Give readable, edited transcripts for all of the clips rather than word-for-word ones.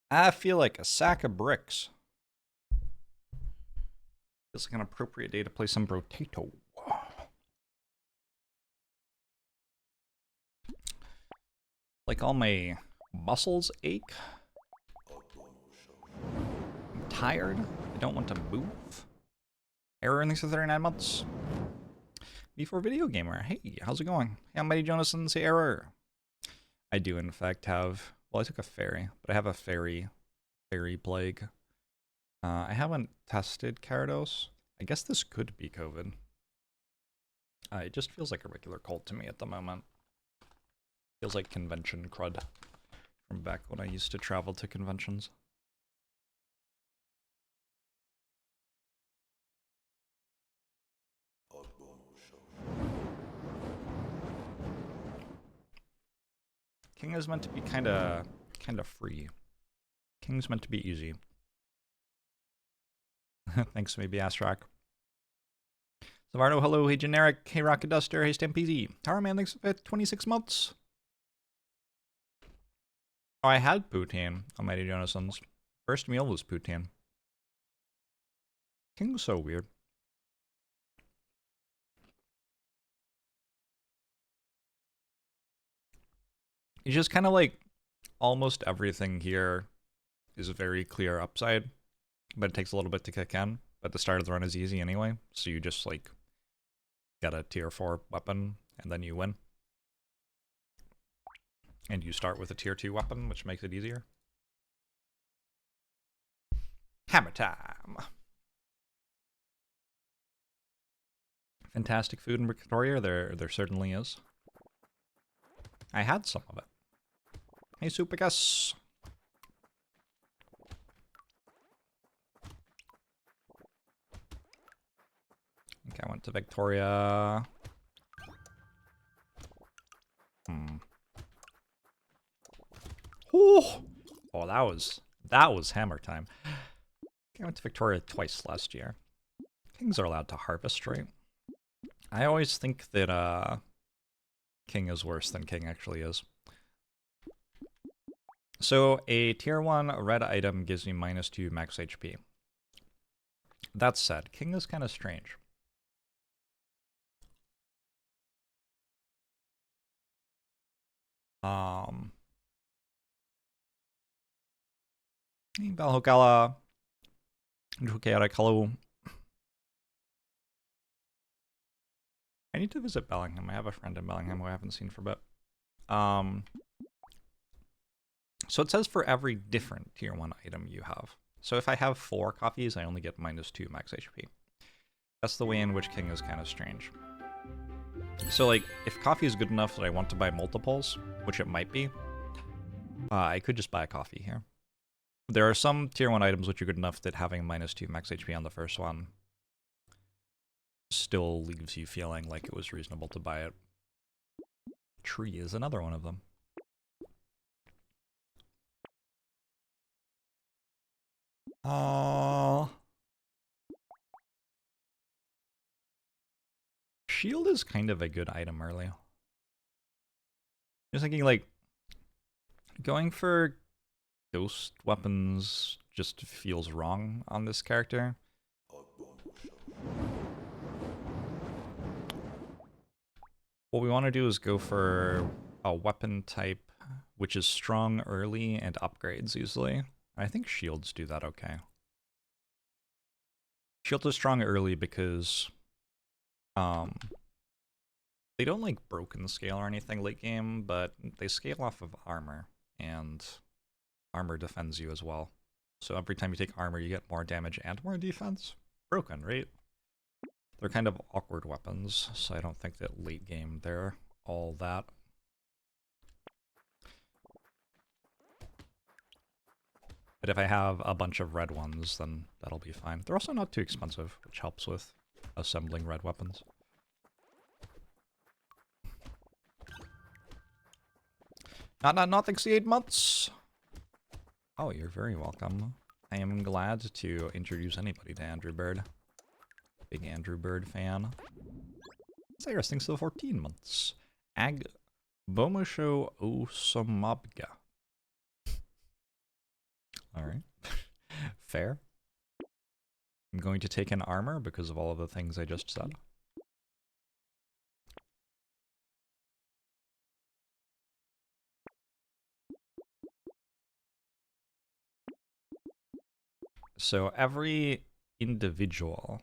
I feel like a sack of bricks. Feels like an appropriate day to play some Brotato. Like all my muscles ache. I'm tired. I don't want to move. Error in these 39 months. Before video gamer. Hey, how's it going? Hey, I'm Mighty Jonathan. Say error. I do in fact have. Well, I took a fairy, but I have a fairy plague. I haven't tested Gyarados. I guess this could be COVID. It just feels like a regular cold to me at the moment. Feels like convention crud from back when I used to travel to conventions. King is meant to be kind of free. King's meant to be easy. Thanks, maybe Astrak. Savardo, hello. Hey, Generic. Hey, Rocket Duster. Hey, Stampede. Tower Man, thanks for 26 months. Oh, I had poutine on Mighty Jonason's. First meal was poutine. King's so weird. It's just kind of like almost everything here is a very clear upside, but it takes a little bit to kick in. But the start of the run is easy anyway, so you just like get a tier 4 weapon and then you win. And you start with a tier 2 weapon, which makes it easier. Hammer time! Fantastic food in Victoria, there certainly is. I had some of it. Hey, Supergus! Okay, I went to Victoria. Oh, that was hammer time. I went to Victoria twice last year. Kings are allowed to harvest, right? I always think that King is worse than King actually is. So a tier 1 red item gives me -2 max HP. That said, King is kind of strange. Valhokala. Chaotic, hello. I need to visit Bellingham. I have a friend in Bellingham who I haven't seen for a bit. So it says for every different tier 1 item you have. So if I have 4 coffees, I only get -2 max HP. That's the way in which King is kind of strange. So like, if coffee is good enough that I want to buy multiples, which it might be, I could just buy a coffee here. There are some tier 1 items which are good enough that having -2 max HP on the first one still leaves you feeling like it was reasonable to buy it. Tree is another one of them. Shield is kind of a good item early. Just thinking like, going for ghost weapons just feels wrong on this character. What we want to do is go for a weapon type which is strong early and upgrades easily. I think shields do that okay. Shield is strong early because they don't like broken scale or anything late game, but they scale off of armor, and armor defends you as well. So every time you take armor, you get more damage and more defense. Broken, right? They're kind of awkward weapons, so I don't think that late game they're all that. But if I have a bunch of red ones, then that'll be fine. They're also not too expensive, which helps with assembling red weapons. Not 68 months! Oh, you're very welcome. I am glad to introduce anybody to Andrew Bird. Big Andrew Bird fan. Cyrus, thanks for the 14 months. Ag Bomusho Osomabga. Alright. Fair. I'm going to take an armor because of all of the things I just said. So every individual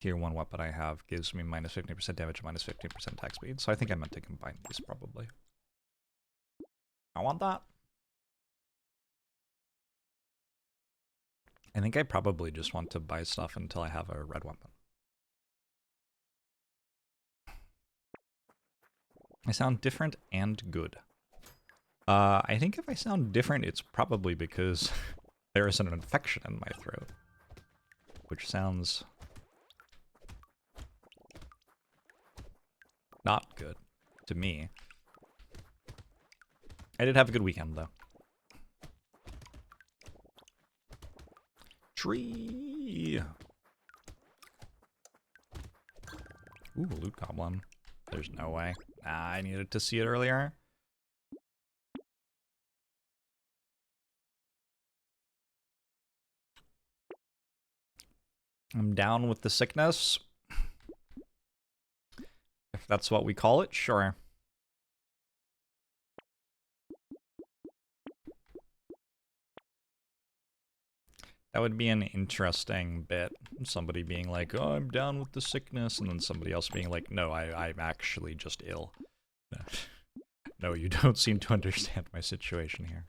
tier 1 weapon I have gives me minus 15% damage and minus 15% attack speed, so I think I meant to combine these probably. I want that. I think I probably just want to buy stuff until I have a red weapon. I sound different and good. I think if I sound different, it's probably because there is an infection in my throat, which sounds not good to me. I did have a good weekend, though. Tree! Ooh, loot goblin. There's no way. Nah, I needed to see it earlier. I'm down with the sickness. If that's what we call it, sure. That would be an interesting bit. Somebody being like, oh, I'm down with the sickness, and then somebody else being like, no, I'm actually just ill. No, you don't seem to understand my situation here.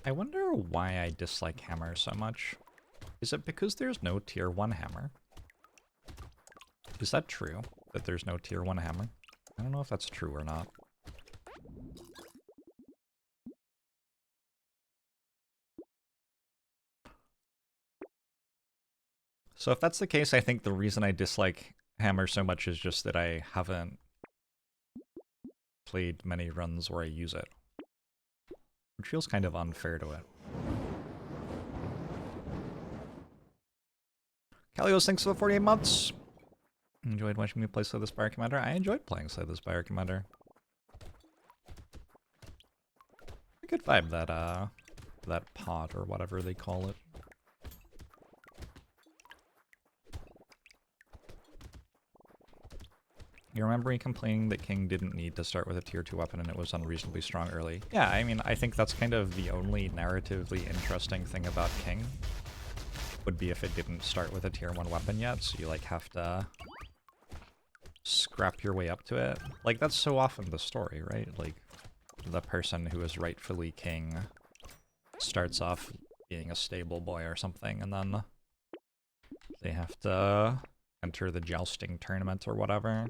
I wonder why I dislike hammer so much. Is it because there's no tier 1 hammer? Is that true, that there's no tier 1 hammer? I don't know if that's true or not. So if that's the case, I think the reason I dislike hammer so much is just that I haven't played many runs where I use it. Which feels kind of unfair to it. Kalios, thanks for the 48 months! Enjoyed watching me play Slay the Spire Commander? I enjoyed playing Slay the Spire Commander. A good vibe, that pod, or whatever they call it. You remember me complaining that King didn't need to start with a tier 2 weapon and it was unreasonably strong early? Yeah, I mean, I think that's kind of the only narratively interesting thing about King. Would be if it didn't start with a tier 1 weapon yet, so you like have to scrap your way up to it. Like, that's so often the story, right? Like, the person who is rightfully King starts off being a stable boy or something, and then they have to enter the jousting tournament or whatever.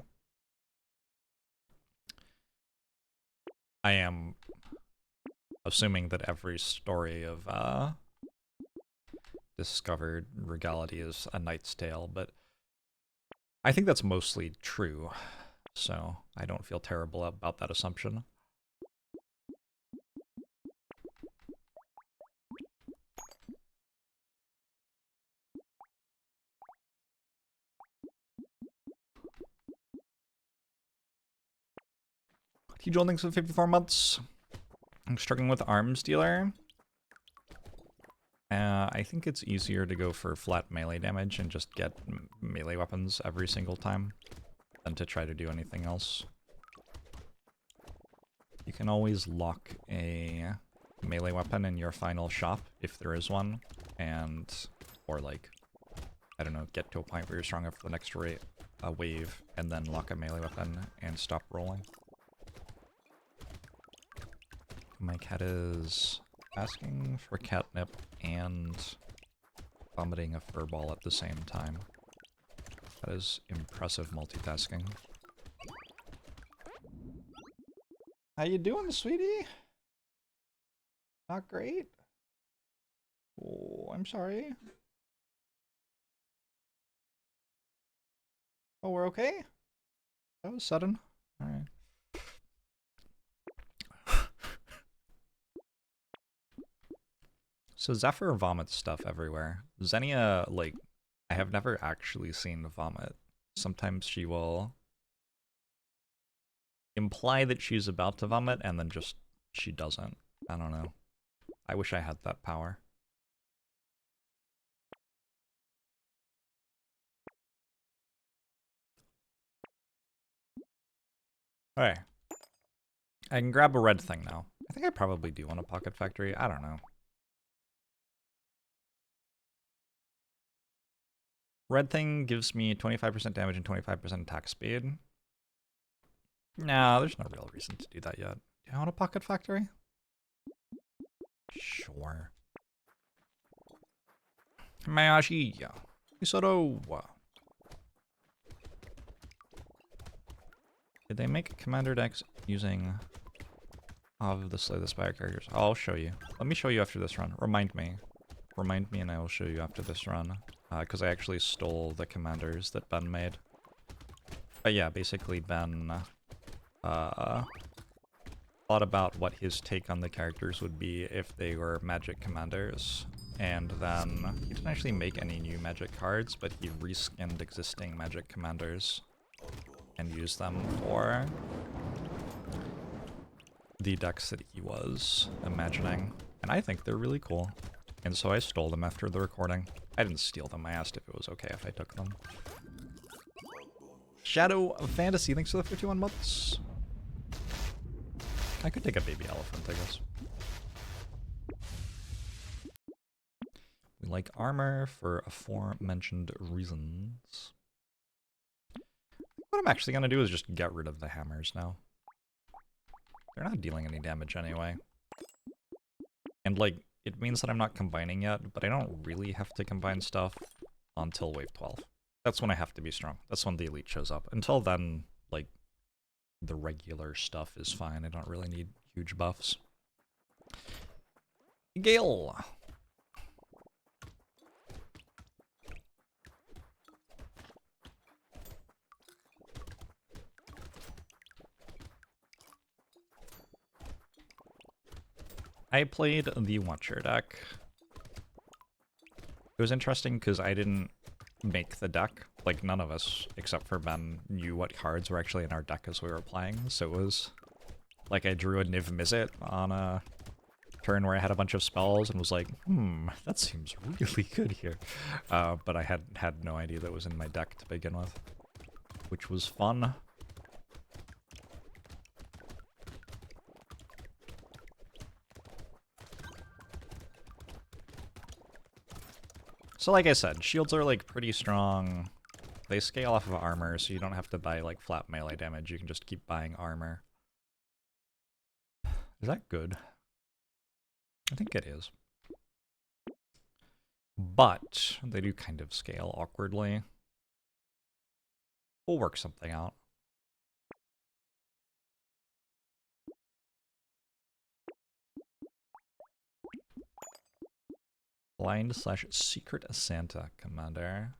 I am assuming that every story of discovered regality is a knight's tale, but I think that's mostly true, so I don't feel terrible about that assumption. T-Joel, thanks for 54 months. I'm struggling with arms dealer. I think it's easier to go for flat melee damage and just get melee weapons every single time than to try to do anything else. You can always lock a melee weapon in your final shop, if there is one, or like, I don't know, get to a point where you're strong enough for the next wave, and then lock a melee weapon and stop rolling. My cat is asking for catnip and vomiting a furball at the same time. That is impressive multitasking. How you doing, sweetie? Not great? Oh, I'm sorry. Oh, we're okay? That was sudden. Alright. So Zephyr vomits stuff everywhere. Xenia, like, I have never actually seen vomit. Sometimes she will imply that she's about to vomit and then just she doesn't. I don't know. I wish I had that power. Alright. I can grab a red thing now. I think I probably do want a pocket factory. I don't know. Red thing gives me 25% damage and 25% attack speed. No, there's no real reason to do that yet. Do I want a pocket factory? Sure. Mayashi. Isoro. Did they make commander decks using of the Slay the Spire characters? I'll show you. Let me show you after this run. Remind me. Remind me and I will show you after this run. Because I actually stole the commanders that Ben made. But yeah, basically Ben thought about what his take on the characters would be if they were magic commanders. And then he didn't actually make any new magic cards, but he reskinned existing magic commanders and used them for the decks that he was imagining. And I think they're really cool. And so I stole them after the recording. I didn't steal them, I asked if it was okay if I took them. Shadow of Fantasy, thanks for the 51 months. I could take a baby elephant, I guess. We like armor for aforementioned reasons. What I'm actually gonna do is just get rid of the hammers now. They're not dealing any damage anyway. And like, it means that I'm not combining yet, but I don't really have to combine stuff until wave 12. That's when I have to be strong. That's when the elite shows up. Until then, like, the regular stuff is fine. I don't really need huge buffs. Gale! I played the Watcher deck. It was interesting because I didn't make the deck. Like, none of us, except for Ben, knew what cards were actually in our deck as we were playing. So it was like I drew a Niv Mizzet on a turn where I had a bunch of spells and was like, that seems really good here. But I had no idea that was in my deck to begin with, which was fun. So like I said, shields are like pretty strong. They scale off of armor, so you don't have to buy like flat melee damage. You can just keep buying armor. Is that good? I think it is. But they do kind of scale awkwardly. We'll work something out. Blind/Secret Santa Commander.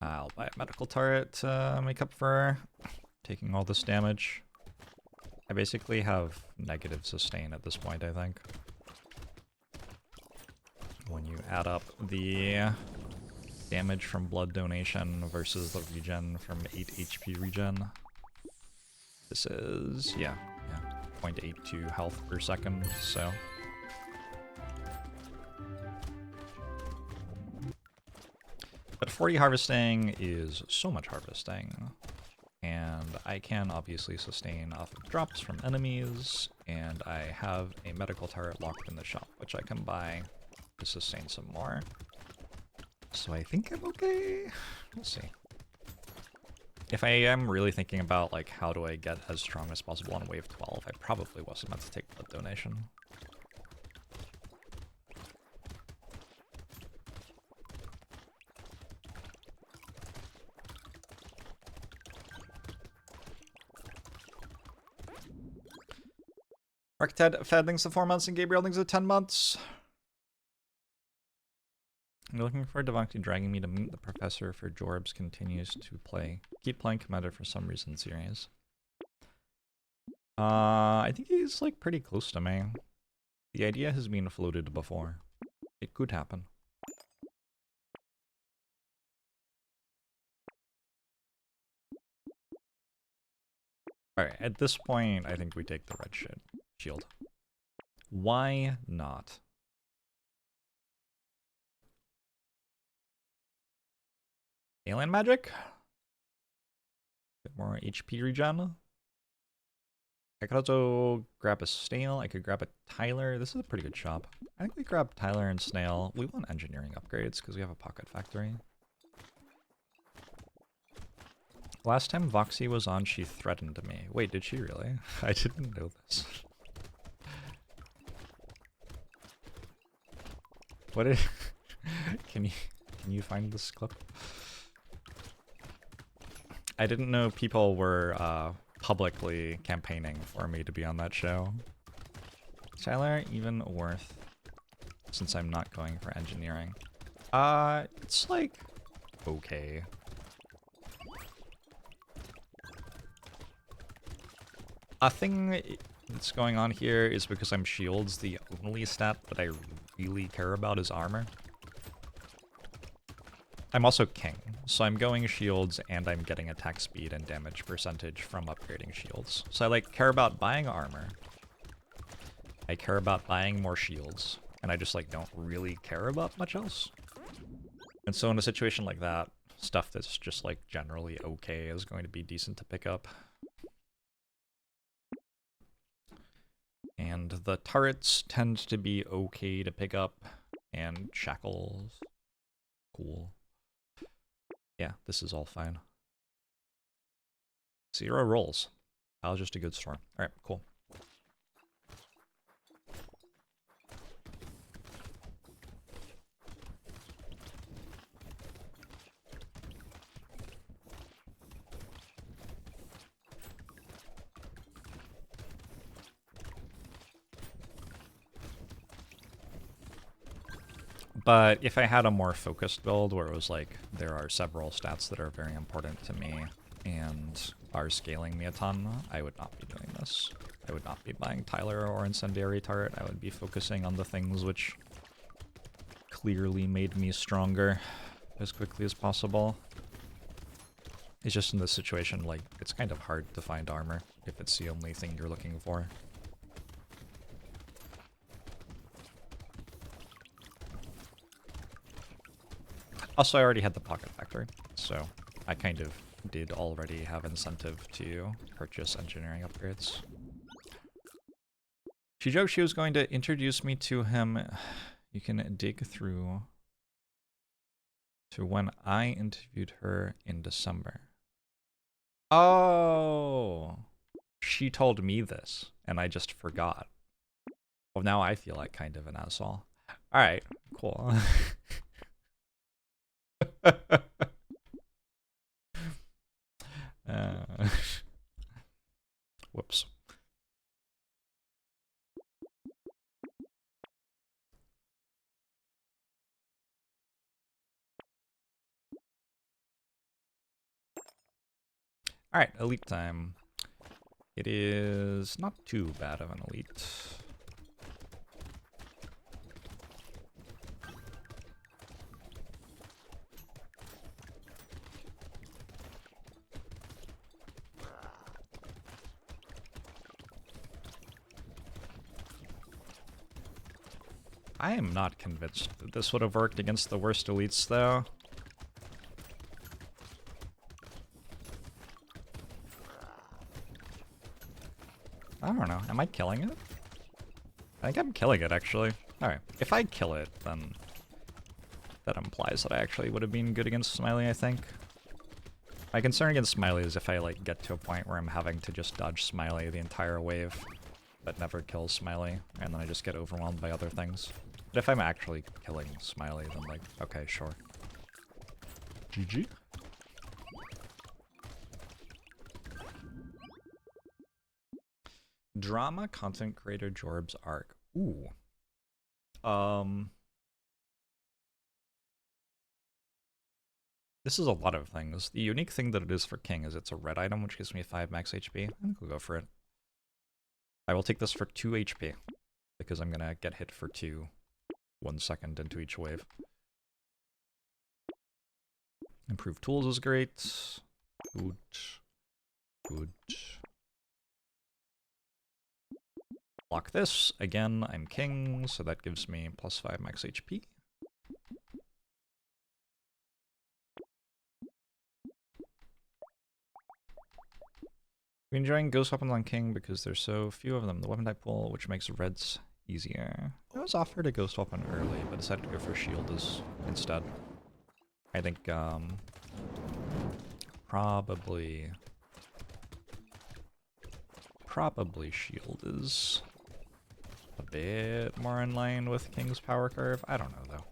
I'll buy a medical turret to make up for taking all this damage. I basically have negative sustain at this point, I think. When you add up the damage from blood donation versus the regen from 8 HP regen. This is, yeah, 0.82 health per second, so. But 40 harvesting is so much harvesting. And I can obviously sustain off of drops from enemies, and I have a medical turret locked in the shop, which I can buy to sustain some more. So I think I'm okay. We'll see. If I am really thinking about, like, how do I get as strong as possible on wave 12, I probably wasn't meant to take blood donation. Arcted Fed thinks the 4 months and Gabriel thinks the 10 months. I'm looking forward to Voxy dragging me to meet the professor for JORBS continues to keep playing Commander for some reason series. I think he's like pretty close to me. The idea has been floated before. It could happen. Alright, at this point, I think we take the red shield. Why not? Alien magic? Bit more HP regen. I could also grab a snail. I could grab a Tyler. This is a pretty good shop. I think we grab Tyler and snail. We want engineering upgrades because we have a pocket factory. Last time Voxy was on, she threatened me. Wait, did she really? I didn't know this. What did... Can you find this clip? I didn't know people were publicly campaigning for me to be on that show. Is Tyler even worth, since I'm not going for engineering? It's like okay. A thing that's going on here is because I'm shields, the only stat that I really care about is armor. I'm also king, so I'm going shields and I'm getting attack speed and damage percentage from upgrading shields. So I like care about buying armor. I care about buying more shields, and I just like don't really care about much else. And so in a situation like that, stuff that's just like generally okay is going to be decent to pick up. And the turrets tend to be okay to pick up, and shackles, cool. Yeah, this is all fine. 0 rolls. That was just a good storm. Alright, cool. But if I had a more focused build where it was like, there are several stats that are very important to me and are scaling me a ton, I would not be doing this. I would not be buying Tyler or Incendiary Turret. I would be focusing on the things which clearly made me stronger as quickly as possible. It's just in this situation, like, it's kind of hard to find armor if it's the only thing you're looking for. Also, I already had the pocket factory, so I kind of did already have incentive to purchase engineering upgrades. She joked she was going to introduce me to him. You can dig through to when I interviewed her in December. Oh, she told me this, and I just forgot. Well, now I feel like kind of an asshole. Alright, cool. Whoops. Alright, elite time. It is not too bad of an elite. I am not convinced that this would have worked against the worst elites, though. I don't know. Am I killing it? I think I'm killing it, actually. Alright. If I kill it, then that implies that I actually would have been good against Smiley, I think. My concern against Smiley is if I, like, get to a point where I'm having to just dodge Smiley the entire wave, but never kill Smiley, and then I just get overwhelmed by other things. But if I'm actually killing Smiley, then, like, okay, sure. GG. Drama content creator Jorbs arc. Ooh. This is a lot of things. The unique thing that it is for King is it's a red item, which gives me 5 max HP. I think we'll go for it. I will take this for 2 HP, because I'm gonna get hit for 2, 1 second into each wave. Improved tools is great. Good. Good. Block this. Again, I'm King, so that gives me plus 5 max HP. We're enjoying ghost weapons on King because there's so few of them. The weapon type pool, which makes reds easier. I was offered a ghost weapon early, but decided to go for shield instead. I think, probably shield is a bit more in line with King's power curve. I don't know, though.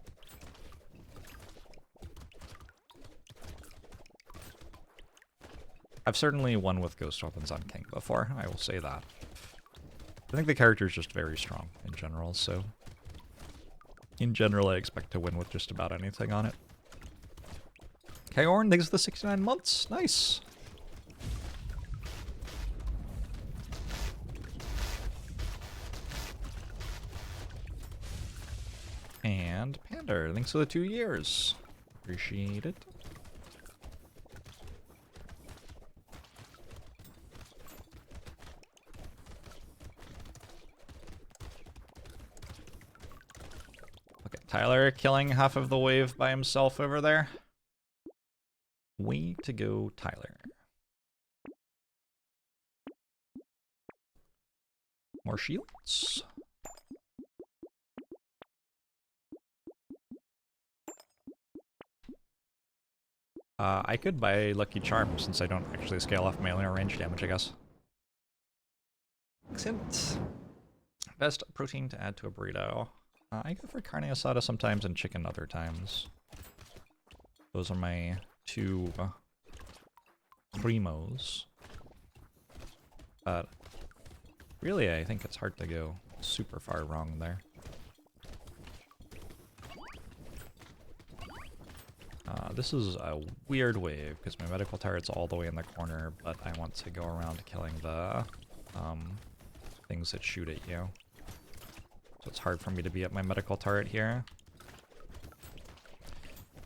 I've certainly won with ghost weapons on King before, I will say that. I think the character is just very strong in general, so... in general, I expect to win with just about anything on it. Kaorn, thanks for the 69 months. Nice! And Pander, thanks for the 2 years. Appreciate it. Okay, Tyler killing half of the wave by himself over there. Way to go, Tyler. More shields. I could buy Lucky Charm since I don't actually scale off melee or range damage, I guess. Excellent. Best protein to add to a burrito. I go for carne asada sometimes and chicken other times. Those are my 2 primos. But really, I think it's hard to go super far wrong there. This is a weird wave, because my medical turret's all the way in the corner, but I want to go around killing the things that shoot at you. So it's hard for me to be at my medical turret here.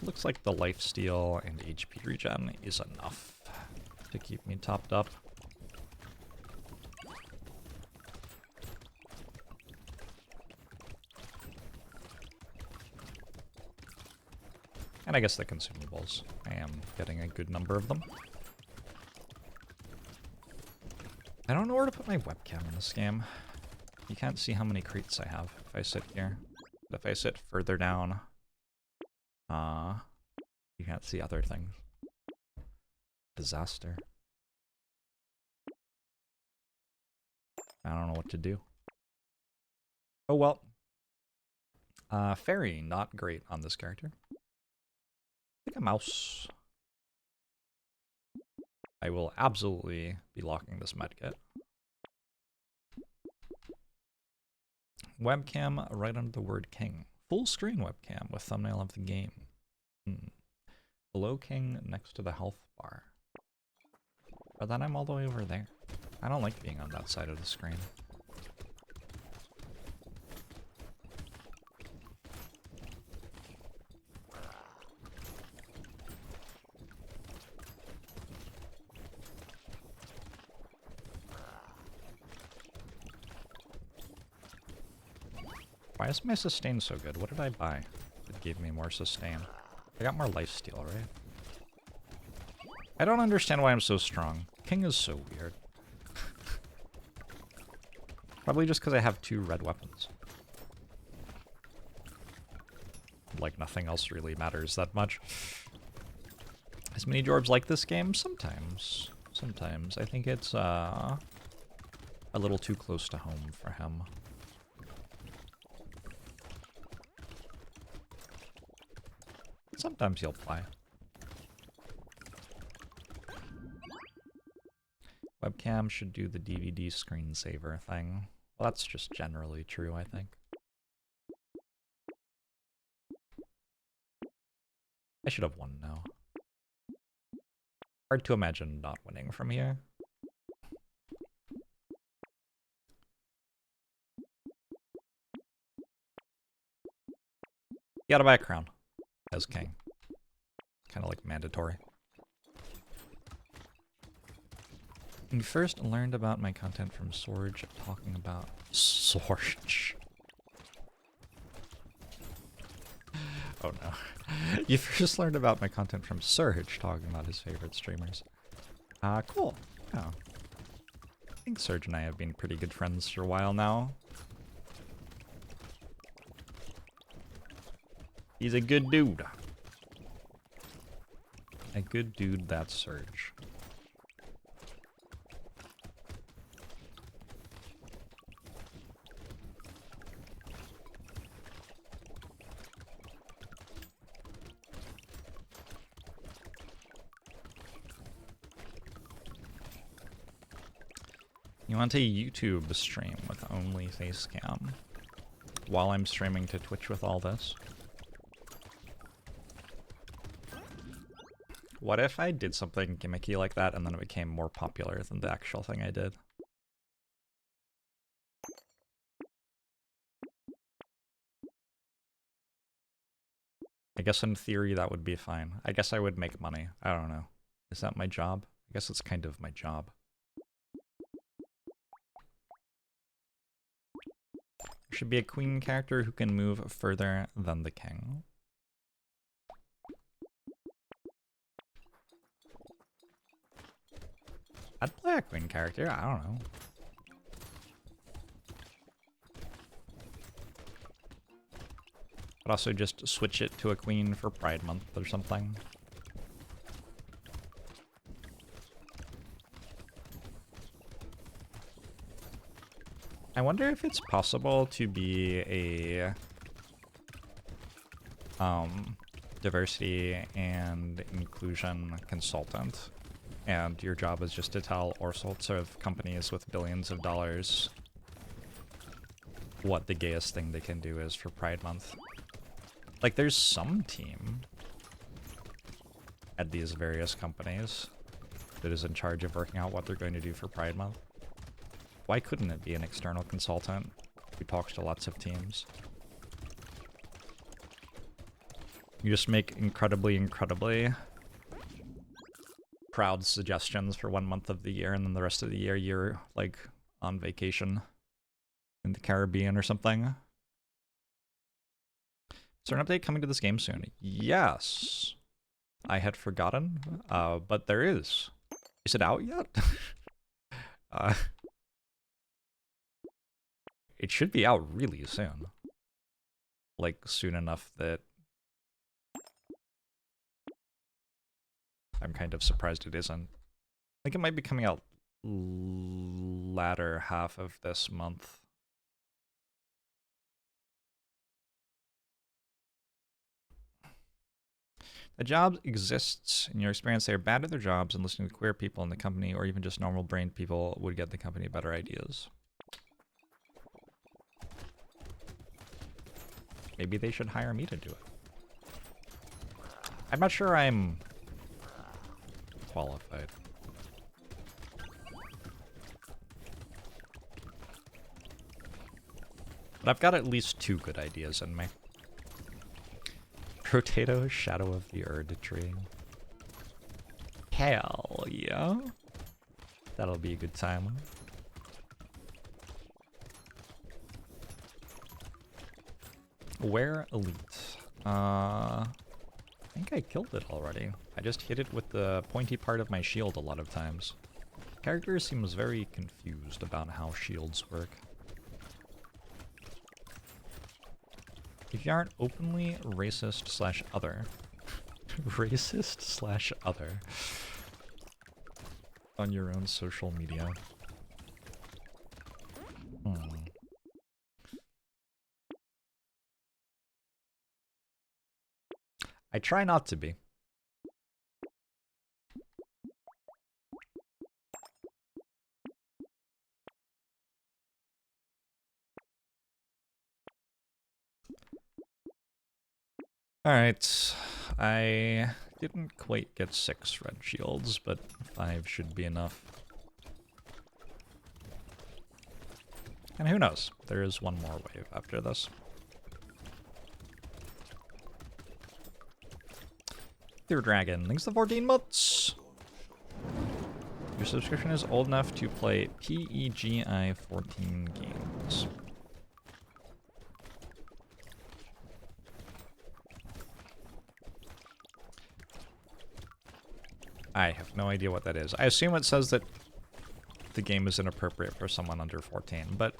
Looks like the lifesteal and HP regen is enough to keep me topped up. And I guess the consumables. I am getting a good number of them. I don't know where to put my webcam in this game. You can't see how many crates I have if I sit here. But if I sit further down, you can't see other things. Disaster. I don't know what to do. Oh well. Fairy, not great on this character. I think a mouse. I will absolutely be locking this medkit. Webcam right under the word King. Full screen webcam with thumbnail of the game. Below King next to the health bar. But then I'm all the way over there. I don't like being on that side of the screen. Why is my sustain so good? What did I buy that gave me more sustain? I got more lifesteal, right? I don't understand why I'm so strong. King is so weird. Probably just because I have 2 red weapons. Like, nothing else really matters that much. Is ManyJorbs like this game? Sometimes. Sometimes. I think it's, a little too close to home for him. Sometimes he'll play. Webcam should do the DVD screensaver thing. Well, that's just generally true, I think. I should have won now. Hard to imagine not winning from here. You gotta buy a crown as king. Kind of like mandatory. You first learned about my content from Sorge talking about Sorge. Oh no. You first learned about my content from Surge talking about his favorite streamers. Cool. Yeah. I think Surge and I have been pretty good friends for a while now. He's a good dude. A good dude, that's Surge. You want a YouTube stream with only face cam while I'm streaming to Twitch with all this? What if I did something gimmicky like that and then it became more popular than the actual thing I did? I guess in theory that would be fine. I guess I would make money. I don't know. Is that my job? I guess it's kind of my job. There should be a queen character who can move further than the king. I'd play a queen character, I don't know. I'd also just switch it to a queen for Pride Month or something. I wonder if it's possible to be a diversity and inclusion consultant, and your job is just to tell all sorts of companies with billions of dollars what the gayest thing they can do is for Pride Month. Like, there's some team at these various companies that is in charge of working out what they're going to do for Pride Month. Why couldn't it be an external consultant who talks to lots of teams? You just make incredibly proud suggestions for 1 month of the year, and then the rest of the year you're, like, on vacation in the Caribbean or something. Is there an update coming to this game soon? Yes. I had forgotten, but there is. Is it out yet? It should be out really soon. Like, soon enough that I'm kind of surprised it isn't. I think it might be coming out latter half of this month. The job exists. In your experience, they are bad at their jobs, and listening to queer people in the company, or even just normal-brained people, would get the company better ideas. Maybe they should hire me to do it. I'm not sure I'm qualified. But I've got at least 2 good ideas in me. Brotato, Shadow of the Erd Tree. Hell yeah. That'll be a good time. Where elite? I think I killed it already. I just hit it with the pointy part of my shield a lot of times. Character seems very confused about how shields work. If you aren't openly racist/other, racist/other on your own social media. I try not to be. Alright, I Didn't quite get 6 red shields, but 5 should be enough. And who knows? There is one more wave after this. Dear Dragon, thanks for 14 months! Your subscription is old enough to play PEGI 14 games. I have no idea what that is. I assume it says that the game is inappropriate for someone under 14, but...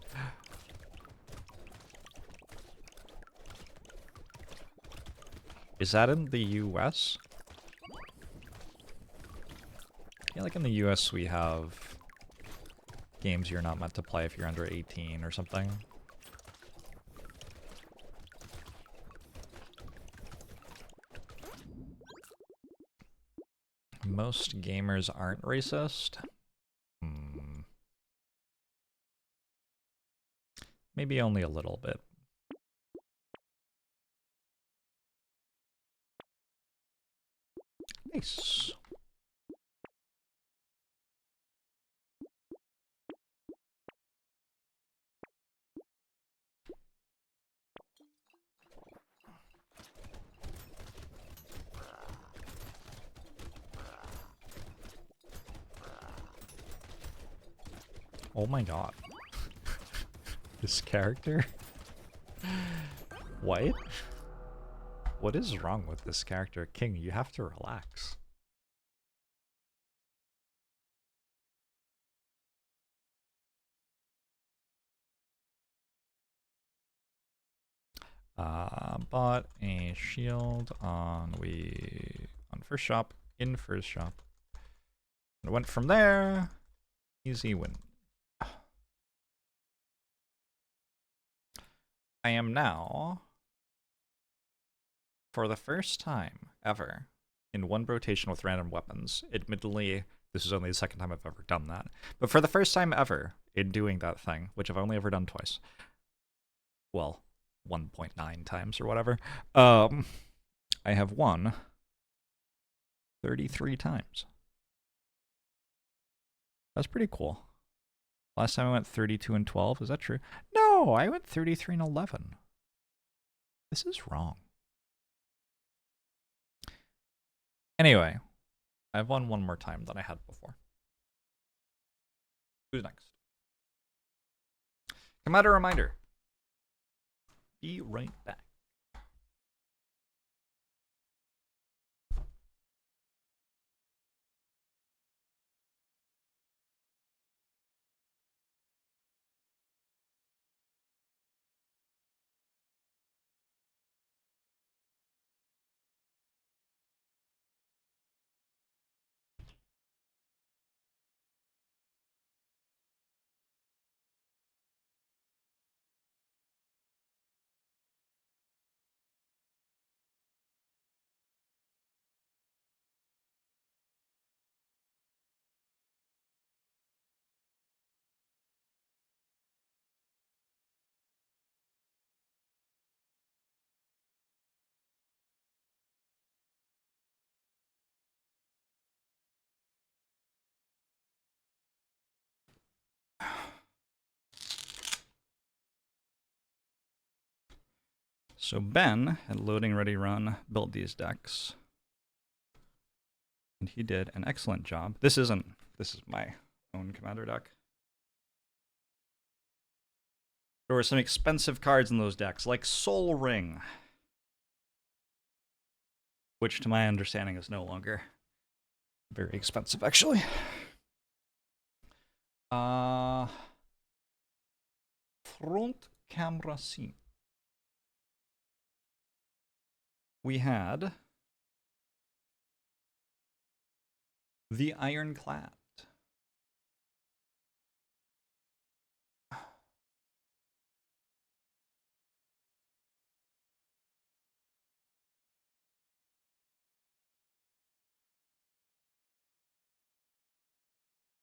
Is that in the US? Yeah, like in the US we have games you're not meant to play if you're under 18 or something. Most gamers aren't racist. Maybe only a little bit. Nice. Oh my god. This character? What? What is wrong with this character? King, you have to relax. Bought a shield on first shop, in first shop. And went from there. Easy win. I am now, for the first time ever, in one rotation with random weapons. Admittedly, this is only the second time I've ever done that. But for the first time ever in doing that thing, which I've only ever done twice. Well, 1.9 times or whatever. I have won 33 times. That's pretty cool. Last time I went 32 and 12, is that true? No, I went 33 and 11. This is wrong. Anyway, I've won one more time than I had before. Who's next? Commander reminder. Be right back. So Ben, at Loading Ready Run, built these decks. And he did an excellent job. This is my own commander deck. There were some expensive cards in those decks, like Soul Ring. Which, to my understanding, is no longer very expensive, actually. Front camera scene. We had the Ironclad.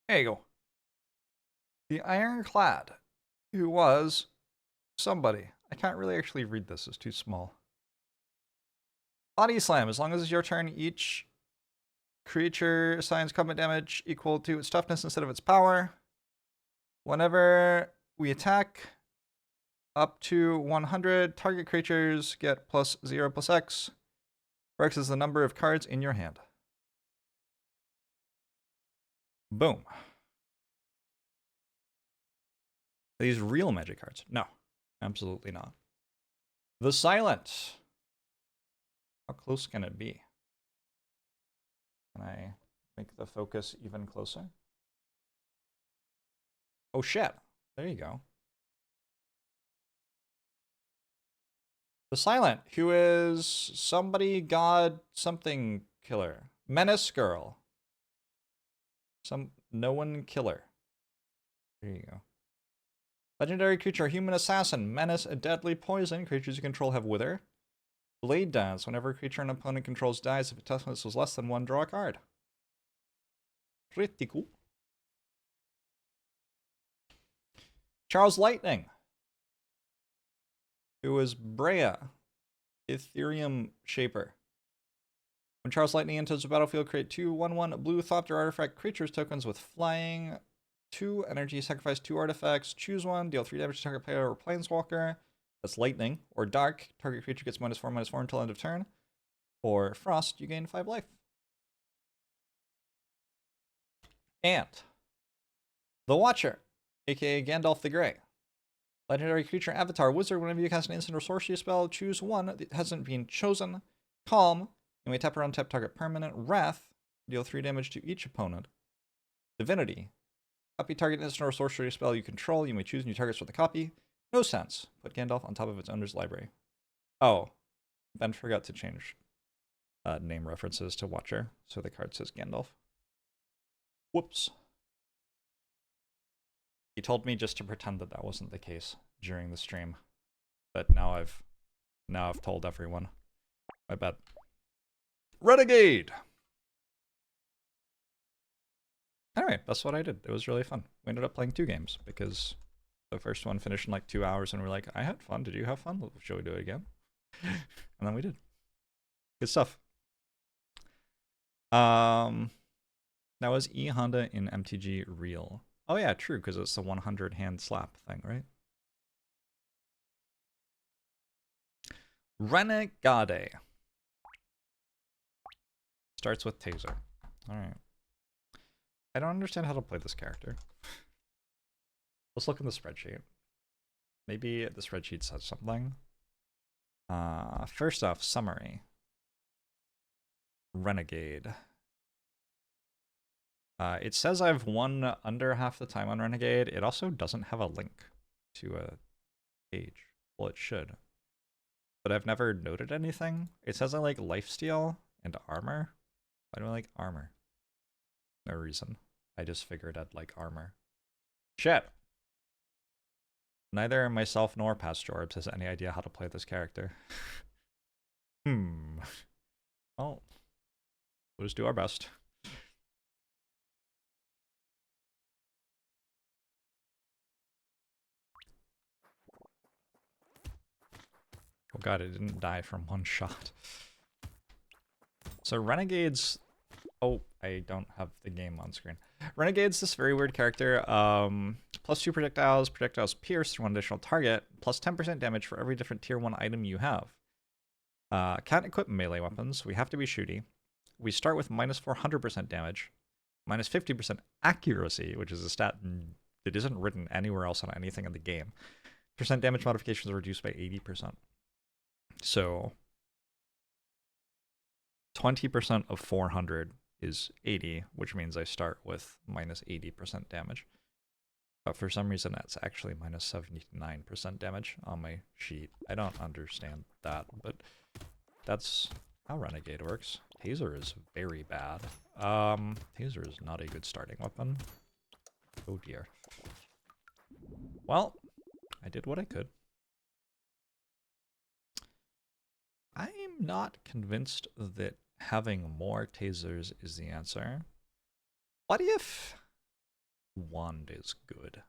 There you go. The Ironclad, who was somebody. I can't really actually read this, it's too small. Body slam. As long as it's your turn, each creature assigns combat damage equal to its toughness instead of its power. Whenever we attack up to 100, target creatures get +0/+X, where X is the number of cards in your hand. Boom. Are these real magic cards? No, absolutely not. The Silent. How close can it be? Can I make the focus even closer? Oh shit. There you go. The Silent, who is somebody god something killer. Menace girl. Some no one killer. There you go. Legendary creature, human assassin. Menace, a deadly poison. Creatures you control have wither. Blade dance. Whenever a creature an opponent controls dies, if its toughness was less than 1, draw a card. Pretty cool. Charles Lightning, who is Brea, Ethereum Shaper. When Charles Lightning enters the battlefield, create 2/1/1 blue Thopter artifact creatures tokens with flying, 2 energy, sacrifice 2 artifacts, choose one, deal 3 damage to target player or planeswalker. That's lightning. Or dark, target creature gets -4/-4 until end of turn. Or frost, you gain 5 life. And the Watcher, aka Gandalf the Grey. Legendary creature, avatar, wizard. Whenever you cast an instant or sorcery spell, choose one that hasn't been chosen. Calm, you may tap around tap target permanent. Wrath, deal 3 damage to each opponent. Divinity, copy target instant or sorcery spell you control. You may choose new targets for the copy. No sense. Put Gandalf on top of its owner's library. Oh, Ben forgot to change name references to Watcher, so the card says Gandalf. Whoops. He told me just to pretend that that wasn't the case during the stream, but now I've told everyone. My bad. Renegade. Anyway, that's what I did. It was really fun. We ended up playing 2 games because the first one finished in like 2 hours, and we're like, I had fun. Did you have fun? Shall we do it again? And then we did. Good stuff. Now is E Honda in MTG real? Oh yeah, true, because it's the 100 hand slap thing, right? Renegade. Starts with Taser. Alright. I don't understand how to play this character. Let's look in the spreadsheet. Maybe the spreadsheet says something. First off, summary. Renegade. It says I've won under half the time on Renegade. It also doesn't have a link to a page. Well, it should. But I've never noted anything. It says I like lifesteal and armor. Why do I like armor? No reason. I just figured I'd like armor. Shit! Neither myself nor past Jorbs has any idea how to play this character. Well, we'll just do our best. Oh god, it didn't die from 1 shot. So Renegade's... Oh, I don't have the game on screen. Renegade's this very weird character. +2 projectiles, projectiles pierce through 1 additional target, plus 10% damage for every different tier 1 item you have. Can't equip melee weapons. We have to be shooty. We start with -400% damage, -50% accuracy, which is a stat that isn't written anywhere else on anything in the game. Percent damage modifications are reduced by 80%. So 20% of 400 is 80, which means I start with -80% damage. But for some reason, that's actually -79% damage on my sheet. I don't understand that, but that's how Renegade works. Taser is very bad. Taser is not a good starting weapon. Oh dear. Well, I did what I could. I'm not convinced that having more tasers is the answer. What if wand is good?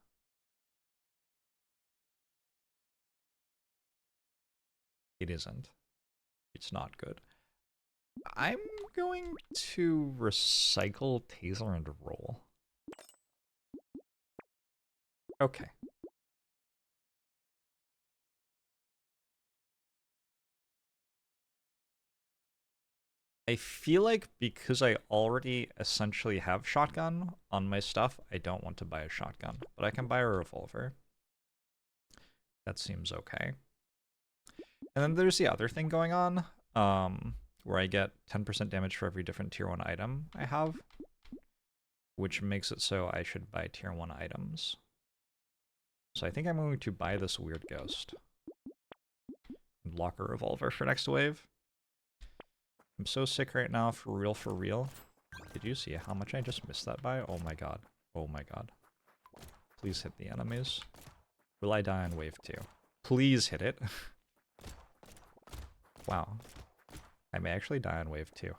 It isn't. It's not good. I'm going to recycle taser and roll. Okay. I feel like because I already essentially have shotgun on my stuff, I don't want to buy a shotgun, but I can buy a revolver. That seems okay. And then there's the other thing going on, where I get 10% damage for every different tier 1 item I have, which makes it so I should buy tier 1 items. So I think I'm going to buy this weird ghost and lock a revolver for next wave. I'm so sick right now, for real, for real. Did you see how much I just missed that by? Oh my god. Oh my god. Please hit the enemies. Will I die on wave 2? Please hit it. Wow. I may actually die on wave 2.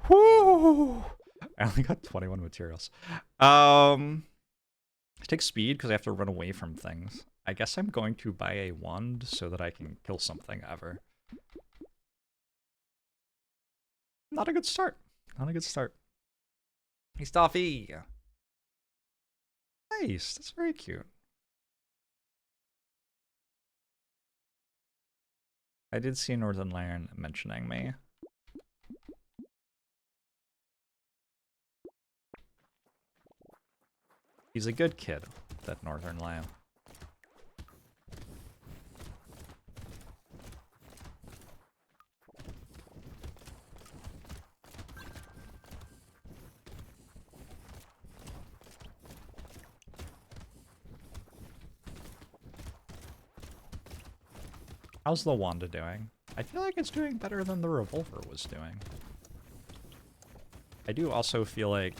Whoo! I only got 21 materials. Take speed because I have to run away from things. I guess I'm going to buy a wand so that I can kill something ever. Not a good start. Not a good start. Hey, Staffy! Nice, that's very cute. I did see Northern Lion mentioning me. He's a good kid, that Northern Lion. How's the Wanda doing? I feel like it's doing better than the revolver was doing. I do also feel like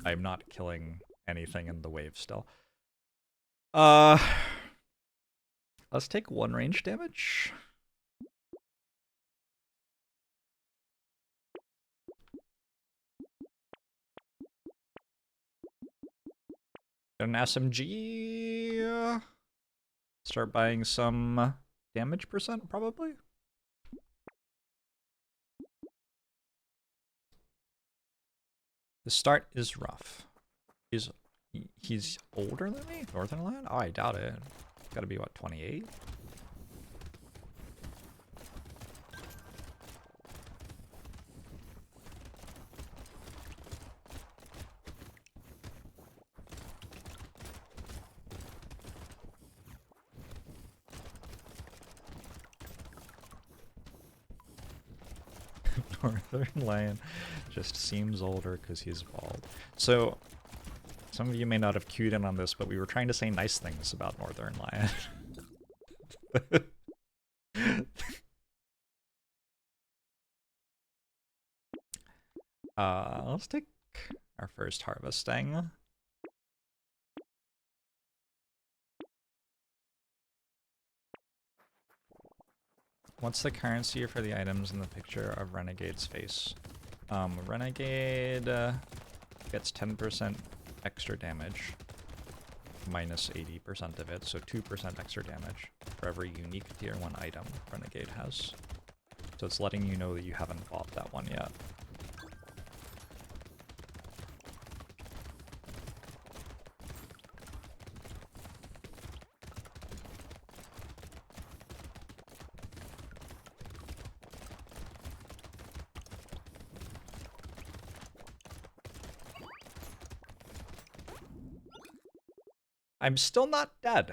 I'm not killing anything in the wave still. Let's take 1 range damage. Get an SMG. Start buying some damage percent, probably. The start is rough. He's older than me? Northern Lion? Oh, I doubt it. Gotta be, what, 28? Northern Lion just seems older because he's bald. So, some of you may not have cued in on this, but we were trying to say nice things about Northern Lion. Let's take our first harvesting. What's the currency for the items in the picture of Renegade's face? Renegade gets 10% extra damage, minus 80% of it, so 2% extra damage for every unique tier 1 item Renegade has. So it's letting you know that you haven't bought that one yet. I'm still not dead.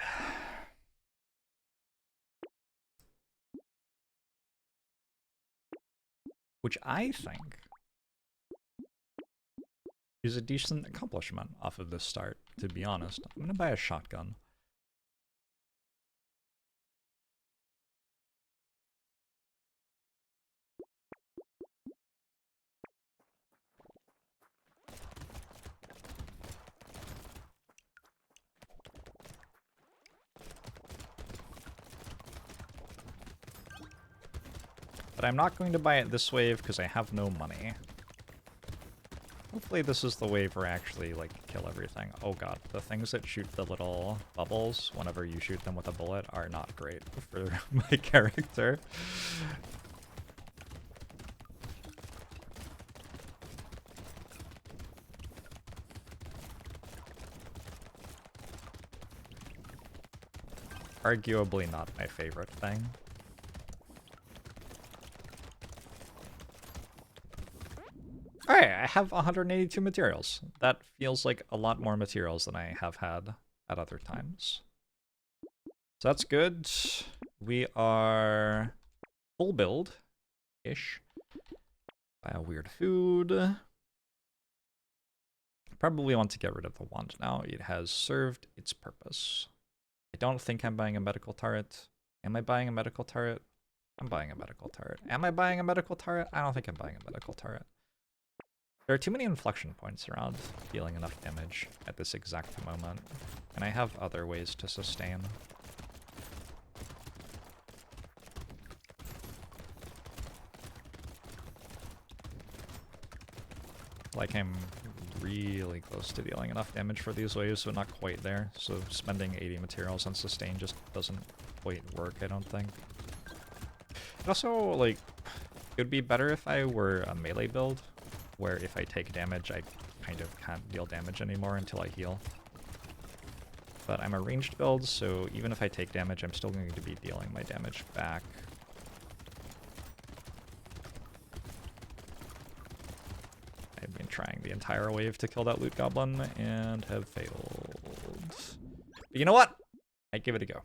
Which I think is a decent accomplishment off of this start, to be honest. I'm gonna buy a shotgun. But I'm not going to buy it this wave because I have no money. Hopefully this is the wave where I actually, like, kill everything. Oh god, the things that shoot the little bubbles whenever you shoot them with a bullet are not great for my character. Arguably not my favorite thing. Alright, I have 182 materials. That feels like a lot more materials than I have had at other times. So that's good. We are full build-ish. Buy a weird food. Probably want to get rid of the wand now. It has served its purpose. I don't think I'm buying a medical turret. Am I buying a medical turret? I'm buying a medical turret. Am I buying a medical turret? I don't think I'm buying a medical turret. There are too many inflection points around dealing enough damage at this exact moment, and I have other ways to sustain. Like, I'm really close to dealing enough damage for these waves, but not quite there, so spending 80 materials on sustain just doesn't quite work, I don't think. And also, like, it would be better if I were a melee build, where if I take damage, I kind of can't deal damage anymore until I heal. But I'm a ranged build, so even if I take damage, I'm still going to be dealing my damage back. I've been trying the entire wave to kill that loot goblin, and have failed. But you know what? I'd give it a go.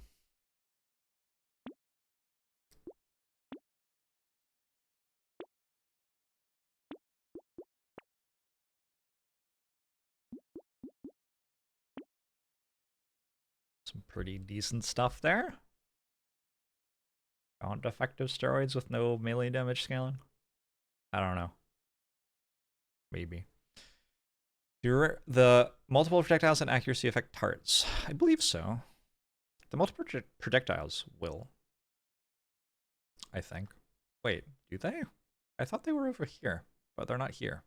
Some pretty decent stuff there. Aren't effective steroids with no melee damage scaling? I don't know. Maybe. Do the multiple projectiles and accuracy affect turrets? I believe so. The multiple projectiles will. I think. Wait, do they? I thought they were over here, but they're not here.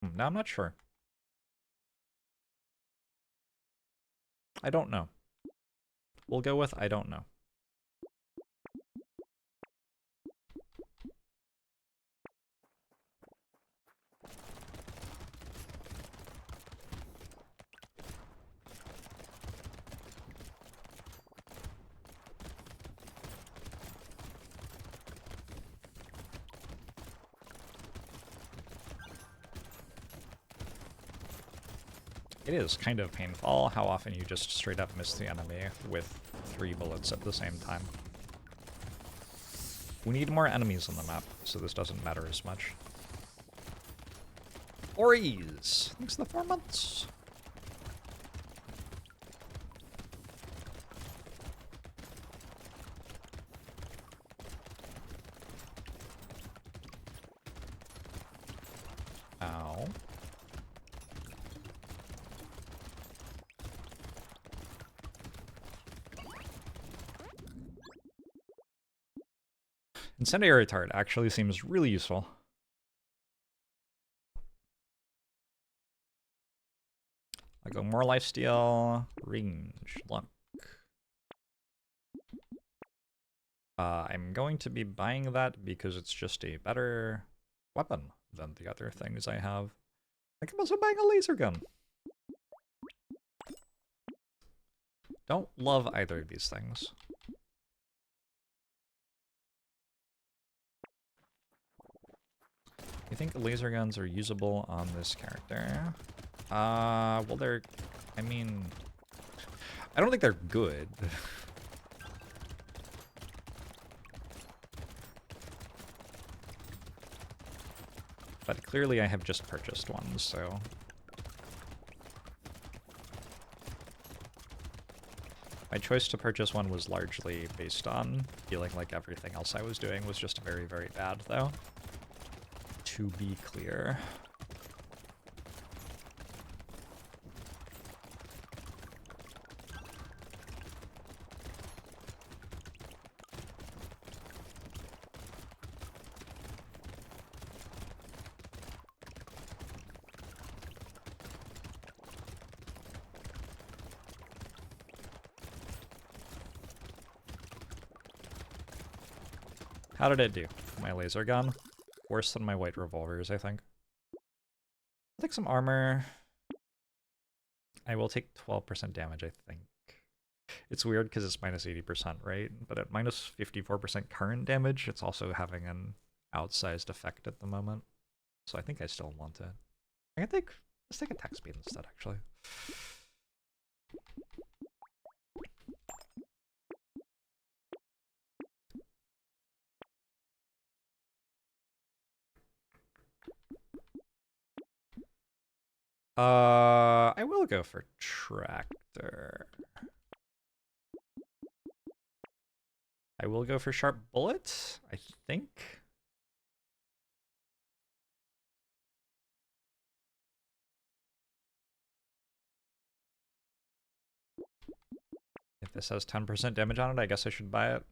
Now I'm not sure. I don't know. We'll go with I don't know. It is kind of painful how often you just straight up miss the enemy with 3 bullets at the same time. We need more enemies on the map, so this doesn't matter as much. Ories! Thanks for the 4 months. Ow. Incendiary turret actually seems really useful. I go more lifesteal, range, luck. I'm going to be buying that because it's just a better weapon than the other things I have. I think I'm also buying a laser gun. Don't love either of these things. You think laser guns are usable on this character? Well, they're... I mean... I don't think they're good. But clearly I have just purchased one, so... My choice to purchase one was largely based on feeling like everything else I was doing was just very, very bad, though. To be clear. How did it do? My laser gun? Worse than my white revolvers, I think. I'll take some armor. I will take 12% damage, I think. It's weird because it's minus 80%, right? But at minus 54% current damage, it's also having an outsized effect at the moment. So I think I still want it. I can take, let's take attack speed instead, actually. I will go for tractor. I will go for sharp bullet, I think. If this has 10% damage on it, I guess I should buy it.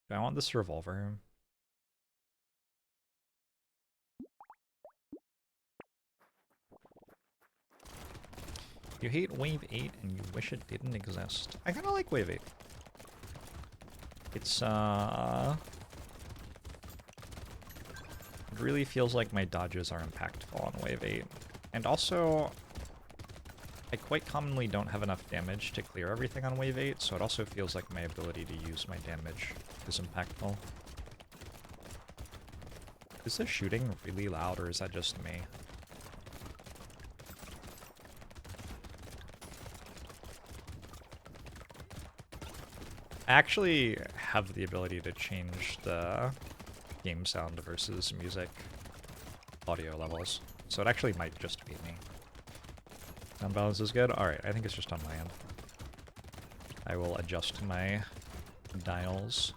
Do I want this revolver? You hate Wave 8 and you wish it didn't exist. I kinda like Wave 8. It's, it really feels like my dodges are impactful on Wave 8. And also, I quite commonly don't have enough damage to clear everything on Wave 8, so it also feels like my ability to use my damage is impactful. Is this shooting really loud, or is that just me? I actually have the ability to change the game sound versus music audio levels, so it actually might just be me. Sound balance is good? Alright, I think it's just on my end. I will adjust my dials.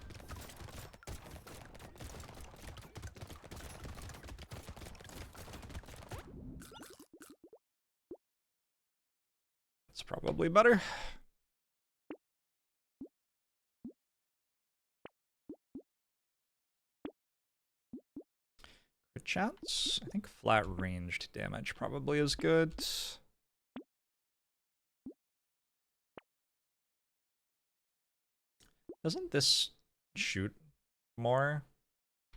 It's probably better. Crit chance? I think flat ranged damage probably is good. Doesn't this shoot more?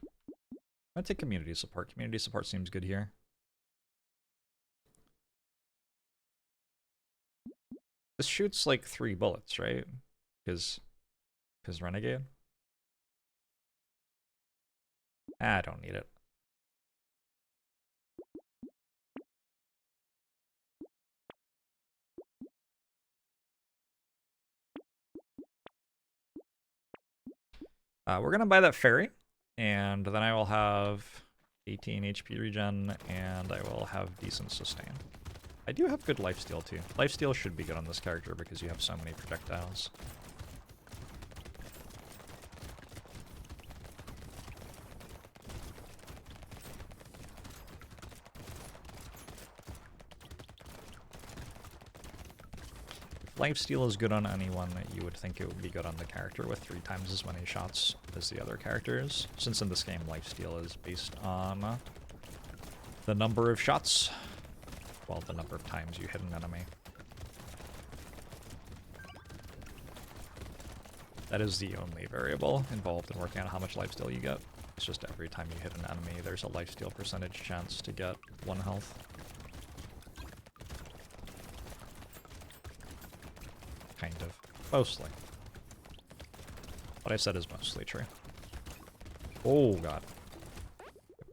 I'm gonna take community support. Community support seems good here. This shoots like 3 bullets, right? Because Renegade? I don't need it. We're gonna buy that ferry, and then I will have 18 HP regen, and I will have decent sustain. I do have good lifesteal too. Lifesteal should be good on this character because you have so many projectiles. Lifesteal is good on anyone, you would think it would be good on the character with 3 times as many shots as the other characters, since in this game lifesteal is based on the number of shots, well, the number of times you hit an enemy. That is the only variable involved in working out how much lifesteal you get. It's just every time you hit an enemy, there's a lifesteal percentage chance to get 1 health. Kind of. Mostly. What I said is mostly true. Oh god.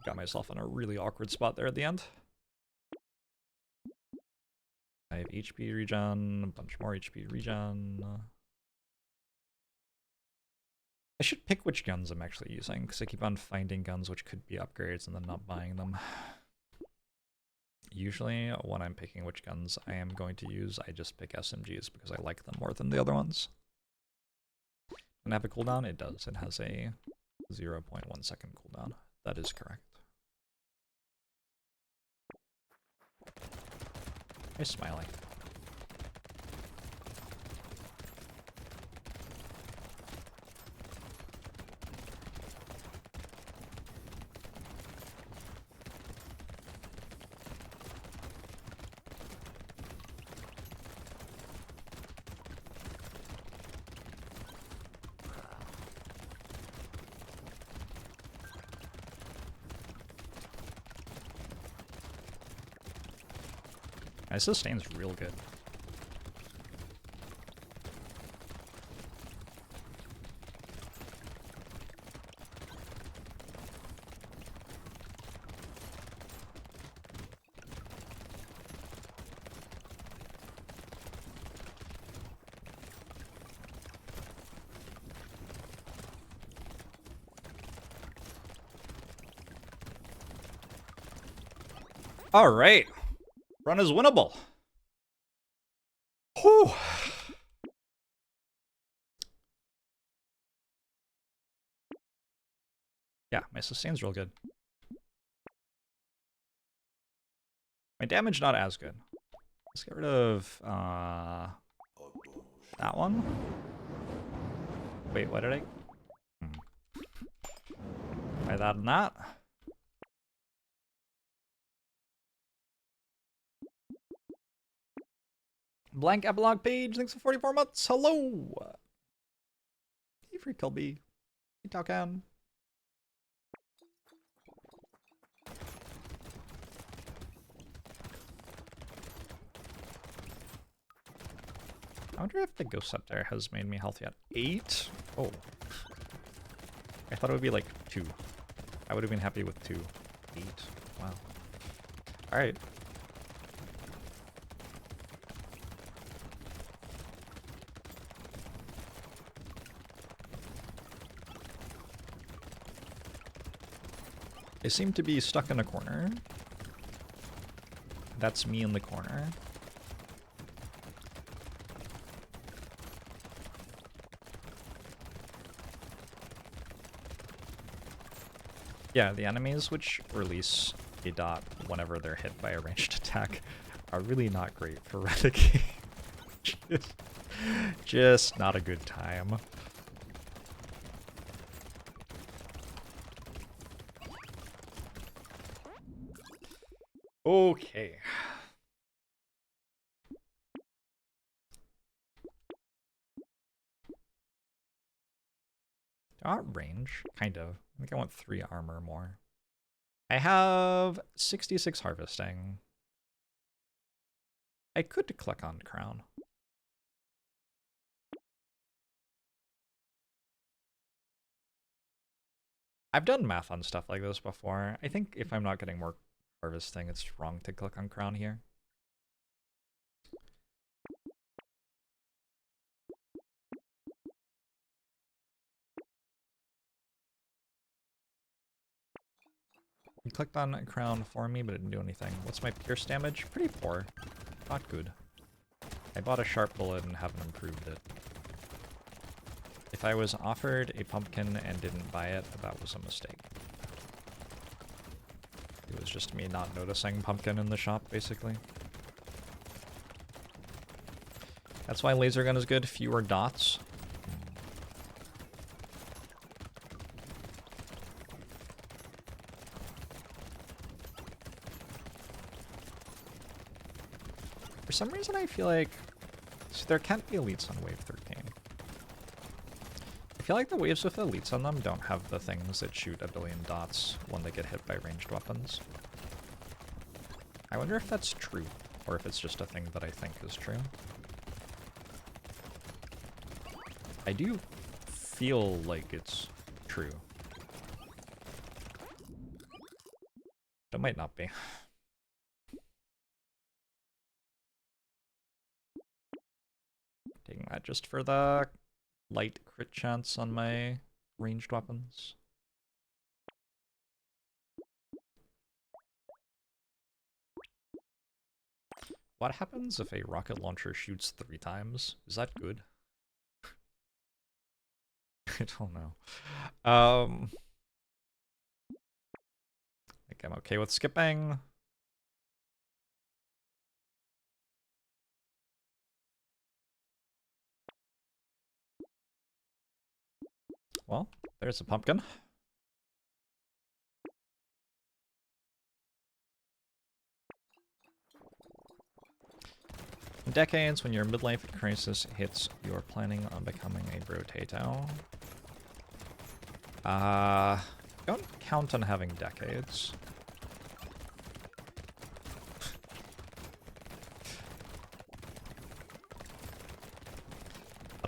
Got myself in a really awkward spot there at the end. I have HP regen, a bunch more HP regen. I should pick which guns I'm actually using, because I keep on finding guns which could be upgrades and then not buying them. Usually, when I'm picking which guns I am going to use, I just pick SMGs because I like them more than the other ones. Doesn't it have a cooldown? It does. It has a 0.1 second cooldown. That is correct. Hey, Smiley. My sustain's real good. All right. Run is winnable. Whew. Yeah, my sustain's real good. My damage not as good. Let's get rid of that one. Wait, what did I? Try that and that. Blank epilogue page, thanks for 44 months. Hello. Hey, free Kilby. Hey, Talcan. I wonder if the ghost up there has made me healthy at 8. Oh. I thought it would be like 2. I would have been happy with 2. 8. Wow. Alright. They seem to be stuck in a corner. That's me in the corner. Yeah, the enemies which release a dot whenever they're hit by a ranged attack are really not great for Renegade. Just not a good time. Okay. Not range, kind of. I think I want 3 armor more. I have 66 harvesting. I could click on crown. I've done math on stuff like this before. I think if I'm not getting more harvesting, it's wrong to click on crown here. You clicked on crown for me, but it didn't do anything. What's my pierce damage? Pretty poor. Not good. I bought a sharp bullet and haven't improved it. If I was offered a pumpkin and didn't buy it, that was a mistake. It was just me not noticing pumpkin in the shop, basically. That's why laser gun is good. Fewer dots. For some reason, I feel like... So there can't be elites on wave 13. I feel like the waves with elites on them don't have the things that shoot a billion dots when they get hit by ranged weapons. I wonder if that's true, or if it's just a thing that I think is true. I do feel like it's true. It might not be. Taking that just for the light crit chance on my ranged weapons. What happens if a rocket launcher shoots 3 times? Is that good? I don't know. I think I'm okay with skipping. Well, there's a pumpkin. In decades, when your midlife crisis hits, you're planning on becoming a Brotato. Don't count on having decades.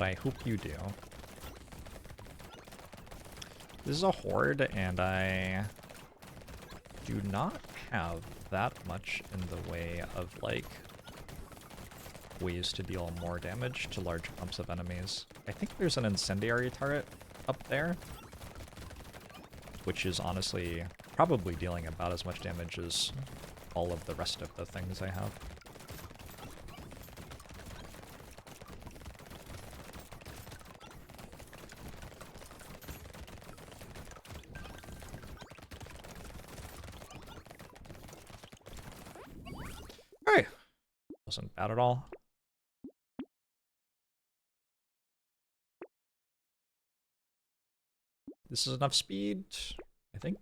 but I hope you do. This is a horde, and I do not have that much in the way of, like, ways to deal more damage to large clumps of enemies. I think there's an incendiary turret up there, which is honestly probably dealing about as much damage as all of the rest of the things I have. Alright. Wasn't bad at all. This is enough speed, I think.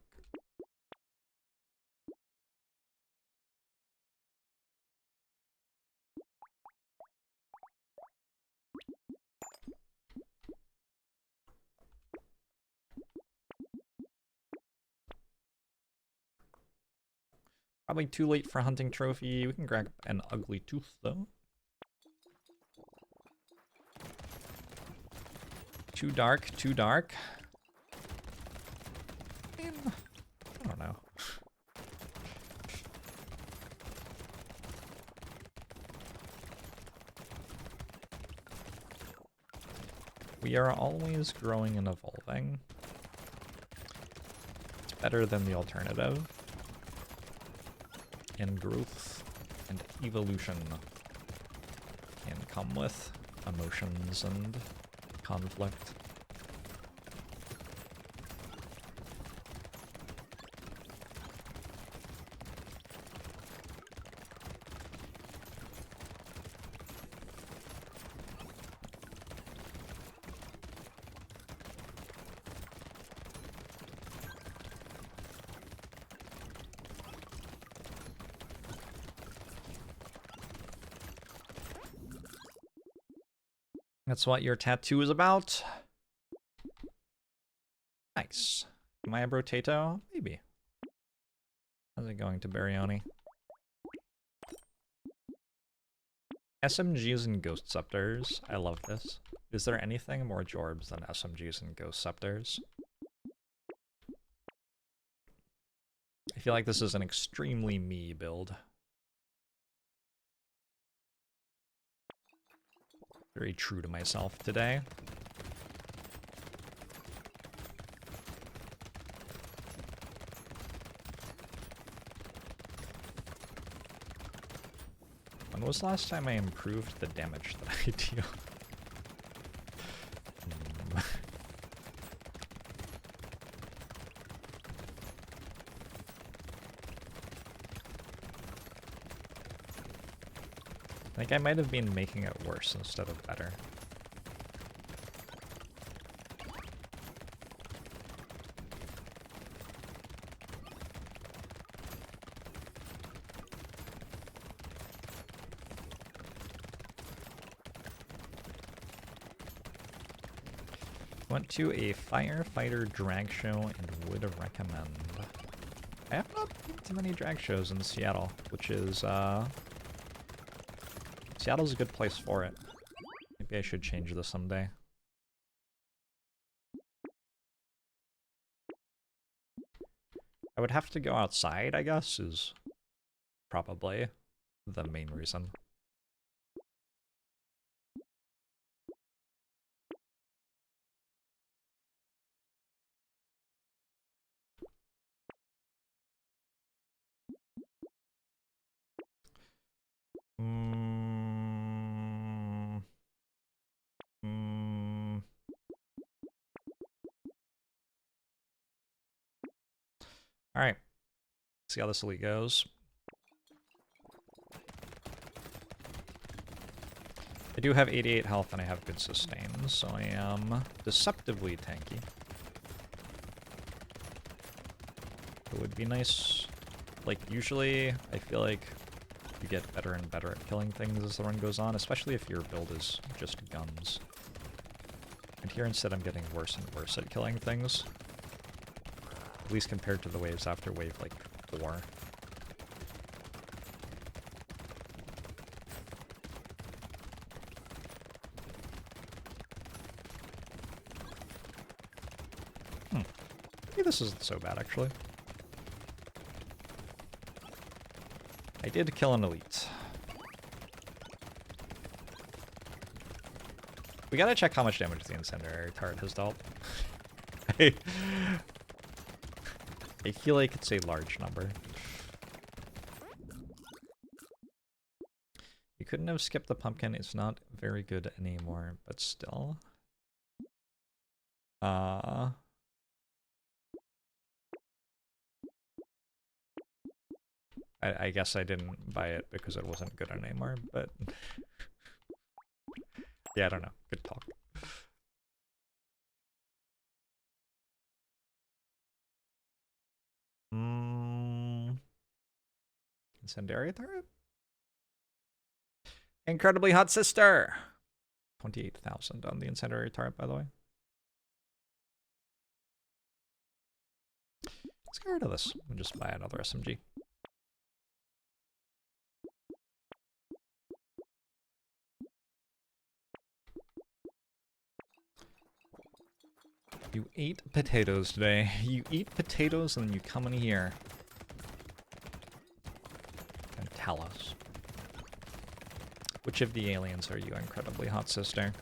Probably too late for hunting trophy. We can grab an ugly tooth, though. Too dark, too dark. Man, I don't know. We are always growing and evolving. It's better than the alternative. And growth and evolution can come with emotions and conflict. That's what your tattoo is about? Nice. Am I a Brotato? Maybe. How's it going to Barioni? SMGs and Ghost Scepters. I love this. Is there anything more Jorbs than SMGs and Ghost Scepters? I feel like this is an extremely me build. Very true to myself today. When was the last time I improved the damage that I deal? I think I might have been making it worse instead of better. Went to a firefighter drag show and would recommend. I have not been to many drag shows in Seattle, which is, Seattle's a good place for it. Maybe I should change this someday. I would have to go outside, I guess, is probably the main reason. Alright. See how this elite goes. I do have 88 health and I have good sustain, so I am deceptively tanky. It would be nice. Like, usually, I feel like you get better and better at killing things as the run goes on, especially if your build is just guns. And here instead I'm getting worse and worse at killing things. At least compared to the waves after wave, like, 4. Maybe this isn't so bad, actually. I did kill an elite. We gotta check how much damage the incendiary turret has dealt. I feel like it's a large number. You couldn't have skipped the pumpkin. It's not very good anymore, but still. I guess I didn't buy it because it wasn't good anymore, but yeah, I don't know. Good talk. Incendiary turret? Incredibly hot sister! 28,000 on the incendiary turret, by the way. Let's get rid of this and just buy another SMG. You ate potatoes today. You eat potatoes and then you come in here and tell us. Which of the aliens are you, incredibly hot sister?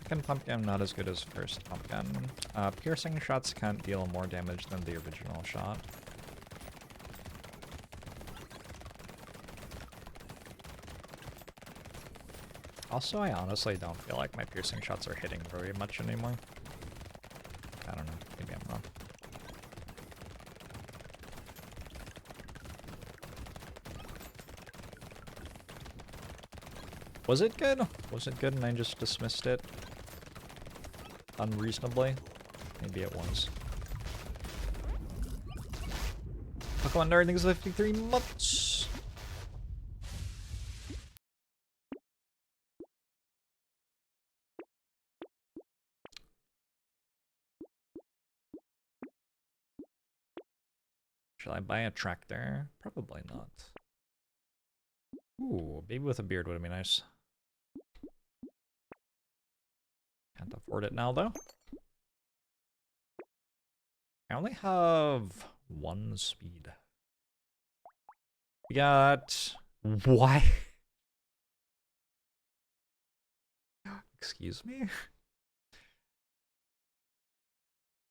Second pumpkin, not as good as first pumpkin. Piercing shots can't deal more damage than the original shot. Also, I honestly don't feel like my piercing shots are hitting very much anymore. I don't know. Maybe I'm wrong. Was it good? Was it good and I just dismissed it unreasonably? Maybe it was. Pokemon Nerd, thanks for 53 months. Shall I buy a tractor? Probably not. Ooh, a baby with a beard would be nice. Can't afford it now, though. I only have 1 speed. We got... What? Excuse me?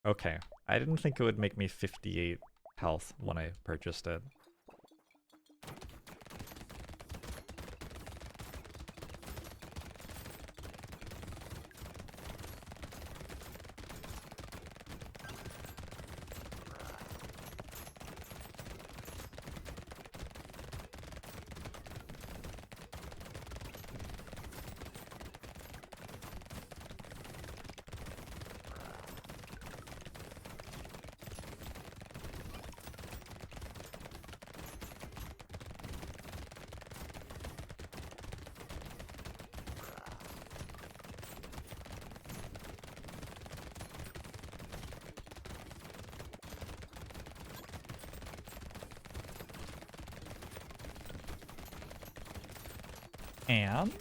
Okay. I didn't think it would make me 58 health when I purchased it. And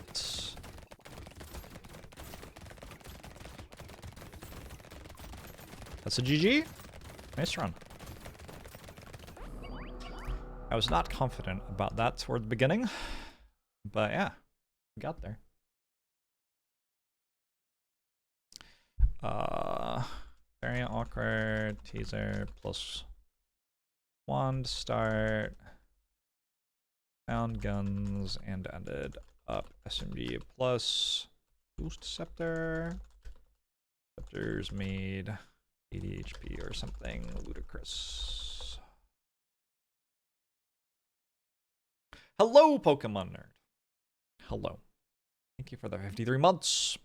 that's a GG. Nice run. I was not confident about that toward the beginning, but yeah, we got there. Very awkward. Teaser plus 1 to start. Found guns and ended up SMG plus boost scepter. Scepters made 80 HP or something ludicrous. Hello, Pokemon Nerd. Hello. Thank you for the 53 months.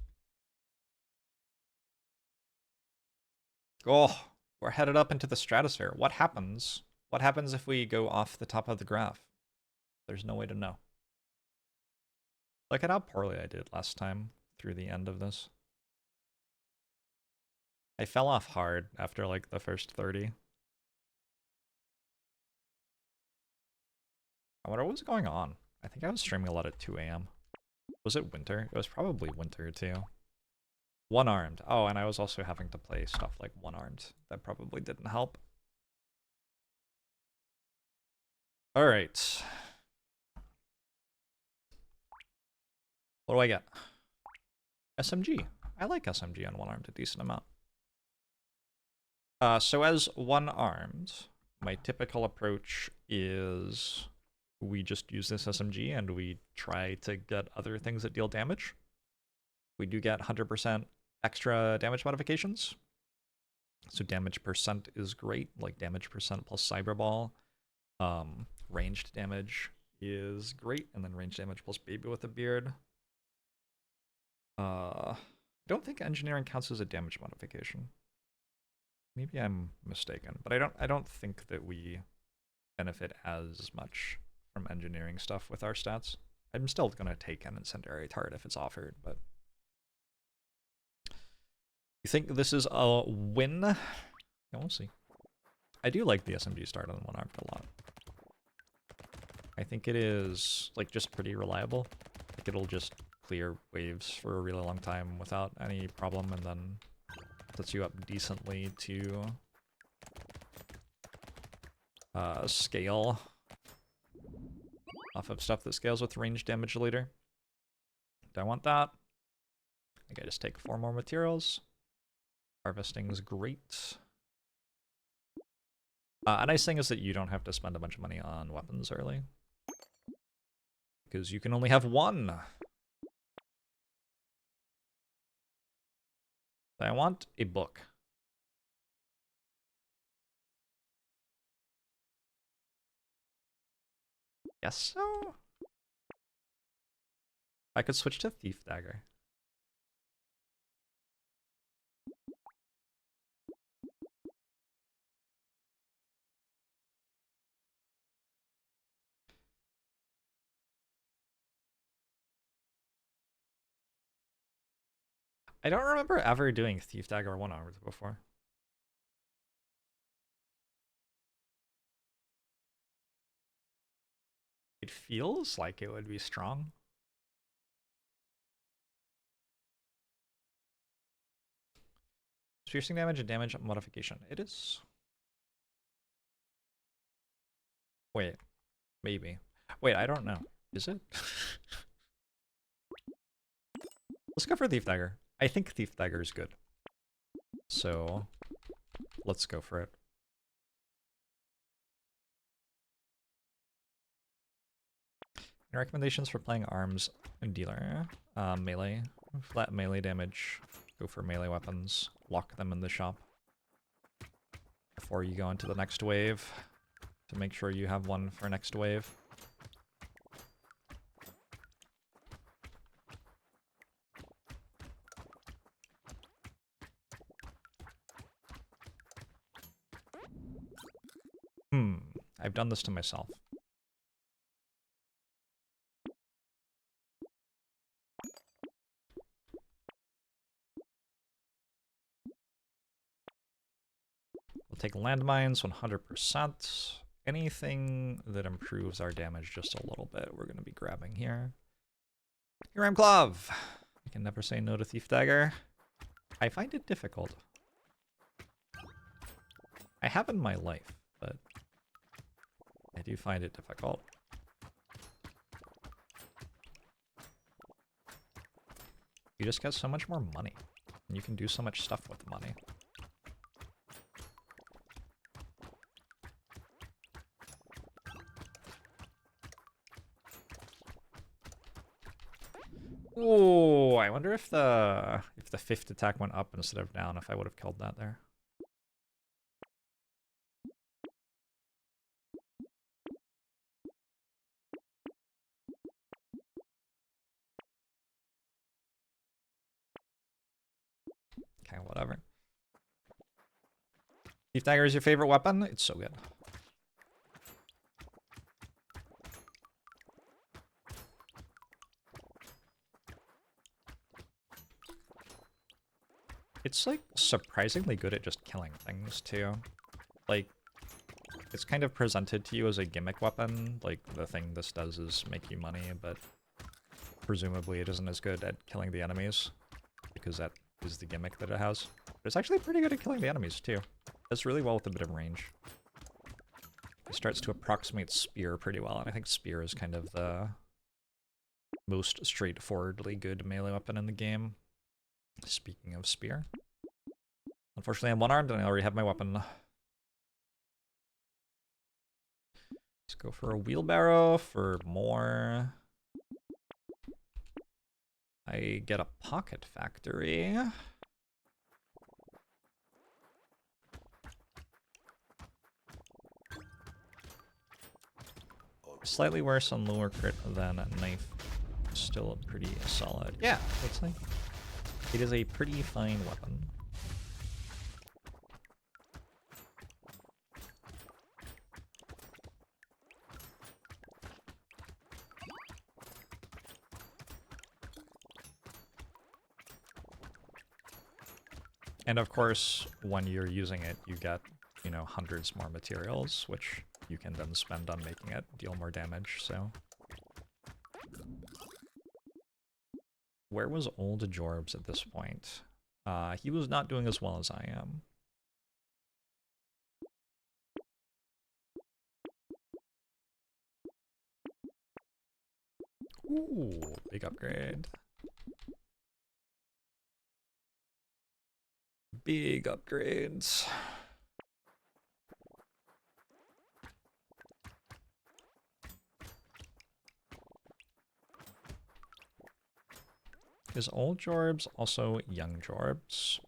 Oh, we're headed up into the stratosphere. What happens? What happens if we go off the top of the graph? There's no way to know. Look at how poorly I did last time through the end of this. I fell off hard after like the first 30. I wonder what was going on. I think I was streaming a lot at 2 a.m. Was it winter? It was probably winter too. One-armed. Oh, and I was also having to play stuff like one-armed. That probably didn't help. Alright. What do I get? SMG. I like SMG on one-armed a decent amount. So as one-armed, my typical approach is we just use this SMG and we try to get other things that deal damage. We do get 100% extra damage modifications. So damage percent is great, like damage percent plus cyberball. Ranged damage is great, and then ranged damage plus baby with a beard. I don't think engineering counts as a damage modification. Maybe I'm mistaken, but I don't think that we benefit as much from engineering stuff with our stats. I'm still gonna take an incendiary turret if it's offered, but you think this is a win? Yeah, we'll see. I do like the SMG start on one-armed a lot. I think it is like just pretty reliable. Like it'll just clear waves for a really long time without any problem, and then sets you up decently to scale off of stuff that scales with range damage later. Do I want that? I think I just take 4 more materials. Harvesting's great. A nice thing is that you don't have to spend a bunch of money on weapons early, because you can only have one. I want a book. Guess so? I could switch to Thief Dagger. I don't remember ever doing Thief Dagger one-armed before. It feels like it would be strong. Piercing damage and damage modification. It is. Wait. Maybe. Wait, I don't know. Is it? Let's go for Thief Dagger. I think Thief Dagger is good. So, let's go for it. Any recommendations for playing arms and dealer? Melee. Flat melee damage. Go for melee weapons. Lock them in the shop before you go into the next wave, to make sure you have one for next wave. I've done this to myself. We'll take landmines 100%. Anything that improves our damage just a little bit, we're going to be grabbing here. Hiram Glove! I can never say no to Thief Dagger. I find it difficult. I have in my life, but I do find it difficult. You just get so much more money, and you can do so much stuff with money. Oh, I wonder if the fifth attack went up instead of down, if I would have killed that there. Okay, whatever. Thief Dagger is your favorite weapon? It's so good. It's like surprisingly good at just killing things too. Like, it's kind of presented to you as a gimmick weapon. Like, the thing this does is make you money, but presumably it isn't as good at killing the enemies, because that is the gimmick that it has. But it's actually pretty good at killing the enemies, too. Does really well with a bit of range. It starts to approximate Spear pretty well, and I think Spear is kind of the most straightforwardly good melee weapon in the game. Speaking of Spear. Unfortunately, I'm one-armed and I already have my weapon. Let's go for a wheelbarrow for more. I get a pocket factory. Slightly worse on lower crit than a knife. Still pretty solid. Yeah, looks like it is a pretty fine weapon. And of course, when you're using it, you get, you know, hundreds more materials, which you can then spend on making it deal more damage, so. Where was old Jorbs at this point? He was not doing as well as I am. Ooh, big upgrade. Big upgrades. Is old Jorbs also young Jorbs?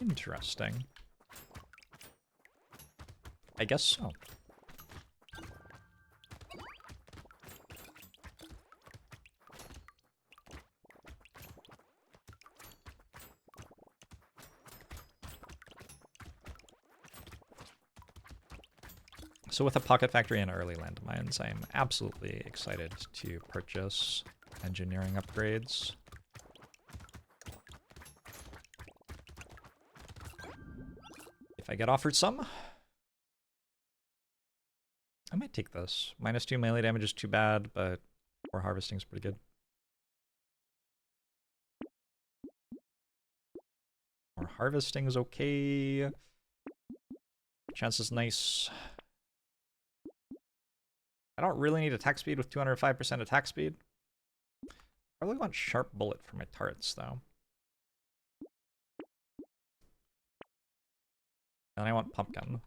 Interesting. I guess so. So with a pocket factory and early landmines, I'm absolutely excited to purchase engineering upgrades. If I get offered some, I might take this. -2 melee damage is too bad, but 4 harvesting is pretty good. More harvesting is okay. Chance is nice. I don't really need attack speed with 205% attack speed. I really want sharp bullet for my turrets, though. And I want pumpkin.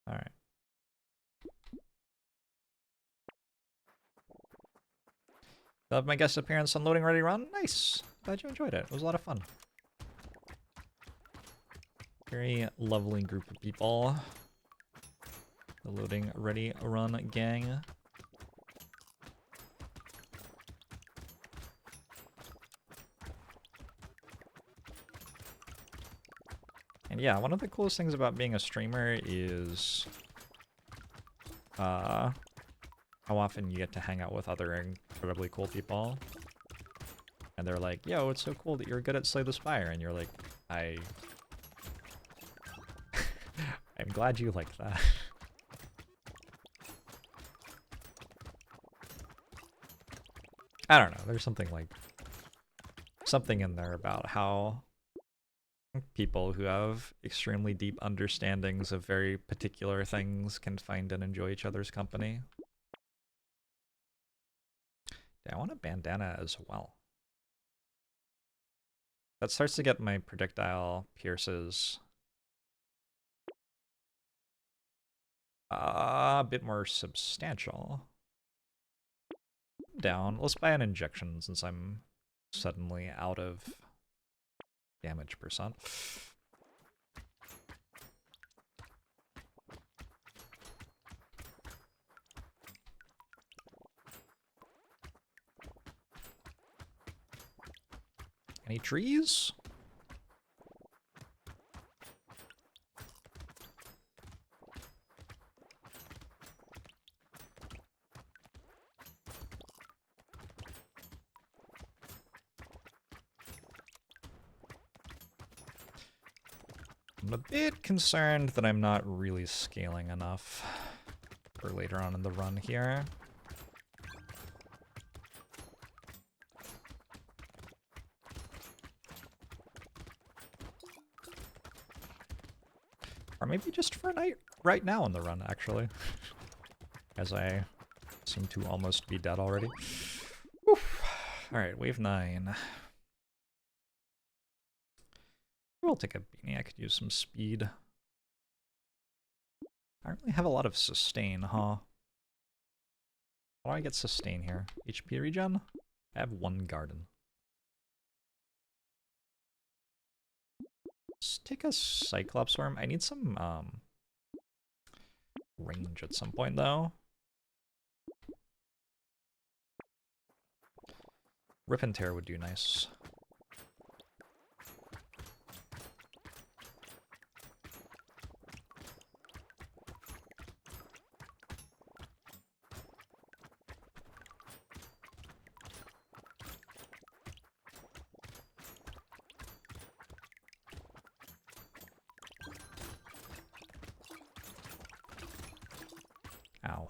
Alright. Love my guest appearance on Loading Ready Run. Nice! Glad you enjoyed it. It was a lot of fun. Very lovely group of people. The Loading Ready Run gang. And yeah, one of the coolest things about being a streamer is how often you get to hang out with other incredibly cool people. And they're like, yo, it's so cool that you're good at Slay the Spire. And you're like, I'm glad you like that. I don't know, there's something in there about how people who have extremely deep understandings of very particular things can find and enjoy each other's company. Yeah, I want a bandana as well. That starts to get my projectile pierces a bit more substantial. Down. Let's buy an injection since I'm suddenly out of damage percent. Any trees? I'm a bit concerned that I'm not really scaling enough for later on in the run here. Or maybe just for right now in the run, actually. As I seem to almost be dead already. Alright, wave 9. We'll take a beanie. I could use some speed. I don't really have a lot of sustain, huh? How do I get sustain here? HP regen? I have 1 garden. Let's take a Cyclops Worm. I need some range at some point, though. Rip and Tear would do nice. Ow.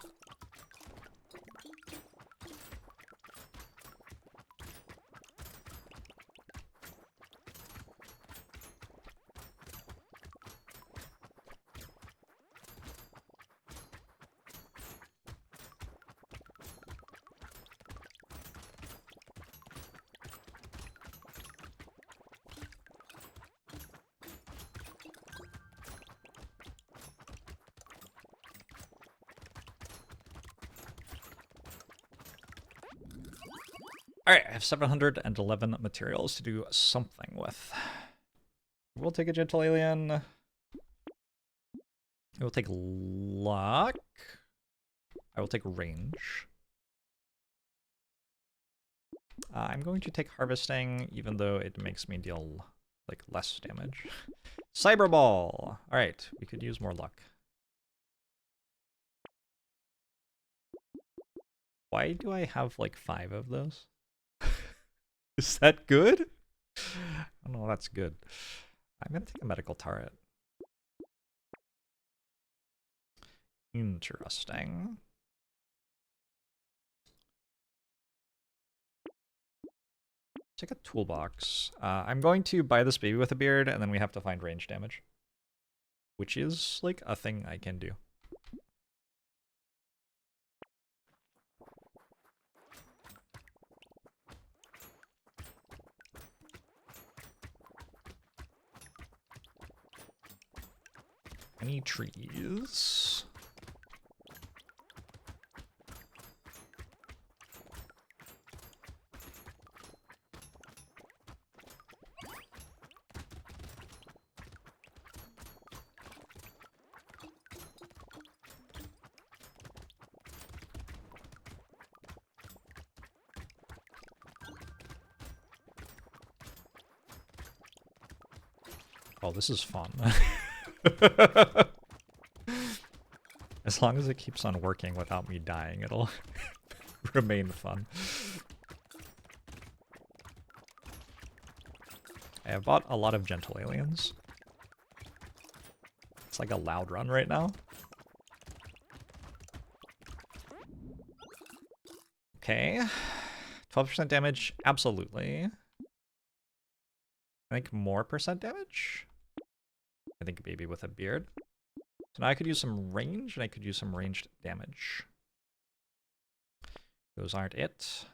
Alright, I have 711 materials to do something with. We'll take a Gentle Alien. It will take luck. I will take range. I'm going to take harvesting, even though it makes me deal like less damage. Cyber Ball! Alright, we could use more luck. Why do I have like 5 of those? Is that good? I don't know, that's good. I'm gonna take a medical turret. Interesting. Take a toolbox. I'm going to buy this baby with a beard, and then we have to find range damage. Which is, like, a thing I can do. Any trees? Oh, this is fun. As long as it keeps on working without me dying, it'll remain fun. I have bought a lot of Gentle Aliens. It's like a loud run right now. Okay. 12% damage, absolutely. I think more percent damage? I think a baby with a beard. So now I could use some range, and I could use some ranged damage. Those aren't it.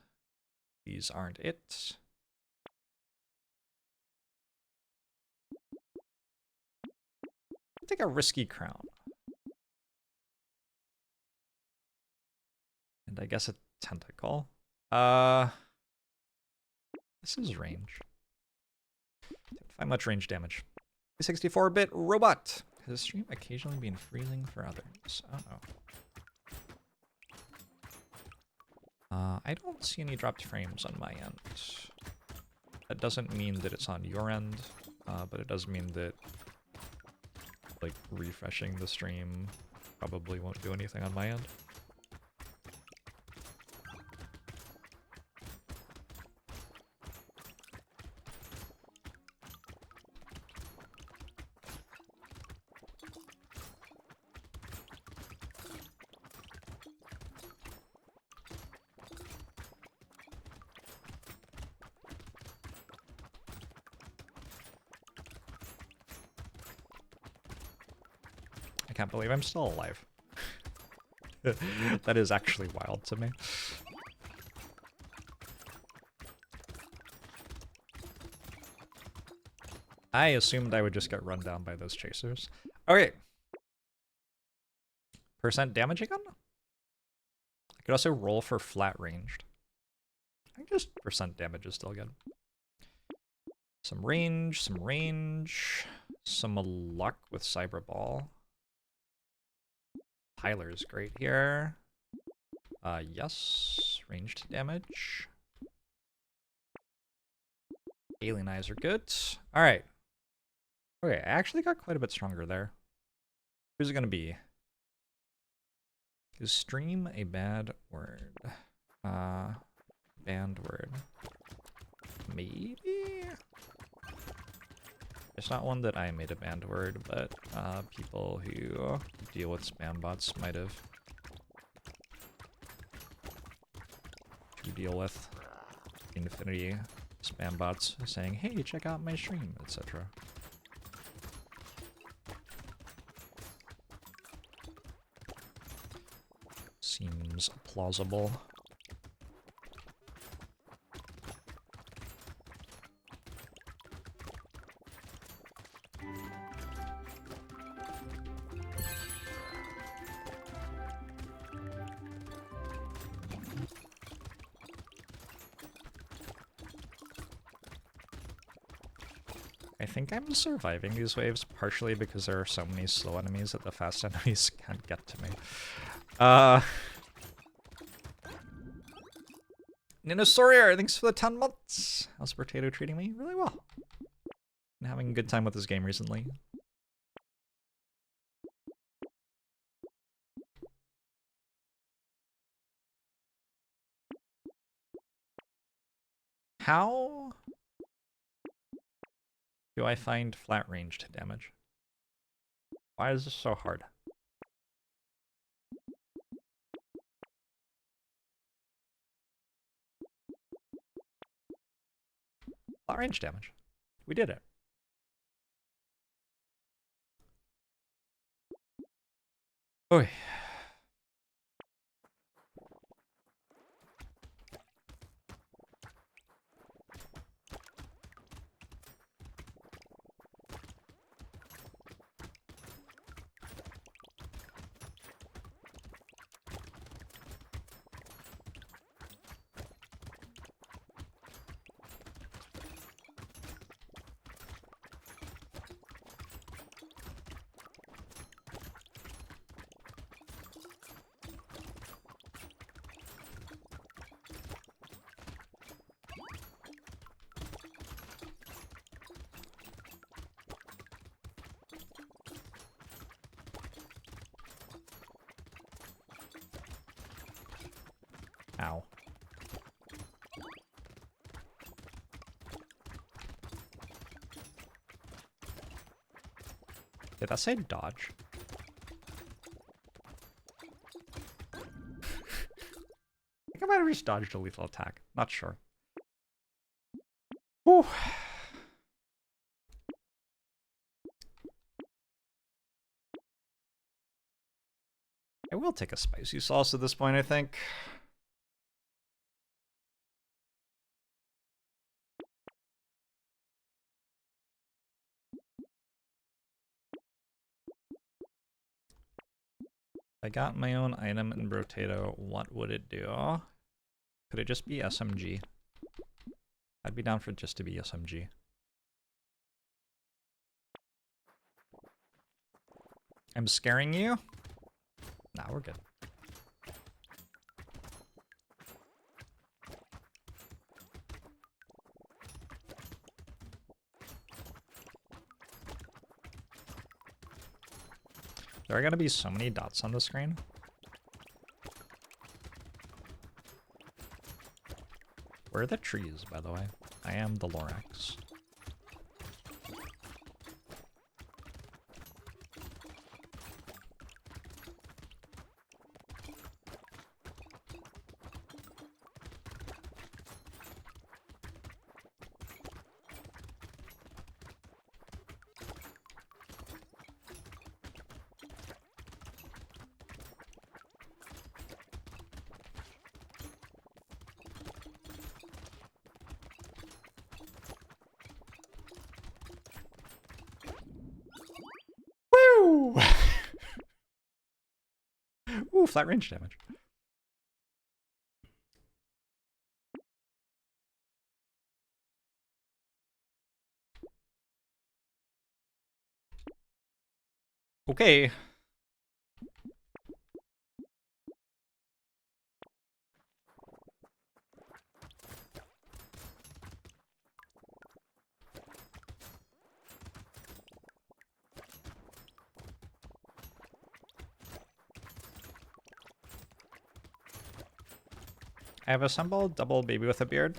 These aren't it. I'll take a risky crown. And I guess a tentacle. This is range. Didn't find much range damage. 64-bit robot. Has the stream occasionally been freezing for others? Oh no. I don't see any dropped frames on my end. That doesn't mean that it's on your end, but it does mean that like refreshing the stream probably won't do anything on my end. can't believe I'm still alive. That is actually wild to me. I assumed I would just get run down by those chasers. Okay. Percent damage again? I could also roll for flat ranged. I think just percent damage is still good. Some range, some luck with Cyber Ball. Tyler's great here. Yes, ranged damage. Alien Eyes are good. All right. Okay, I actually got quite a bit stronger there. Who's it gonna be? Is stream a bad word? Banned word. Maybe? It's not one that I made a banned word, but people who deal with spam bots might have to deal with infinity spam bots saying, hey, check out my stream, etc. Seems plausible. I think I'm surviving these waves partially because there are so many slow enemies that the fast enemies can't get to me. Ninosaurier, thanks for the 10 months. How's Brotato treating me? Really well. I'm having a good time with this game recently. How do I find flat ranged damage? Why is this so hard? Flat range damage. We did it. Oy. Ow. Did that say dodge? I think I might have just dodged a lethal attack. Not sure. Whew. I will take a spicy sauce at this point, I think. If I got my own item in Brotato, what would it do? Could it just be SMG? I'd be down for it just to be SMG. I'm scaring you? Nah, we're good. There are gonna be so many dots on the screen. Where are the trees, by the way? I am the Lorax. Ooh, flat range damage. Okay. I have assembled double baby with a beard.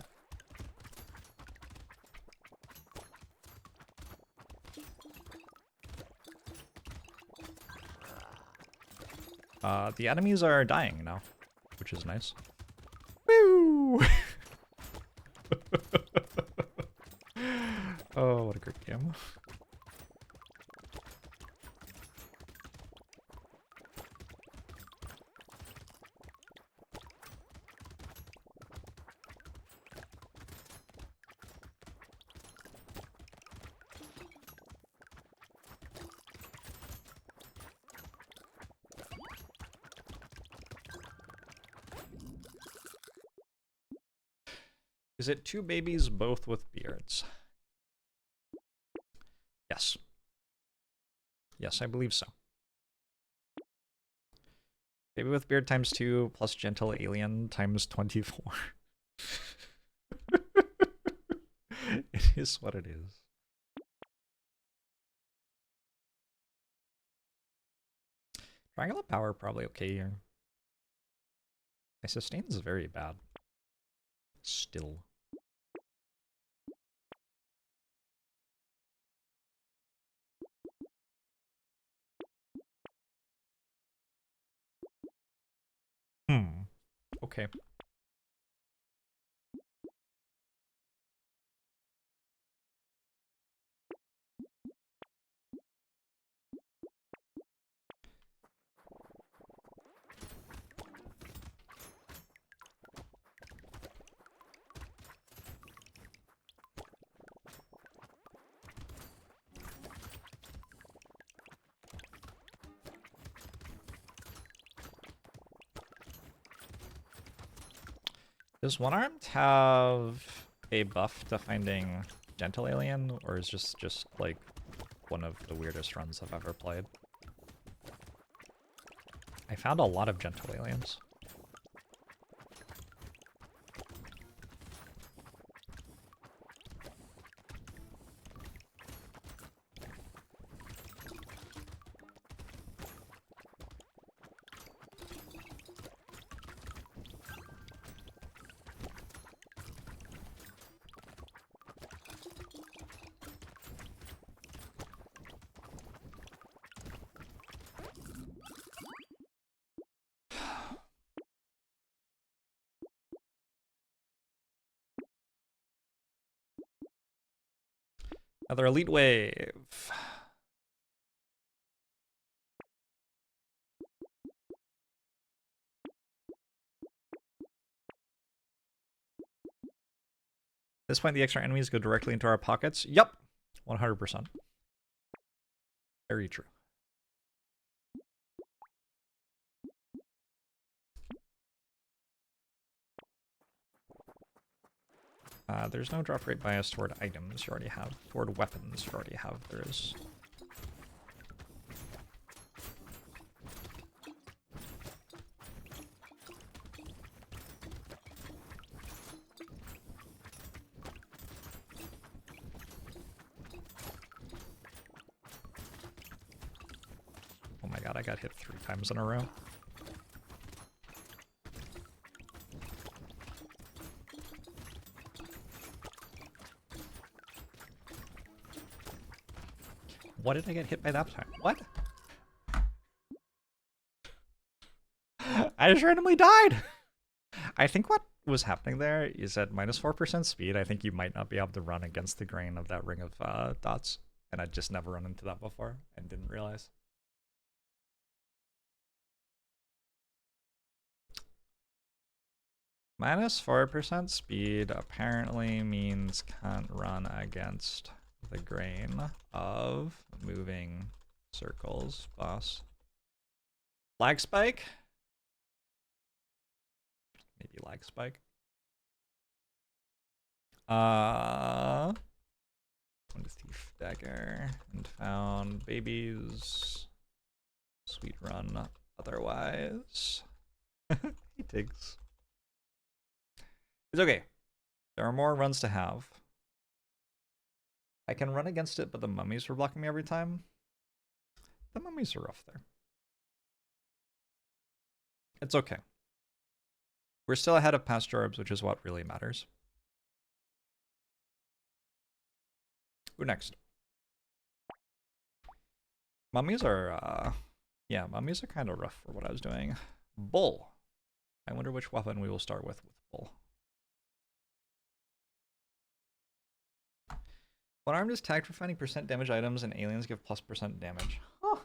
The enemies are dying now, which is nice. Woo! Oh, what a great game. Is it two babies, both with beards? Yes. Yes, I believe so. Baby with beard times 2 plus gentle alien times 24. It is what it is. Triangular power probably okay here. My sustain is very bad. Still. Okay. Does One-Armed have a buff to finding Gentle Alien, or is just like one of the weirdest runs I've ever played? I found a lot of Gentle Aliens. Another elite wave. At this point, the extra enemies go directly into our pockets. Yup, 100%. Very true. There's no drop rate bias toward items you already have. Toward weapons you already have, there is. Oh my god, I got hit 3 times in a row. What did I get hit by that time? What? I just randomly died! I think what was happening there is at minus 4% speed, I think you might not be able to run against the grain of that ring of dots. And I'd just never run into that before and didn't realize. Minus 4% speed apparently means can't run against the grain of moving circles, boss. Flag spike? baby lag spike. Found a thief dagger and found babies. Sweet run otherwise. He digs. It's okay. There are more runs to have. I can run against it, but the mummies were blocking me every time. The mummies are rough there. It's okay. We're still ahead of past JORBS, which is what really matters. Who next? Mummies are, yeah, mummies are kind of rough for what I was doing. Bull. I wonder which weapon we will start with Bull. One armed is tagged for finding % damage items, and aliens give +% damage. Huh.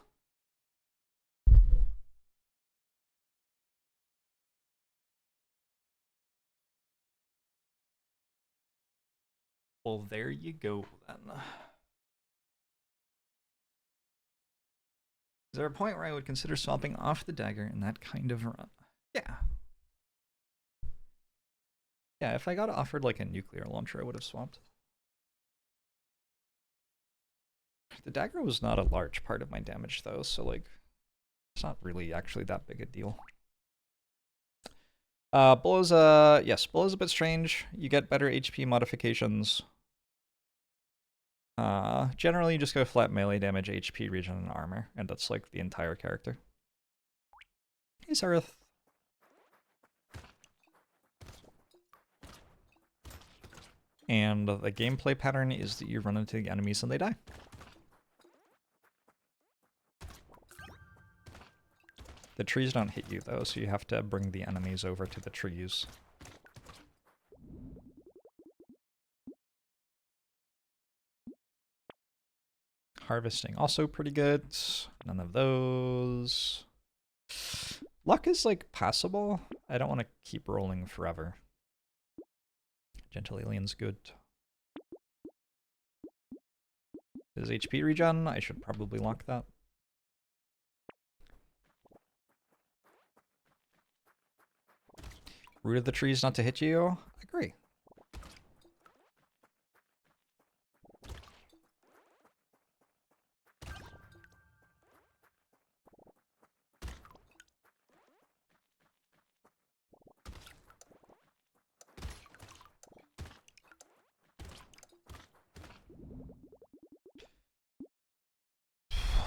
Well, there you go, then. Is there a point where I would consider swapping off the dagger in that kind of run? Yeah. Yeah, if I got offered like a nuclear launcher, I would have swapped. The dagger was not a large part of my damage, though, so, like, it's not really actually that big a deal. Bull is, yes, Bull is a bit strange. You get better HP modifications. Generally, you just go flat melee damage, HP, regen, and armor, and that's, like, the entire character. Hey, Sarith. And the gameplay pattern is that you run into the enemies and they die. The trees don't hit you, though, so you have to bring the enemies over to the trees. Harvesting also pretty good. None of those. Luck is, like, passable. I don't want to keep rolling forever. Gentle Alien's good. Is HP regen? I should probably lock that. Root of the trees not to hit you? Agree.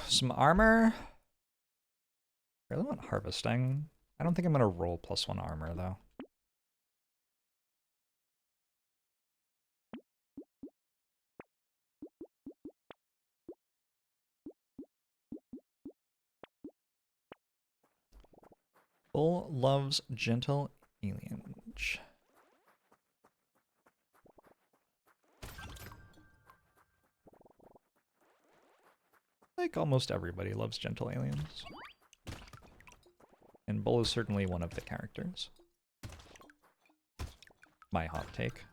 Some armor. I really want harvesting. I don't think I'm gonna roll +1 armor though. Bull loves Gentle Alien. Like almost everybody loves Gentle Aliens. And Bull is certainly one of the characters. My hot take.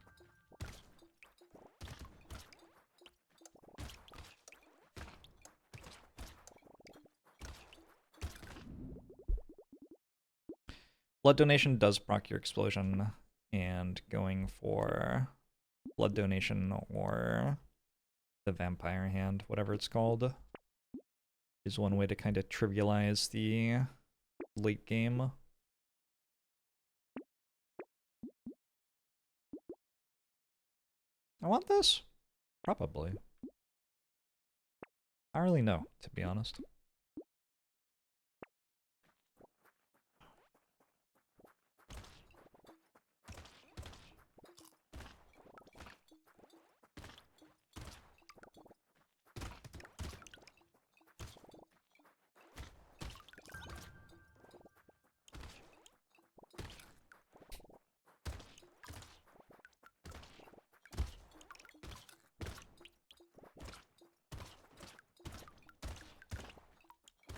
Blood donation does proc your explosion, and going for blood donation or the vampire hand, whatever it's called, is one way to kind of trivialize the late game. I want this? Probably. I don't really know, to be honest.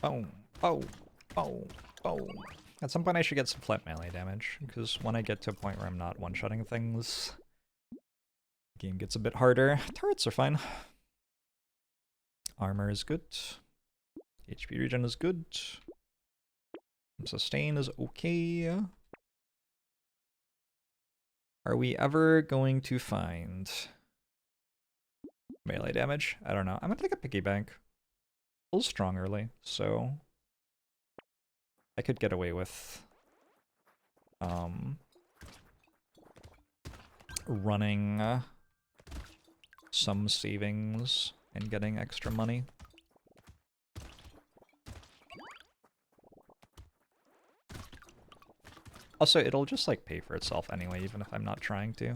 Boom, boom, boom, boom. At some point I should get some flat melee damage, because when I get to a point where I'm not one-shotting things, the game gets a bit harder. Turrets are fine. Armor is good. HP regen is good. Sustain is okay. Are we ever going to find melee damage? I don't know. I'm gonna take a piggy bank. A little strong early, so I could get away with running some savings and getting extra money. Also, it'll just like pay for itself anyway, even if I'm not trying to.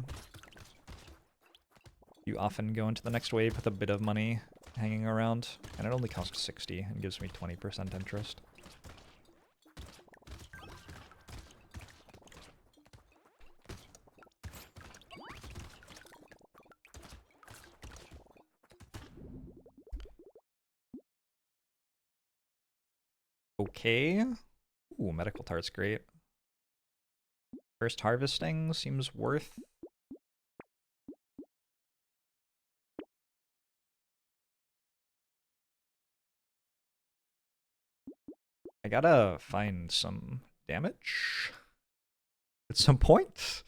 You often go into the next wave with a bit of money hanging around, and it only costs 60 and gives me 20% interest. Okay. Ooh, medical tart's great. First harvesting seems worth. I gotta find some damage at some point.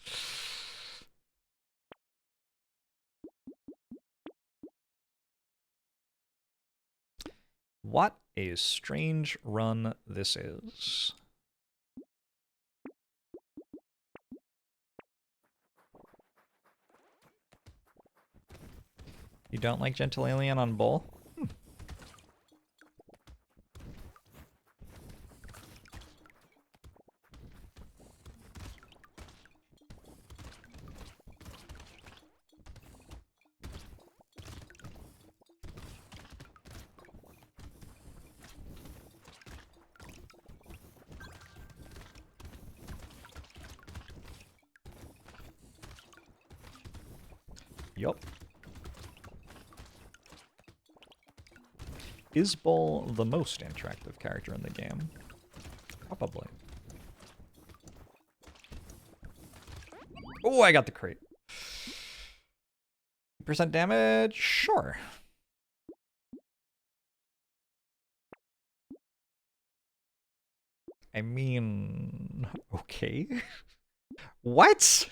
What a strange run this is. You don't like Gentle Alien on Bull? Yup. Is Bull the most interactive character in the game? Probably. Oh, I got the crate. % damage? Sure. I mean, okay. What?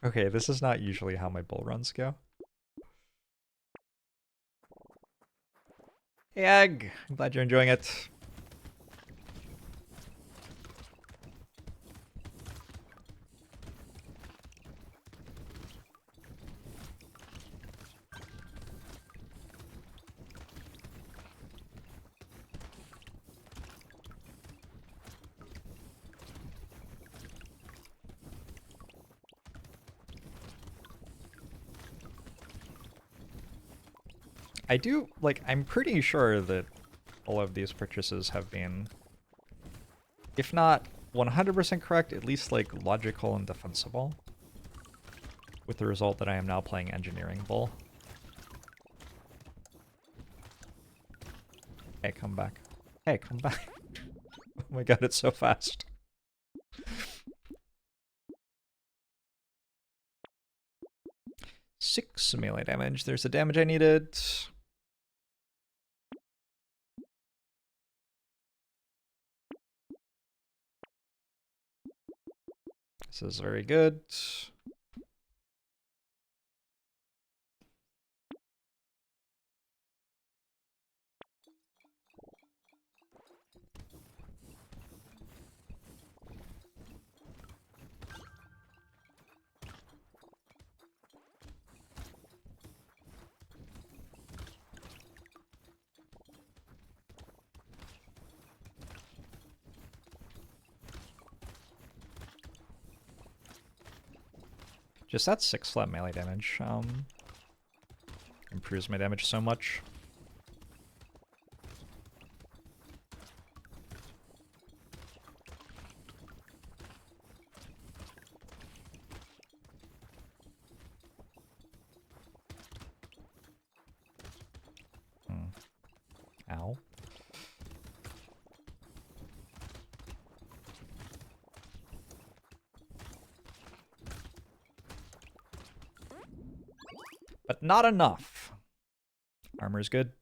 Okay, this is not usually how my bull runs go. Hey, Egg! I'm glad you're enjoying it. I do, like, I'm pretty sure that all of these purchases have been, if not 100% correct, at least, like, logical and defensible. With the result that I am now playing Engineering Bull. Hey, come back. Hey, come back. Oh my god, it's so fast. Six melee damage. There's the damage I needed. This is very good. Just that 6 flat melee damage improves my damage so much. Ow. But not enough. Armor's good.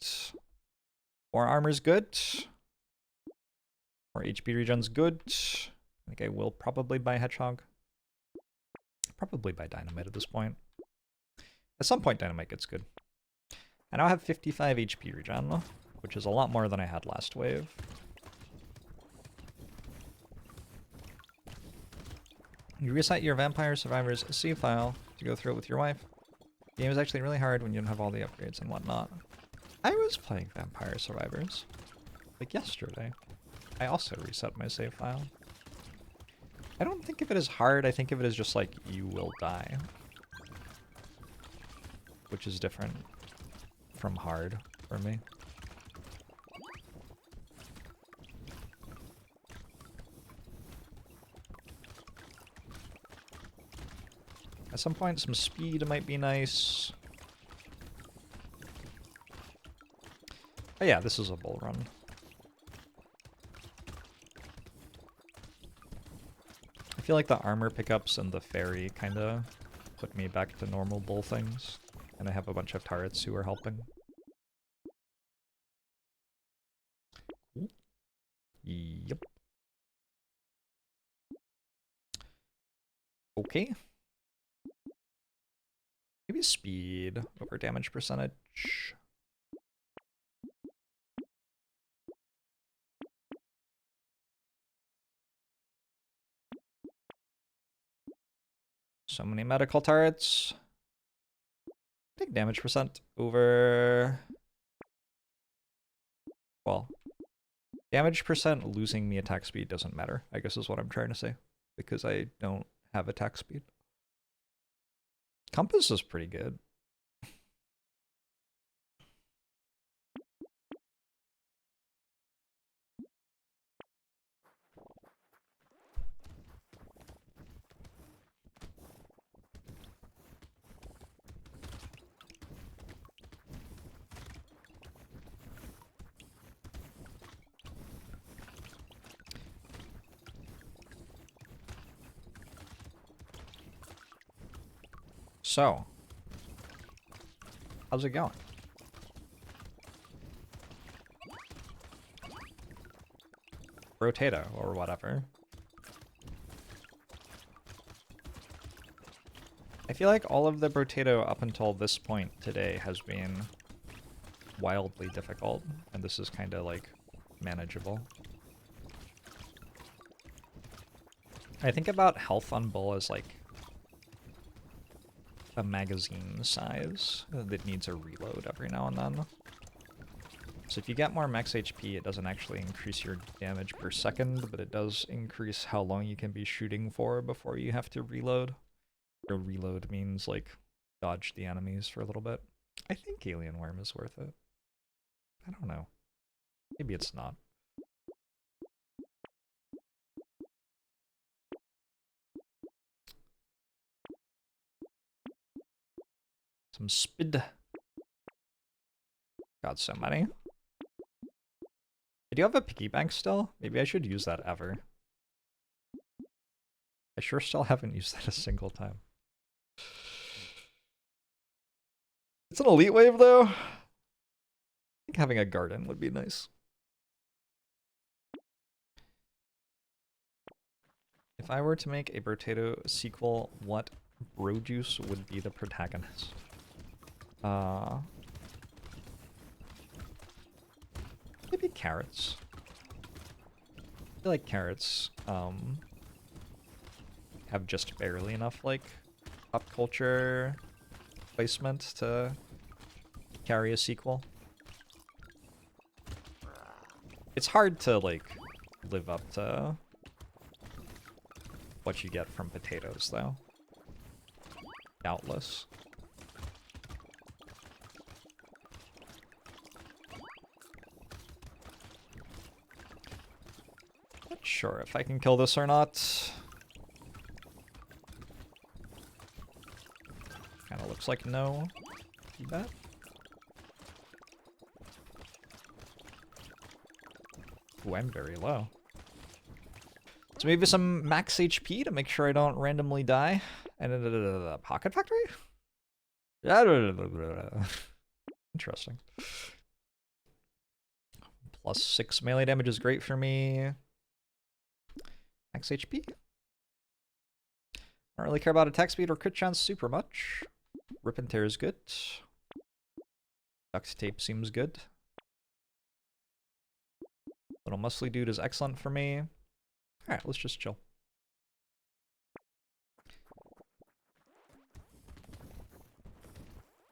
More armor's good. More HP regen's good. I think I will probably buy Hedgehog. Probably buy Dynamite at this point. At some point, Dynamite gets good. I now have 55 HP regen, which is a lot more than I had last wave. You reset your Vampire Survivors save file to go through it with your wife. The game is actually really hard when you don't have all the upgrades and whatnot. I was playing Vampire Survivors, like yesterday. I also reset my save file. I don't think of it as hard, I think of it as just like, you will die. Which is different from hard for me. At some point, some speed might be nice. Oh yeah, this is a bull run. I feel like the armor pickups and the fairy kind of put me back to normal bull things. And I have a bunch of turrets who are helping. Yep. Okay. Maybe speed over damage percentage. So many medical turrets. Take damage percent over... Well, damage percent losing me attack speed doesn't matter, I guess is what I'm trying to say. Because I don't have attack speed. Compass is pretty good. So, how's it going? Brotato, or whatever. I feel like all of the Brotato up until this point today has been wildly difficult, and this is kind of like manageable. I think about health on bull as like a magazine size that needs a reload every now and then. So if you get more max HP, it doesn't actually increase your damage per second, but it does increase how long you can be shooting for before you have to reload. Or reload means like dodge the enemies for a little bit. I think Alien Worm is worth it. I don't know. Maybe it's not. Some speed. Got so many. I do have a piggy bank still. Maybe I should use that ever. I sure still haven't used that a single time. It's an elite wave though. I think having a garden would be nice. If I were to make a Brotato sequel, what bro juice would be the protagonist? Maybe carrots. I feel like carrots have just barely enough like pop culture placement to carry a sequel. It's hard to like live up to what you get from potatoes though. Doubtless. Not sure if I can kill this or not. Kinda looks like no. You bet. Ooh, I'm very low. So maybe some max HP to make sure I don't randomly die. And Pocket Factory? Interesting. +6 melee damage is great for me. Max HP. I don't really care about attack speed or crit chance super much. Rip and tear is good. Duct tape seems good. Little muscly dude is excellent for me. Alright, let's just chill.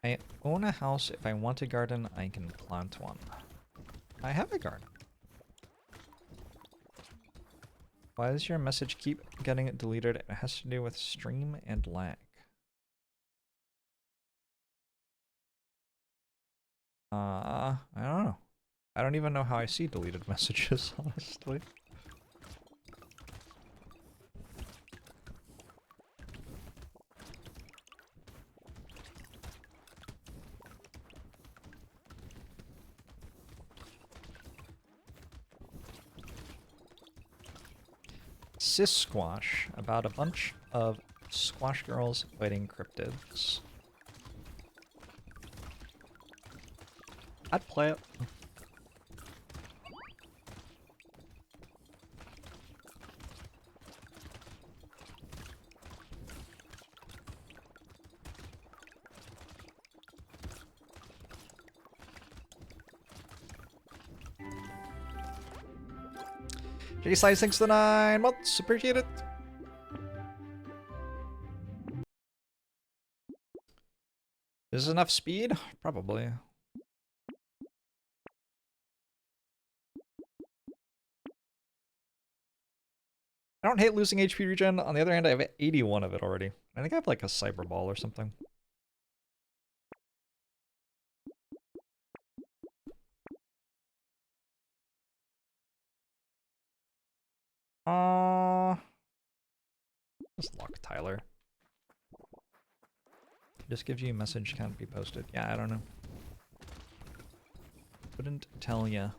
I own a house. If I want a garden, I can plant one. I have a garden. Why does your message keep getting deleted? It has to do with stream and lag. I don't know. I don't even know how I see deleted messages, honestly. Sis Squash, about a bunch of squash girls fighting cryptids. I'd play it. J-Slice, thanks for the 9 months. Appreciate it. Is this enough speed? Probably. I don't hate losing HP regen. On the other hand, I have 81 of it already. I think I have like a cyber ball or something. Just lock Tyler. Just gives you a message, can't be posted. Yeah, I don't know. Couldn't tell ya.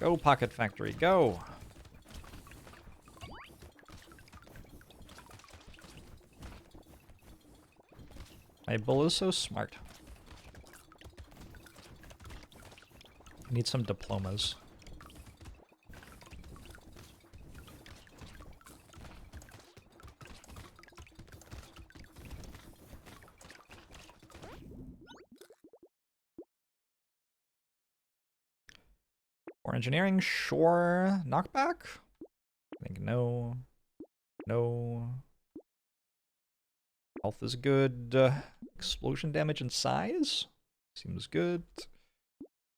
Go, Pocket Factory, go! My bull is so smart. I need some diplomas. For engineering, sure. Knockback? I think no. No. Health is good. Explosion damage and size? Seems good.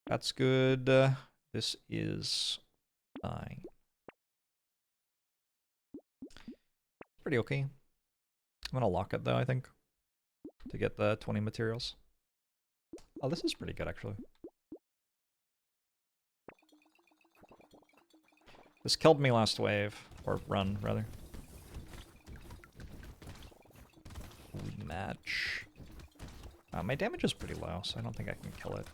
That's good. This is fine. Pretty okay. I'm gonna lock it though, I think, to get the 20 materials. Oh, this is pretty good actually. This killed me last wave, or run rather. Match. My damage is pretty low, so I don't think I can kill it.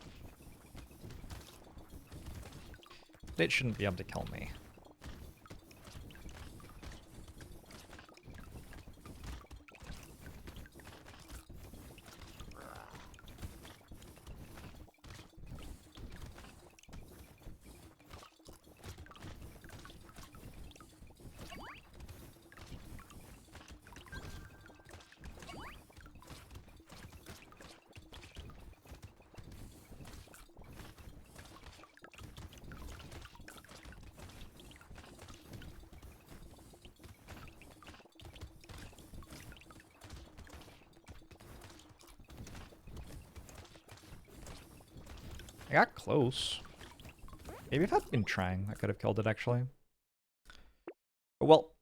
It shouldn't be able to kill me. I got close. Maybe if I'd been trying, I could have killed it actually. But well.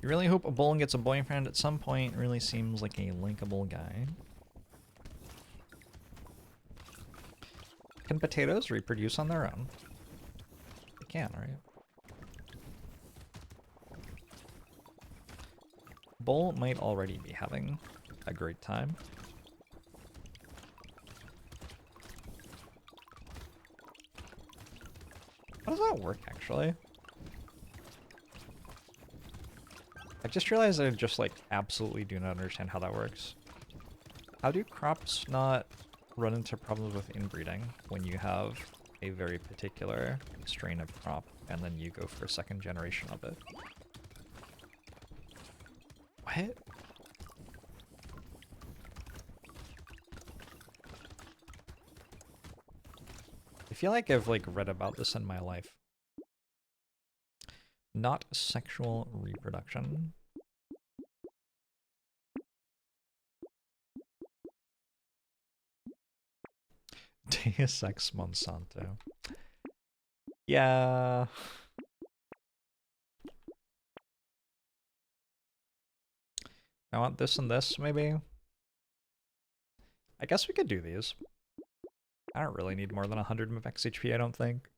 You really hope a bull gets a boyfriend at some point. Really seems like a likable guy. Can potatoes reproduce on their own? They can, right? Bull might already be having a great time. How does that work, actually? I just realized I just, like, absolutely do not understand how that works. How do crops not run into problems with inbreeding when you have a very particular strain of crop and then you go for a second generation of it? What? I feel like I've, like, read about this in my life. Not sexual reproduction. Deus Ex Monsanto. Yeah. I want this and this, maybe? I guess we could do these. I don't really need more than 100 max HP, I don't think.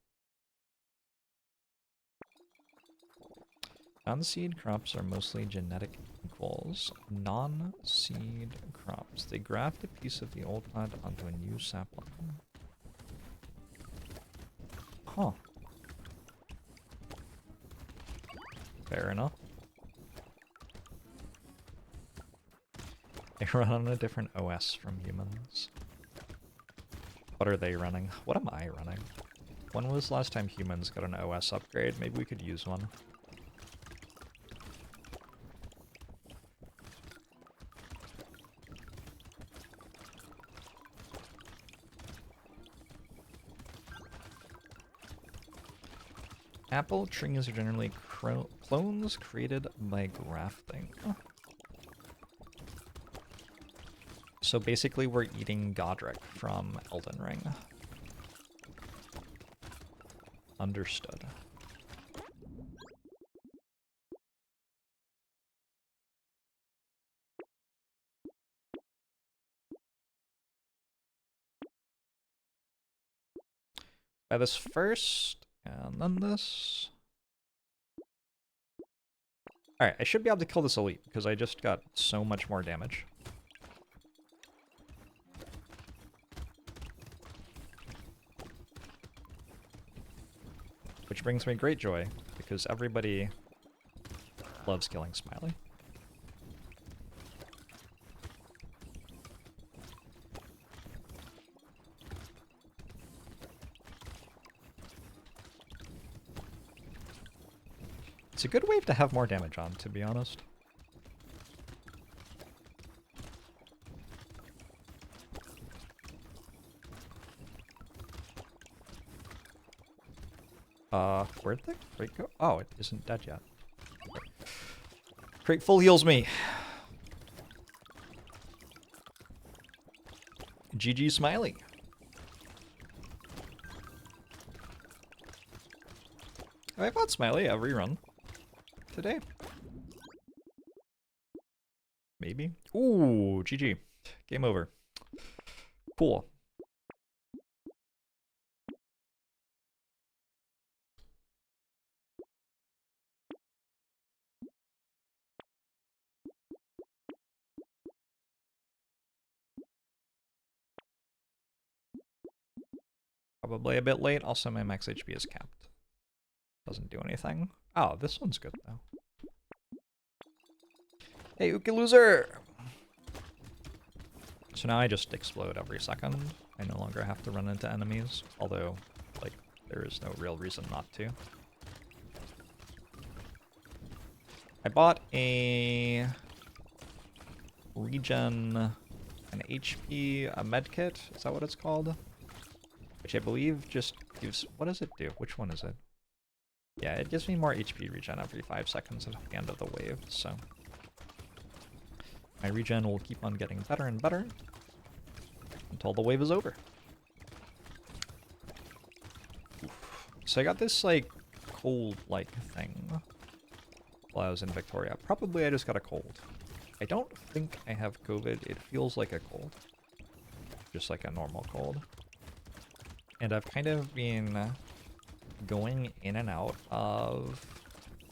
Non-seed crops are mostly genetic equals. Non-seed crops. They graft a piece of the old plant onto a new sapling. Huh. Fair enough. They run on a different OS from humans. What are they running? What am I running? When was the last time humans got an OS upgrade? Maybe we could use one. Apple trees are generally clones created by grafting. Oh. So basically we're eating Godric from Elden Ring. Understood. Buy this first, and then this. Alright, I should be able to kill this elite, because I just got so much more damage. Which brings me great joy, because everybody loves killing Smiley. It's a good wave to have more damage on, to be honest. Where'd the crate go? Oh, it isn't dead yet. Crate full heals me. GG Smiley. I bought Smiley every run today. Maybe. Ooh, GG. Game over. Cool. Probably a bit late. Also, my max HP is capped. Doesn't do anything. Oh, this one's good, though. Hey, Uki loser! So now I just explode every second. I no longer have to run into enemies. Although, like, there is no real reason not to. I bought a regen, an HP, a medkit. Is that what it's called? Which I believe just gives... What does it do? Which one is it? Yeah, it gives me more HP regen every 5 seconds at the end of the wave, so... My regen will keep on getting better and better until the wave is over. Oof. So I got this, like, cold-like thing. while I was in Victoria. Probably I just got a cold. I don't think I have COVID. It feels like a cold. Just like a normal cold. And I've kind of been going in and out of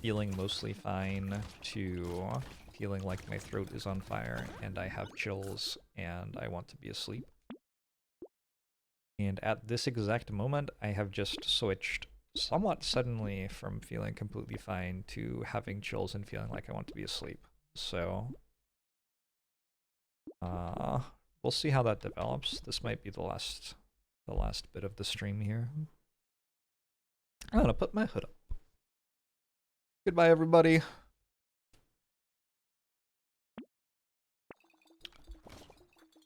feeling mostly fine to feeling like my throat is on fire and I have chills and I want to be asleep. And at this exact moment, I have just switched somewhat suddenly from feeling completely fine to having chills and feeling like I want to be asleep. So, we'll see how that develops. This might be the last bit of the stream here. I'm gonna put my hood up. Goodbye, everybody.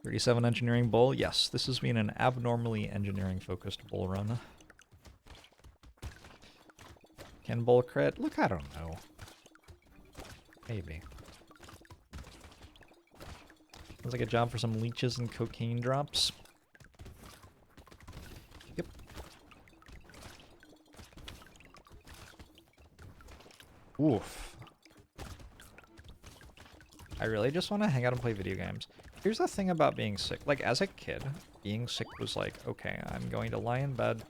$37 engineering bull. Yes, this has been an abnormally engineering-focused bull run. Can bull crit? Look, I don't know. Maybe. Sounds like a job for some leeches and cocaine drops. Yep. Oof. I really just want to hang out and play video games. Here's the thing about being sick. Like, as a kid, being sick was like, okay, I'm going to lie in bed.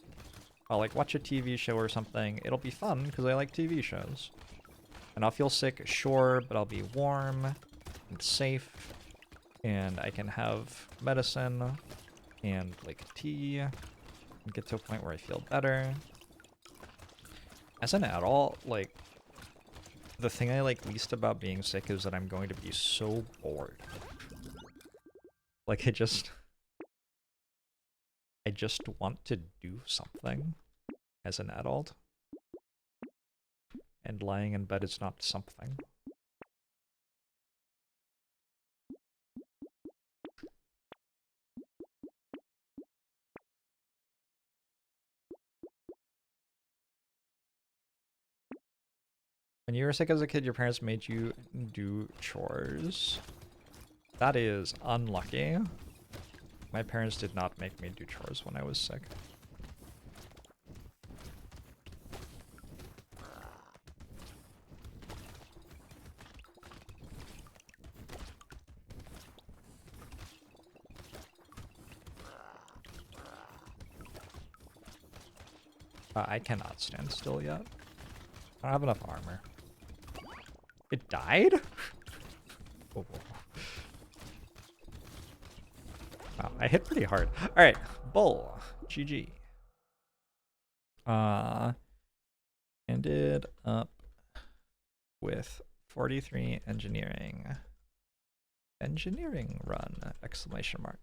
I'll, like, watch a TV show or something. It'll be fun, because I like TV shows. And I'll feel sick, sure, but I'll be warm and safe. And I can have medicine and, like, tea. And get to a point where I feel better. As an adult, like, the thing I like least about being sick is that I'm going to be so bored. Like, I just want to do something as an adult. And lying in bed is not something. When you were sick as a kid, your parents made you do chores. That is unlucky. My parents did not make me do chores when I was sick. I cannot stand still yet. I don't have enough armor. It died? Oh. Wow, I hit pretty hard. Alright, bull. GG. Ended up with 43 engineering. Engineering run, exclamation mark.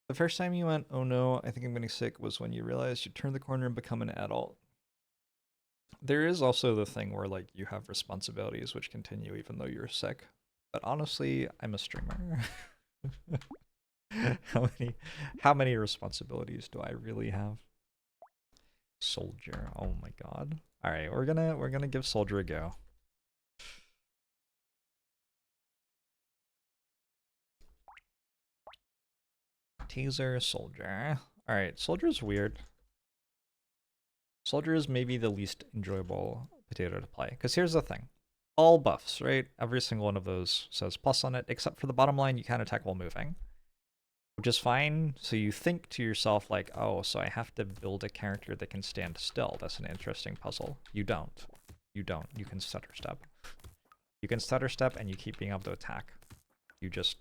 The first time you went, oh no, I think I'm getting sick, was when you realized you turn the corner and become an adult. There is also the thing where, like, you have responsibilities which continue even though you're sick. But honestly, I'm a streamer. How many responsibilities do I really have? Soldier, oh my god. Alright, we're gonna give Soldier a go. Teaser, Soldier. Alright, Soldier's weird. Soldier is maybe the least enjoyable potato to play. Because here's the thing. All buffs, right? Every single one of those says plus on it, except for the bottom line, you can't attack while moving. Which is fine. So you think to yourself like, oh, so I have to build a character that can stand still. That's an interesting puzzle. You don't. You don't. You can stutter step. You can stutter step and you keep being able to attack. You just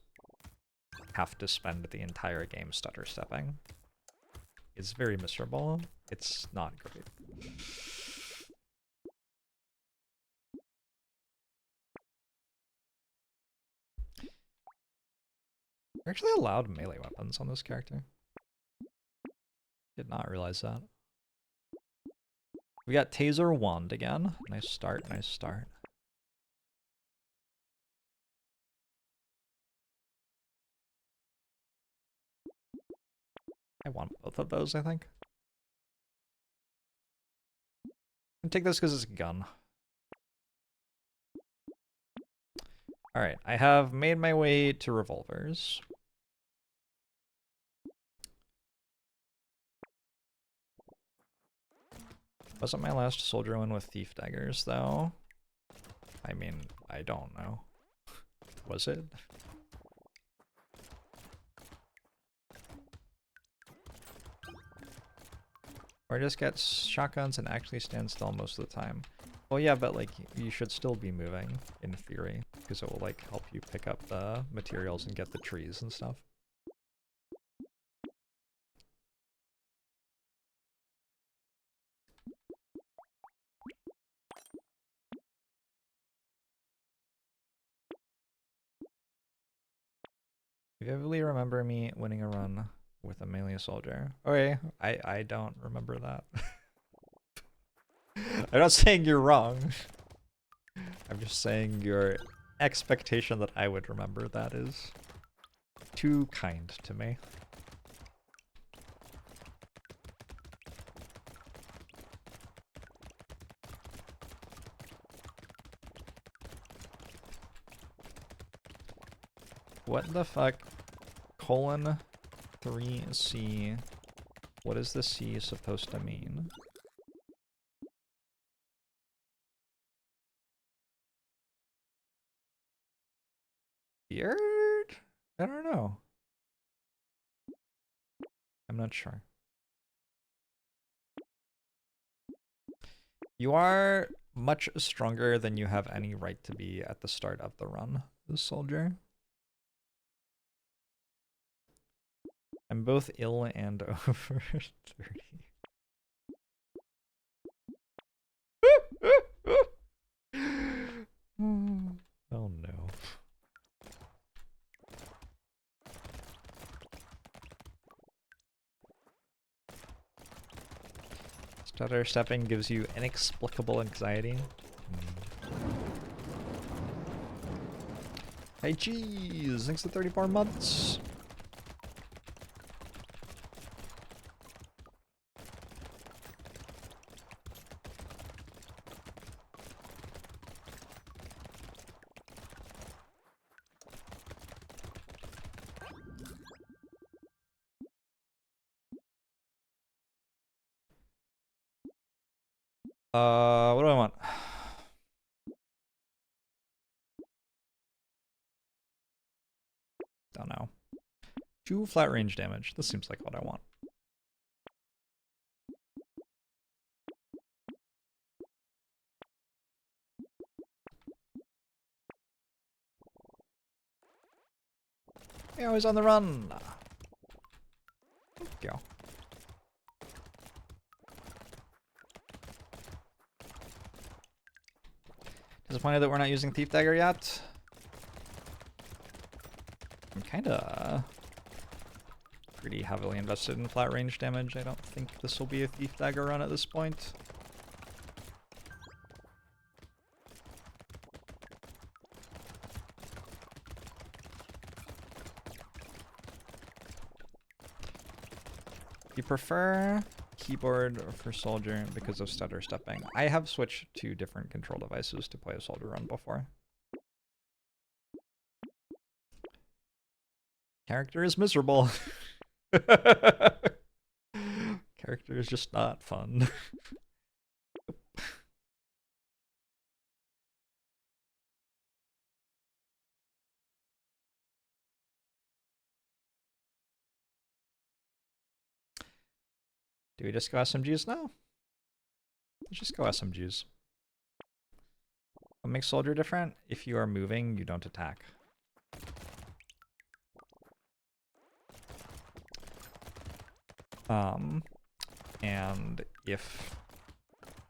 have to spend the entire game stutter stepping. It's very miserable. It's not great. We're actually allowed melee weapons on this character. Did not realize that. We got Taser Wand again. Nice start, nice start. I want both of those, I think. And take this because it's a gun. Alright, I have made my way to revolvers. Wasn't my last soldier one with thief daggers, though? I mean, I don't know. Was it? Or just get shotguns and actually stand still most of the time. Well, yeah, but like, you should still be moving, in theory, because it will like help you pick up the materials and get the trees and stuff. You vividly remember me winning a run with a melee soldier. Okay, I don't remember that. I'm not saying you're wrong. I'm just saying your expectation that I would remember that is too kind to me. What the fuck? Colon 3C. What is the C supposed to mean? Beard? I don't know. I'm not sure. You are much stronger than you have any right to be at the start of the run, this soldier. I'm both ill and over 30. Oh no. Stutter stepping gives you inexplicable anxiety. Hey cheese, thanks to 34 months. What do I want? Don't know. 2 flat range damage. This seems like what I want. Yeah, he's on the run. Go. Disappointed that we're not using Thief Dagger yet. I'm kinda pretty heavily invested in flat range damage. I don't think this will be a Thief Dagger run at this point. You prefer keyboard for soldier because of stutter stepping? I have switched to different control devices to play a soldier run before. Character is miserable. Character is just not fun. Do we just go SMGs now? Let's just go SMGs. What makes soldier different? If you are moving, you don't attack. And if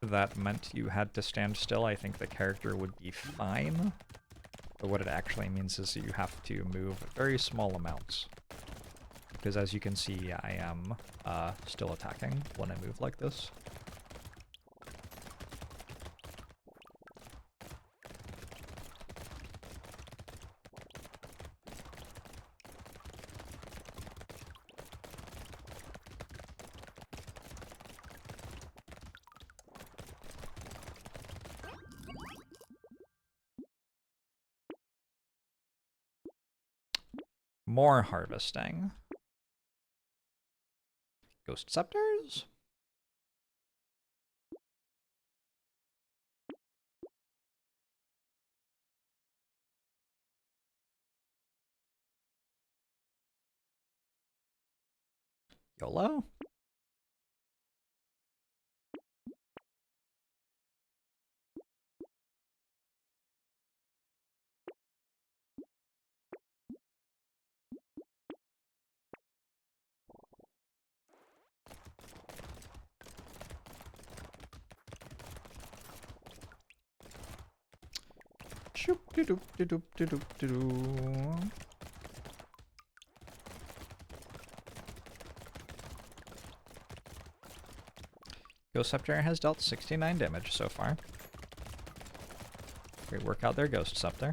that meant you had to stand still, I think the character would be fine. But what it actually means is that you have to move very small amounts. Because as you can see, I am still attacking when I move like this. More harvesting. Ghost Scepters? Go low. Shoop de doop de doop de doop de doo. Ghost Scepter has dealt 69 damage so far. Great work out there, Ghost Scepter.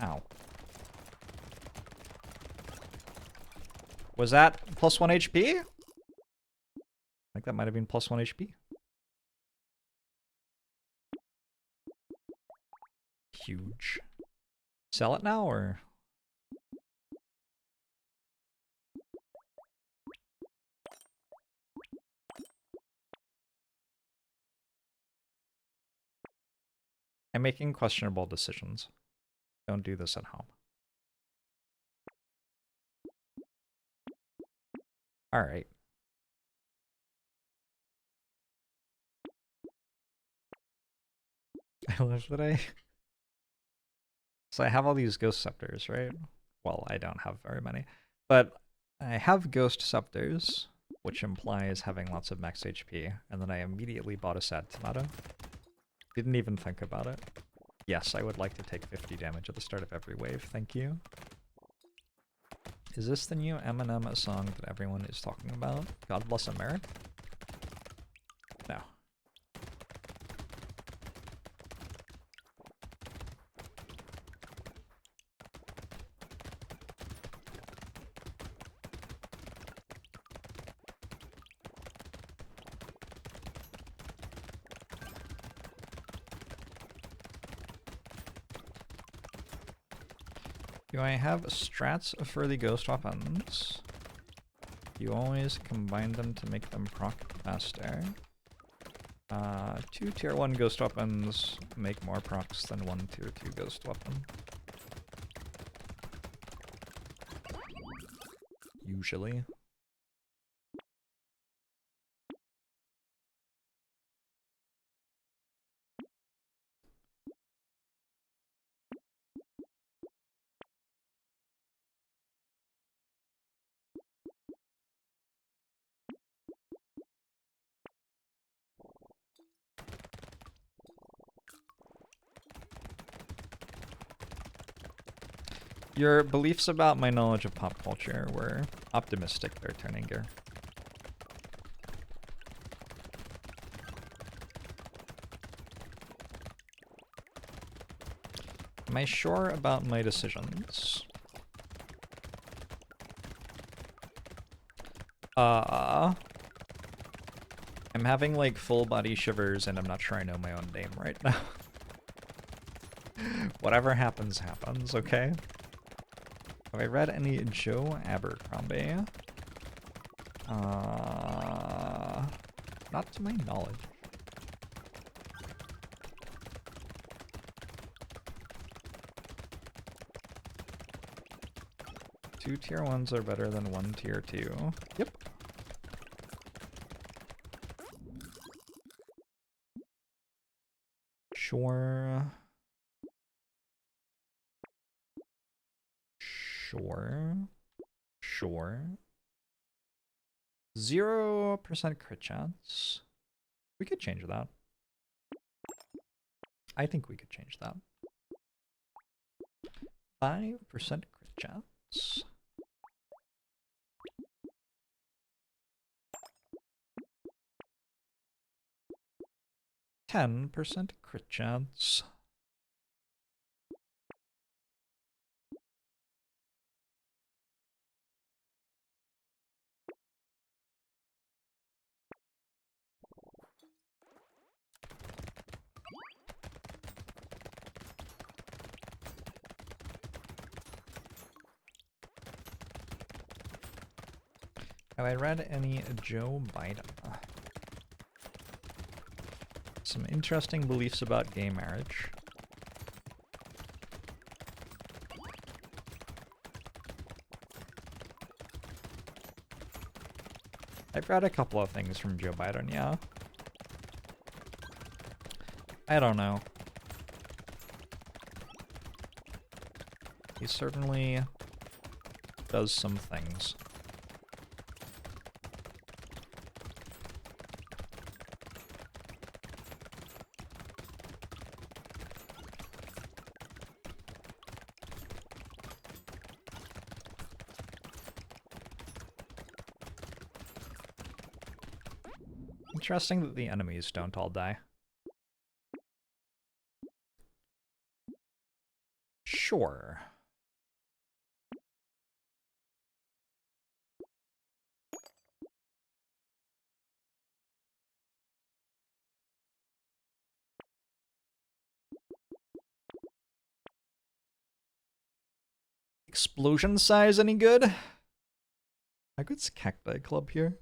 Ow. Was that plus 1 HP? I think that might have been plus 1 HP. Huge. Sell it now, or? I'm making questionable decisions. Don't do this at home. Alright. I love that So I have all these Ghost Scepters, right? Well, I don't have very many. But I have Ghost Scepters, which implies having lots of max HP, and then I immediately bought a Sad Tomato. Didn't even think about it. Yes, I would like to take 50 damage at the start of every wave, thank you. Is this the new Eminem song that everyone is talking about? God Bless America? No. Do I have strats for the ghost weapons? You always combine them to make them proc faster. 2 tier 1 ghost weapons make more procs than 1 tier 2 ghost weapon. Usually. Your beliefs about my knowledge of pop culture were optimistic there, Turning Gear. Am I sure about my decisions? I'm having like full body shivers and I'm not sure I know my own name right now. Whatever happens, happens, okay? Have I read any Joe Abercrombie? Not to my knowledge. Two tier 1s are better than 1 tier 2. Yep. Sure. Sure. 0% crit chance. We could change that. I think we could change that. 5% crit chance. 10% crit chance. Have I read any Joe Biden? Some interesting beliefs about gay marriage. I've read a couple of things from Joe Biden, yeah. I don't know. He certainly does some things. Interesting that the enemies don't all die. Sure. Explosion size any good? How good's Cacti Club here?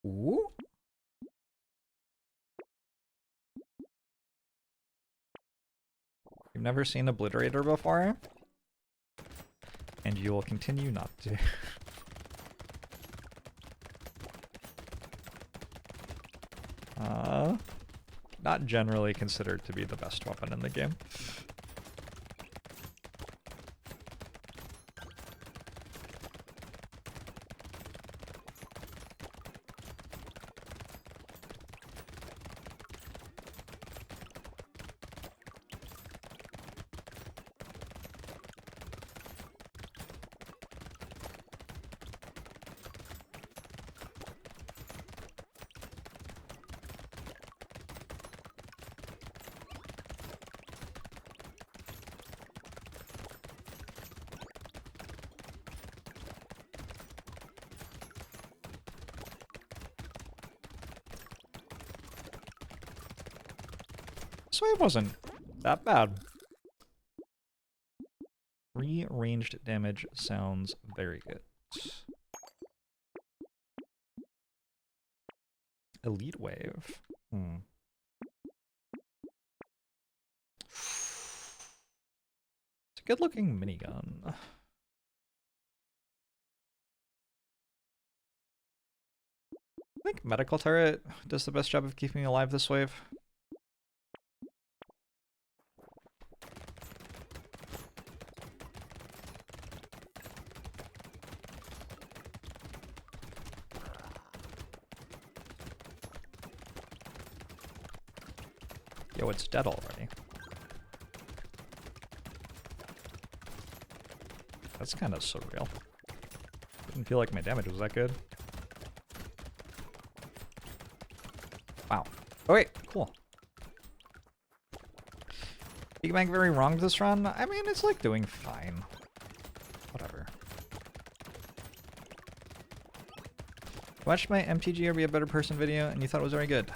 Ooh. You've never seen Obliterator before? And you will continue not to. Not generally considered to be the best weapon in the game. This wave wasn't that bad. Ranged damage sounds very good. Elite wave. It's a good looking minigun. I think medical turret does the best job of keeping me alive this wave. Yo, it's dead already. That's kind of surreal. Didn't feel like my damage was that good. Wow. Oh wait, cool. Big Bang very wrong this run? I mean, it's like doing fine. Whatever. Watched my MTG or Be a Better Person video and you thought it was very good.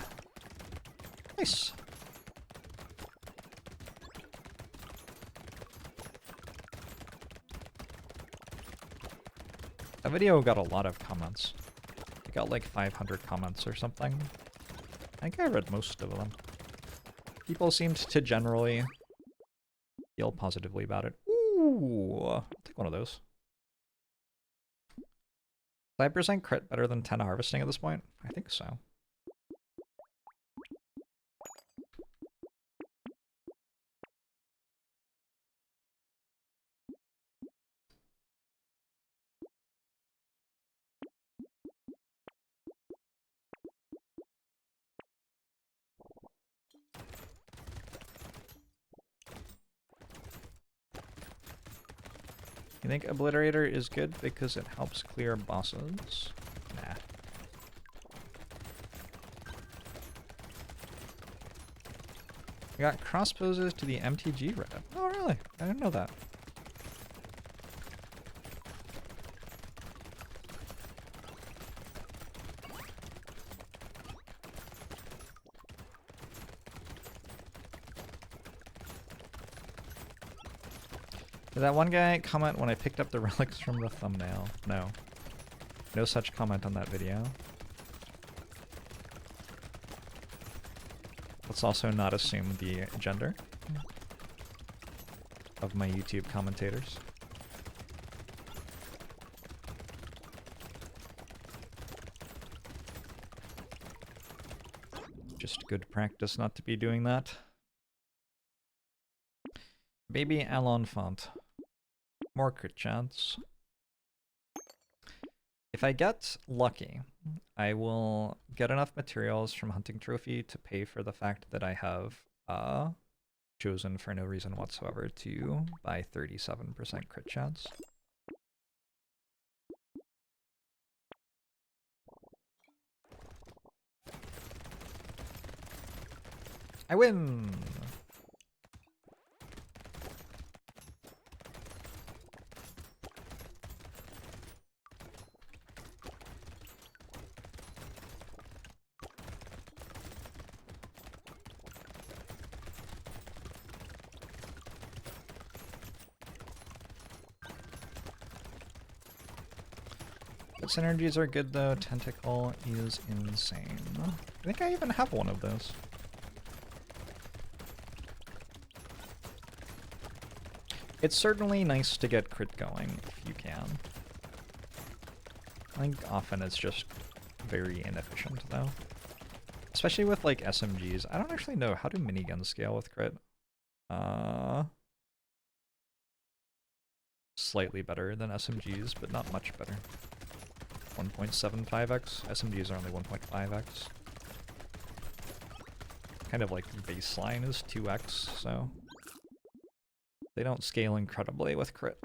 Nice. That video got a lot of comments. It got like 500 comments or something. I think I read most of them. People seemed to generally feel positively about it. Ooh, I'll take one of those. 5% crit better than 10 harvesting at this point? I think so. You think Obliterator is good because it helps clear bosses? Nah. I got cross poses to the MTG rep. Oh, really? really? I didn't know that. Did that one guy comment when I picked up the relics from the thumbnail? No. No such comment on that video. Let's also not assume the gender of my YouTube commentators. Just good practice not to be doing that. Baby Alonfant. More crit chance. If I get lucky, I will get enough materials from Hunting Trophy to pay for the fact that I have chosen for no reason whatsoever to buy 37% crit chance. I win! Synergies are good though. Tentacle is insane. I think I even have one of those. It's certainly nice to get crit going if you can. I think often it's just very inefficient though. Especially with like SMGs. I don't actually know. How do miniguns scale with crit? Slightly better than SMGs, but not much better. 1.75x. SMGs are only 1.5x. Kind of like baseline is 2x, so they don't scale incredibly with crit.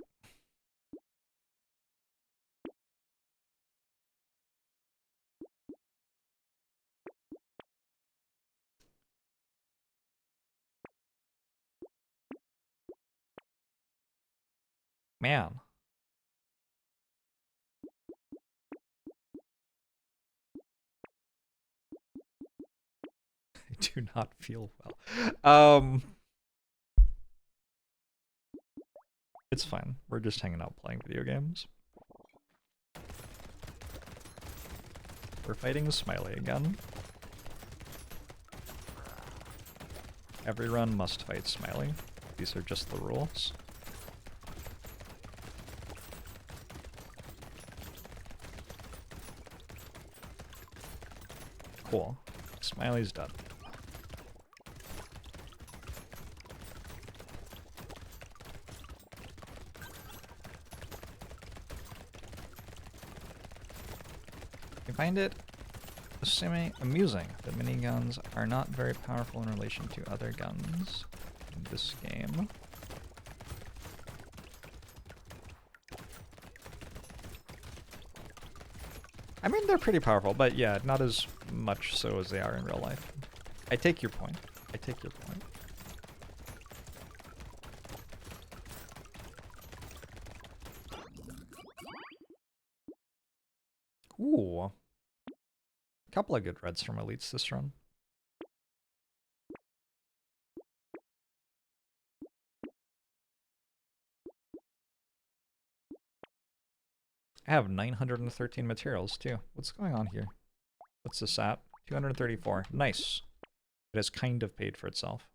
Man. I do not feel well. It's fine. We're just hanging out playing video games. We're fighting Smiley again. Every run must fight Smiley. These are just the rules. Cool. Smiley's dead. I find it amusing that miniguns are not very powerful in relation to other guns in this game. I mean, they're pretty powerful, but yeah, not as much so as they are in real life. I take your point. I take your point. Ooh. A couple of good reds from elites this run. I have 913 materials too. What's going on here? What's this at? 234. Nice. It has kind of paid for itself.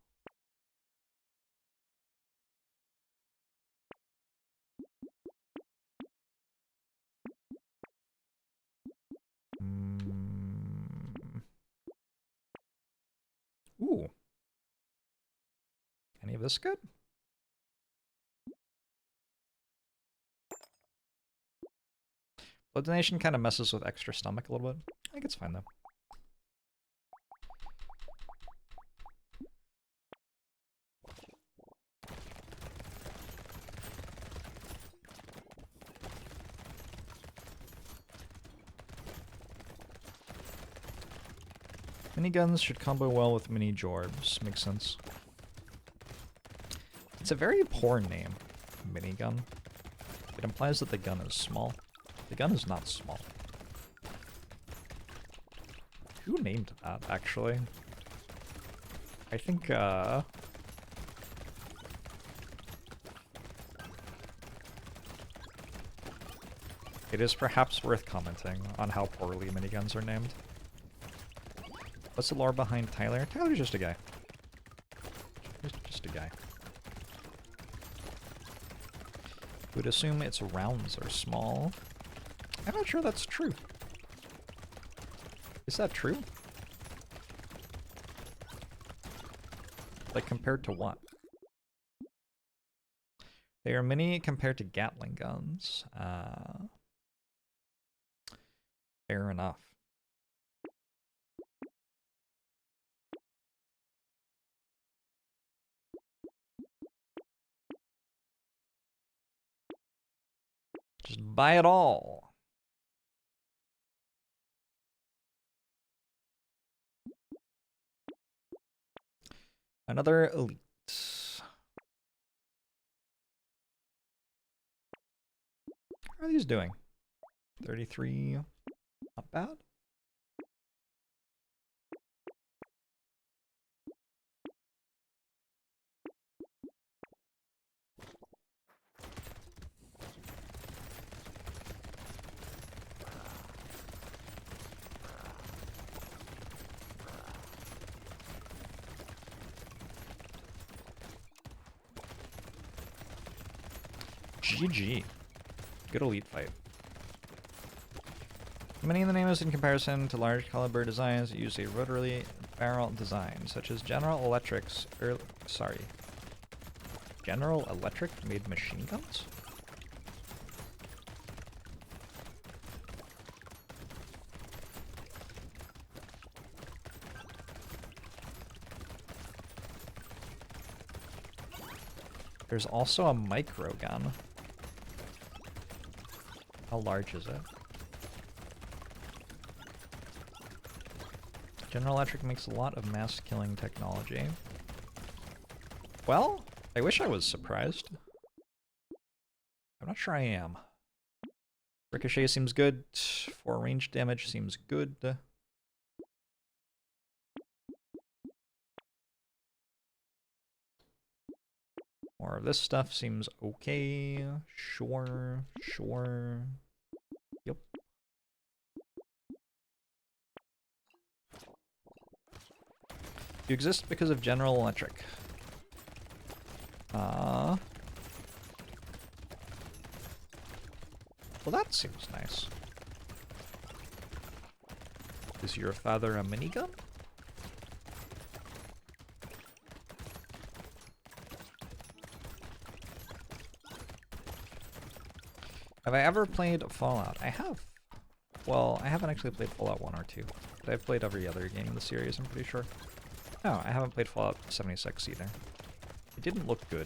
Ooh. Any of this good? Blood donation kind of messes with extra stomach a little bit. I think it's fine though. Miniguns should combo well with ManyJorbs. Makes sense. It's a very poor name, minigun. It implies that the gun is small. The gun is not small. Who named that, actually? I think, it is perhaps worth commenting on how poorly miniguns are named. What's the lore behind Tyler? Tyler's just a guy. Just a guy. Would assume its rounds are small. I'm not sure that's true. Is that true? Like, compared to what? They are mini compared to Gatling guns. Fair enough. Just buy it all. Another elite. How are these doing? 33. Not bad. GG. Good elite fight. Many of the names in comparison to large caliber designs use a rotary barrel design, such as General Electric's General Electric made machine guns? There's also a micro gun. How large is it? General Electric makes a lot of mass killing technology. Well, I wish I was surprised. I'm not sure I am. Ricochet seems good. For range damage seems good. More of this stuff seems okay. Sure, sure. Yep. You exist because of General Electric. Well, that seems nice. Is your father a minigun? Have I ever played Fallout? I have. Well, I haven't actually played Fallout 1 or 2, but I've played every other game in the series, I'm pretty sure. No, I haven't played Fallout 76 either. It didn't look good,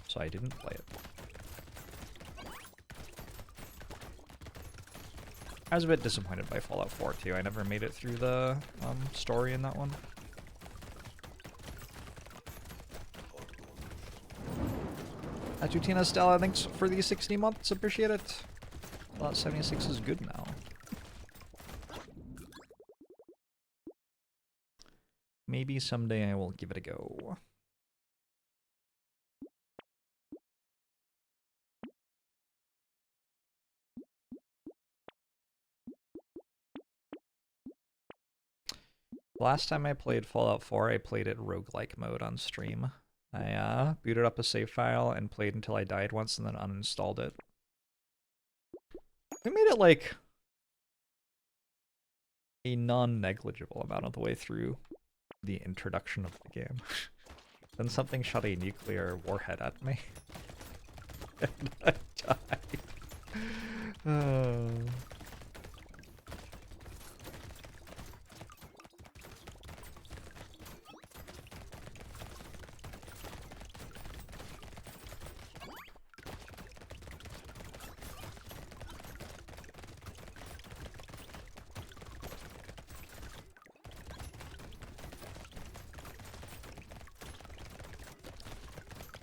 so I didn't play it. I was a bit disappointed by Fallout 4 too. I never made it through the story in that one. Atutina Stella, thanks for the 60 months, appreciate it. Fallout 76 is good now. Maybe someday I will give it a go. Last time I played Fallout 4, I played it roguelike mode on stream. I booted up a save file and played until I died once and then uninstalled it. We made it like a non-negligible amount of the way through the introduction of the game. Then something shot a nuclear warhead at me. And I died.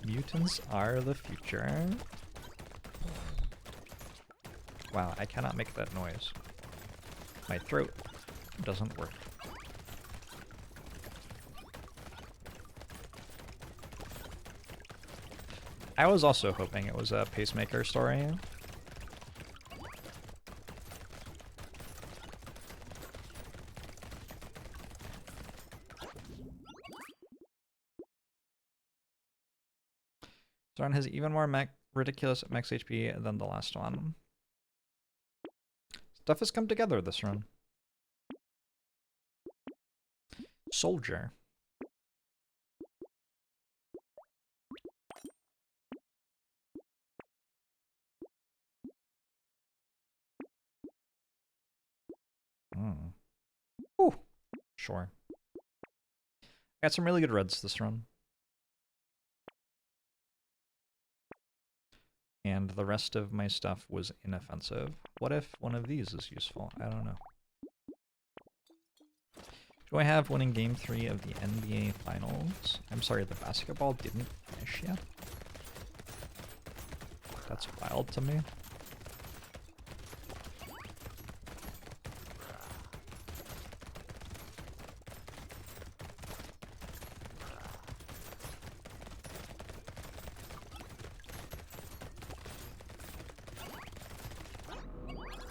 Mutants are the future. Wow, I cannot make that noise. My throat doesn't work. I was also hoping it was a pacemaker story. This one has even more ridiculous max HP than the last one. Stuff has come together this run. Soldier. Ooh, sure. Got some really good reds this run. And the rest of my stuff was inoffensive. What if one of these is useful? I don't know. Do I have winning game 3 of the NBA Finals? I'm sorry, the basketball didn't finish yet? That's wild to me.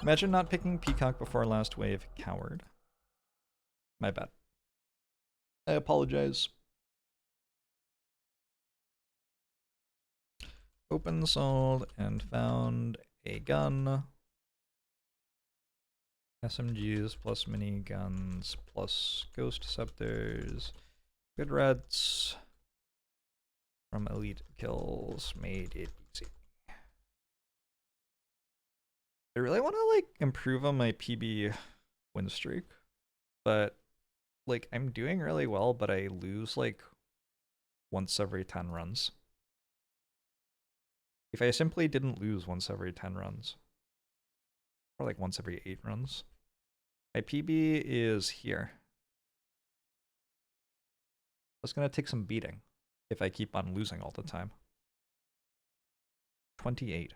Imagine not picking Peacock before last wave. Coward. My bad. I apologize. Open, sold, and found a gun. SMGs plus miniguns plus ghost scepters. Good reds from elite kills made it easy. I really want to like improve on my PB win streak, but like I'm doing really well, but I lose like once every 10 runs. If I simply didn't lose once every 10 runs, or like once every 8 runs, my PB is here. It's gonna take some beating if I keep on losing all the time. 28.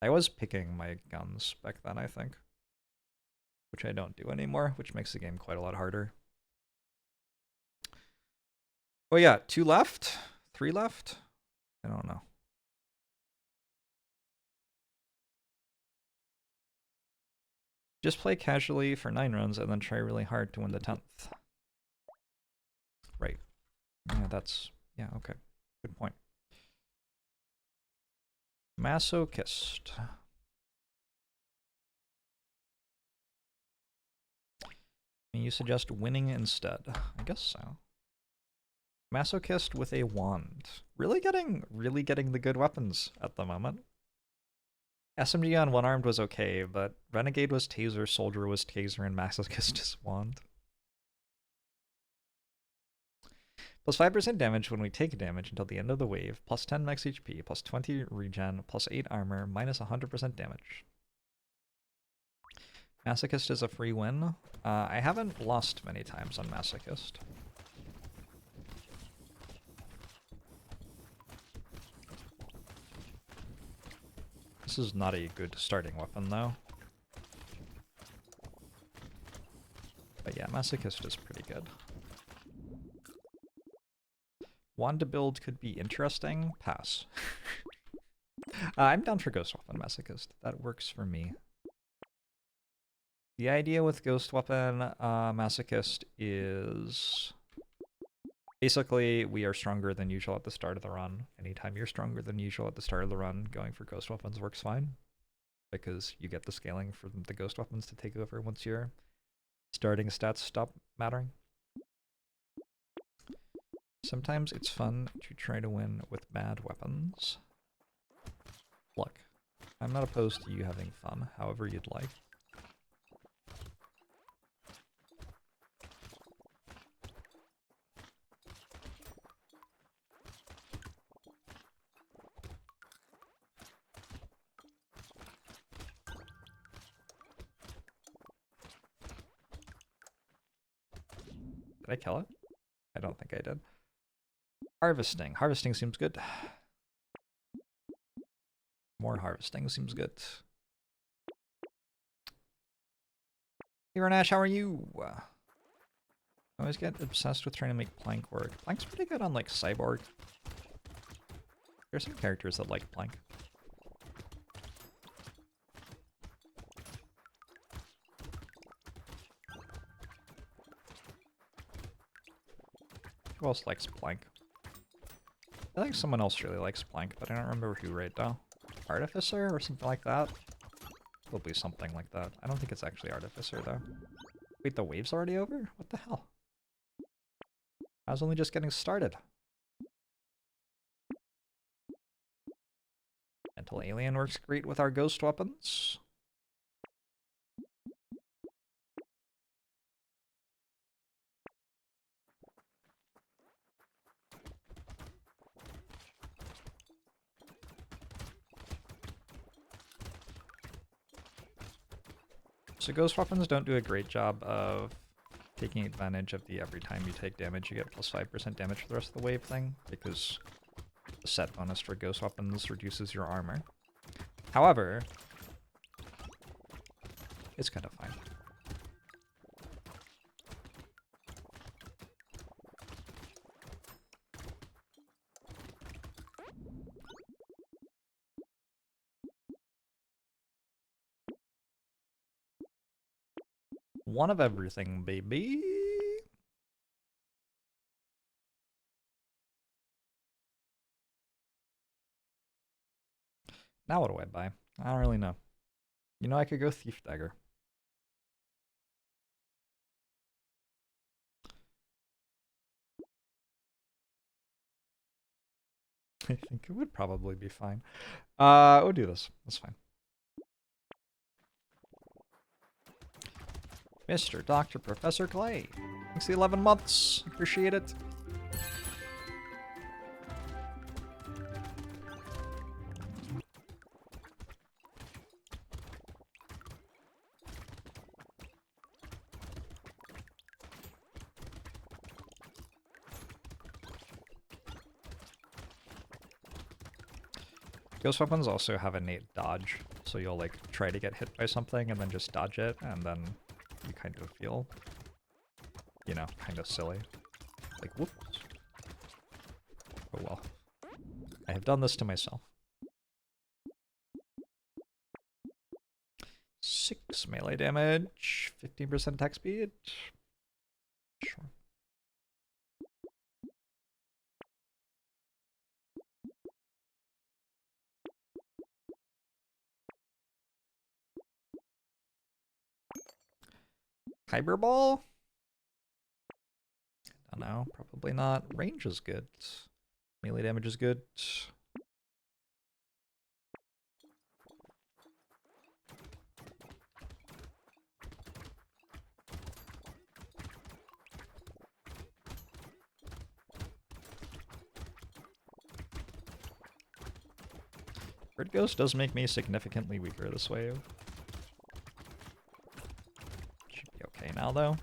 I was picking my guns back then, I think. Which I don't do anymore, which makes the game quite a lot harder. Oh yeah, 2 left? 3 left? I don't know. Just play casually for 9 runs and then try really hard to win the 10th. Right. Yeah, that's... yeah, okay. Good point. Masochist. You suggest winning instead. I guess so. Masochist with a wand. Really getting the good weapons at the moment. SMG on one-armed was okay, but Renegade was taser, Soldier was taser, and Masochist is wand. Plus 5% damage when we take damage until the end of the wave, plus 10 max HP, plus 20 regen, plus 8 armor, minus 100% damage. Masochist is a free win. I haven't lost many times on Masochist. This is not a good starting weapon, though. But yeah, Masochist is pretty good. Wand to build could be interesting. Pass. I'm down for Ghost Weapon Masochist. That works for me. The idea with Ghost Weapon Masochist is basically we are stronger than usual at the start of the run. Anytime you're stronger than usual at the start of the run, going for Ghost Weapons works fine. Because you get the scaling for the Ghost Weapons to take over once your starting stats stop mattering. Sometimes it's fun to try to win with bad weapons. Look, I'm not opposed to you having fun, however you'd like. Did I kill it? I don't think I did. Harvesting. Harvesting seems good. More harvesting seems good. Hey, Renash, how are you? I always get obsessed with trying to make plank work. Plank's pretty good on, like, Cyborg. There's some characters that like plank. Who else likes plank? I think someone else really likes plank, but I don't remember who right now. Artificer or something like that? Probably something like that. I don't think it's actually Artificer, though. Wait, the wave's already over? What the hell? I was only just getting started. Mental Alien works great with our ghost weapons. So ghost weapons don't do a great job of taking advantage of the every time you take damage you get plus 5% damage for the rest of the wave thing, because the set bonus for ghost weapons reduces your armor. However, it's kind of fine. One of everything, baby. Now what do I buy? I don't really know. You know, I could go Thief Dagger. I think it would probably be fine. We'll do this. That's fine. Mr. Dr. Professor Clay. Thanks the 11 months. Appreciate it. Ghost weapons also have innate dodge, so you'll like try to get hit by something and then just dodge it, and then you kind of feel, you know, kind of silly. Like, whoops. Oh well. I have done this to myself. 6 melee damage, 15% attack speed. Sure. Kyber Ball? I don't know, probably not. Range is good. Melee damage is good. Bird Ghost does make me significantly weaker this wave. Should be okay now, though.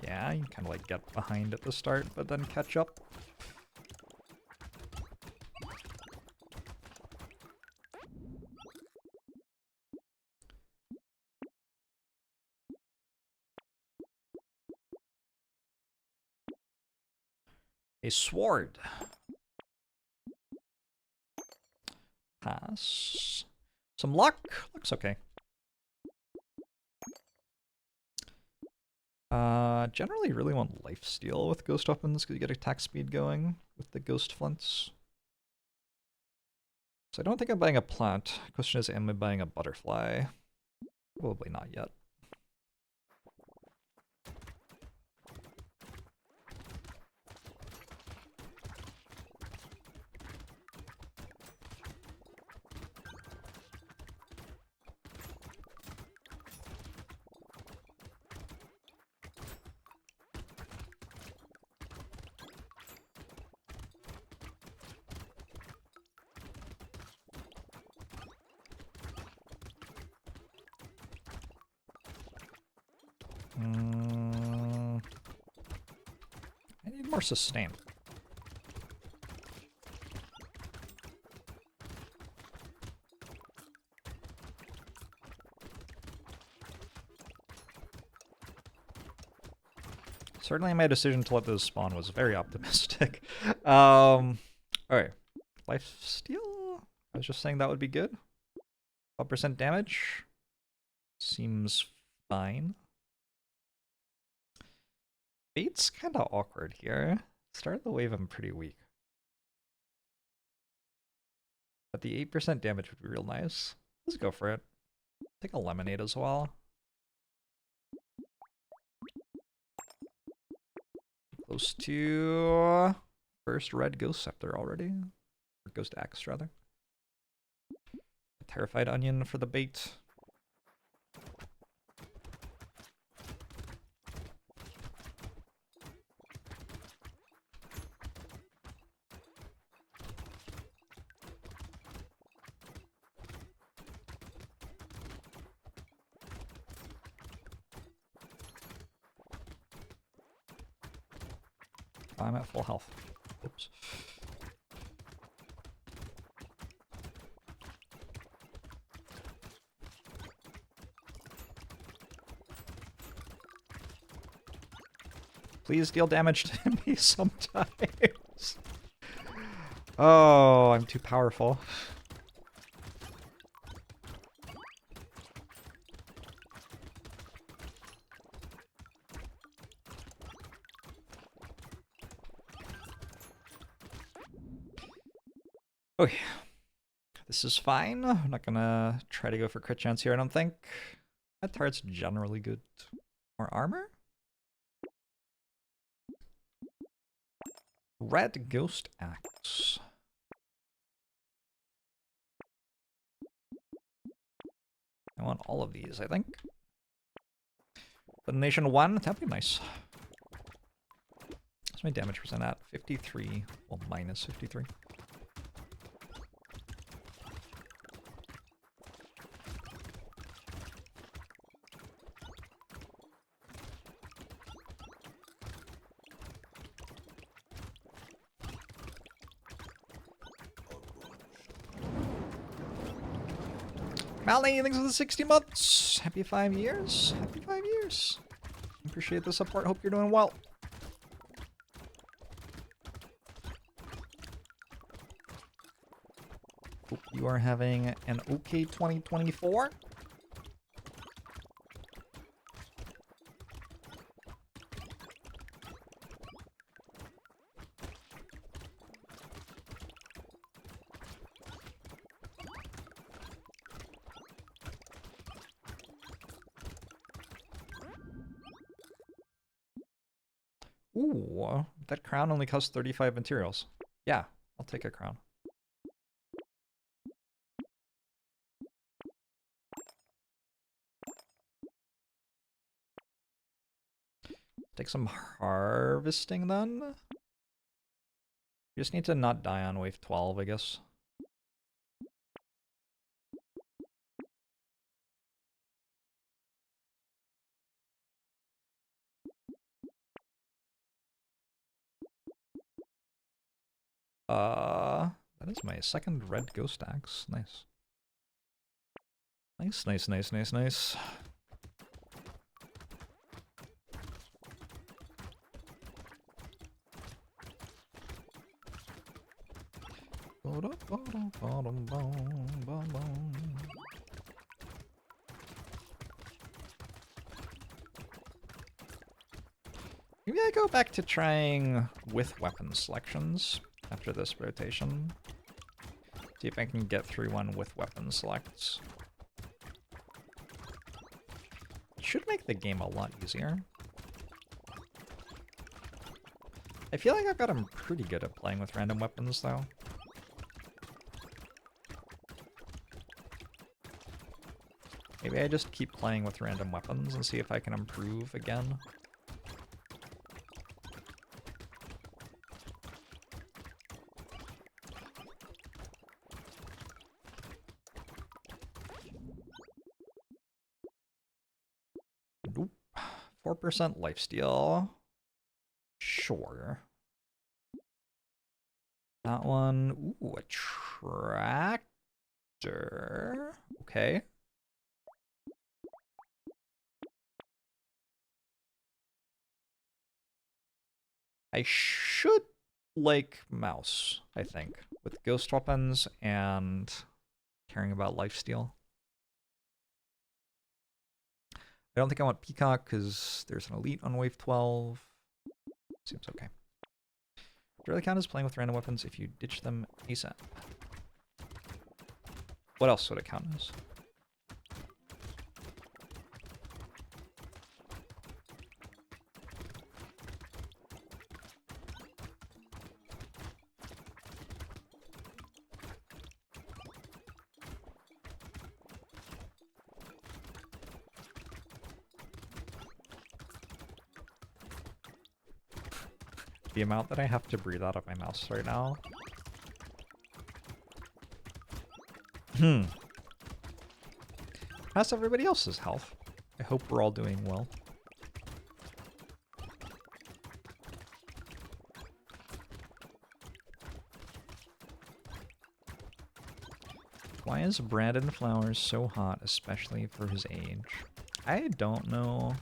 Yeah, you kind of like get behind at the start, but then catch up. A sword. Pass. Some luck. Looks okay. Generally really want lifesteal with ghost weapons because you get attack speed going with the ghost flints. So I don't think I'm buying a plant. Question is, am I buying a butterfly? Probably not yet. I need more sustain. Certainly my decision to let those spawn was very optimistic. Alright. Lifesteal? I was just saying that would be good. 12% damage. Seems fine. Bait's kind of awkward here. Start of the wave, I'm pretty weak. But the 8% damage would be real nice. Let's go for it. Take a lemonade as well. Close to first red ghost scepter already. Or ghost axe, rather. A terrified onion for the bait. I'm at full health. Oops. Please deal damage to me sometimes. Oh, I'm too powerful. Okay, this is fine. I'm not gonna try to go for crit chance here, I don't think. That target's generally good. More armor? Red ghost axe. I want all of these, I think. But nation 1, that'd be nice. What's my damage percent at? 53, well, minus 53. Mally, thanks for the 60 months. Happy 5 years. Happy 5 years. Appreciate the support. Hope you're doing well. Hope you are having an okay 2024. Ooh, that crown only costs 35 materials. Yeah, I'll take a crown. Take some harvesting then. You just need to not die on wave 12, I guess. That is my second red ghost axe. Nice. Nice, nice, nice, nice, nice. Maybe I go back to trying with weapon selections after this rotation. See if I can get through one with weapon selects. It should make the game a lot easier. I feel like I've gotten pretty good at playing with random weapons, though. Maybe I just keep playing with random weapons and see if I can improve again. 4% lifesteal. Sure. That one. Ooh, a tractor. Okay. I should like mouse, I think, with ghost weapons and caring about lifesteal. I don't think I want Peacock because there's an elite on wave 12. Seems okay. Do really count as playing with random weapons if you ditch them ASAP? What else would it count as? The amount that I have to breathe out of my mouse right now. How's everybody else's health? I hope we're all doing well. Why is Brandon Flowers so hot, especially for his age? I don't know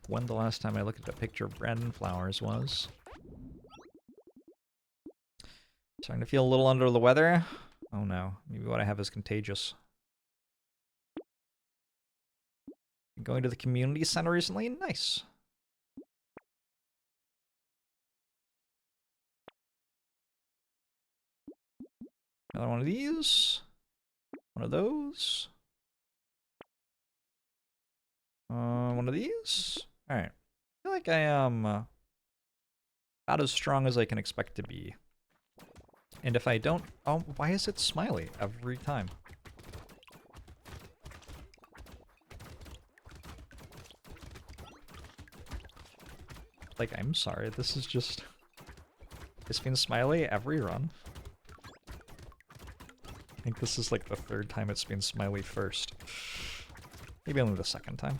when the last time I looked at a picture of Brandon Flowers was. Starting to feel a little under the weather. Oh no, maybe what I have is contagious. Going to the community center recently? Nice. Another one of these. One of those. One of these. Alright. I feel like I am about as strong as I can expect to be. And if I don't... Oh, why is it smiley every time? Like, I'm sorry, this is just... It's been smiley every run. I think this is like the third time it's been smiley first. Maybe only the second time.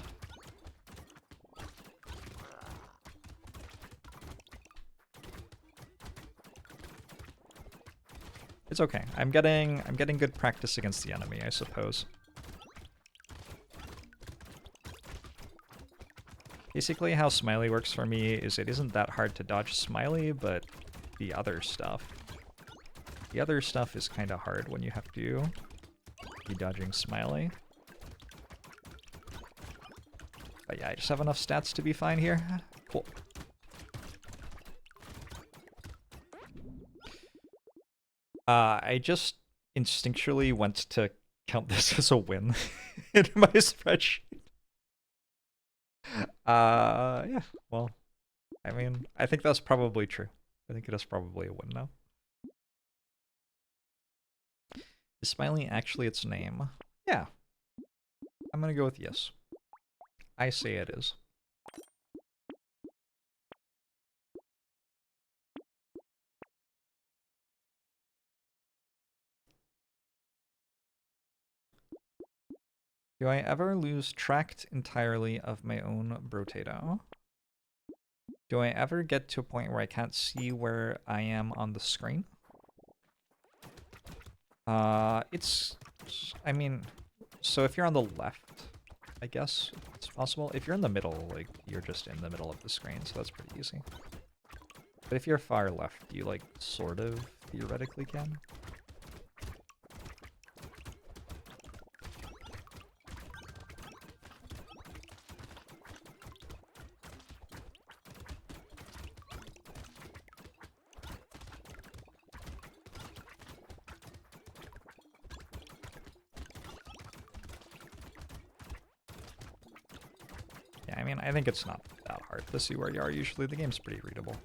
It's okay. I'm getting good practice against the enemy, I suppose. Basically, how Smiley works for me is it isn't that hard to dodge Smiley, but the other stuff. The other stuff is kind of hard when you have to be dodging Smiley. But yeah, I just have enough stats to be fine here. Cool. I just instinctually went to count this as a win in my spreadsheet. Yeah, well, I mean, I think that's probably true. I think it is probably a win now. Is Smiley actually its name? Yeah. I'm gonna go with yes. I say it is. Do I ever lose track entirely of my own Brotato? Do I ever get to a point where I can't see where I am on the screen? I mean, so if you're on the left, I guess it's possible. If you're in the middle, like, you're just in the middle of the screen, so that's pretty easy. But if you're far left, you, like, sort of theoretically can. Yeah, I mean, I think it's not that hard to see where you are. Usually the game's pretty readable.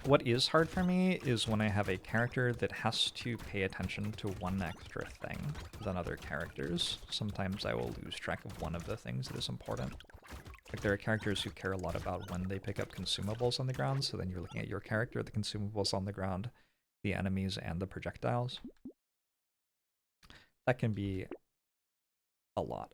What is hard for me is when I have a character that has to pay attention to one extra thing than other characters. Sometimes I will lose track of one of the things that is important. Like, there are characters who care a lot about when they pick up consumables on the ground, so then you're looking at your character, the consumables on the ground, the enemies, and the projectiles. That can be a lot.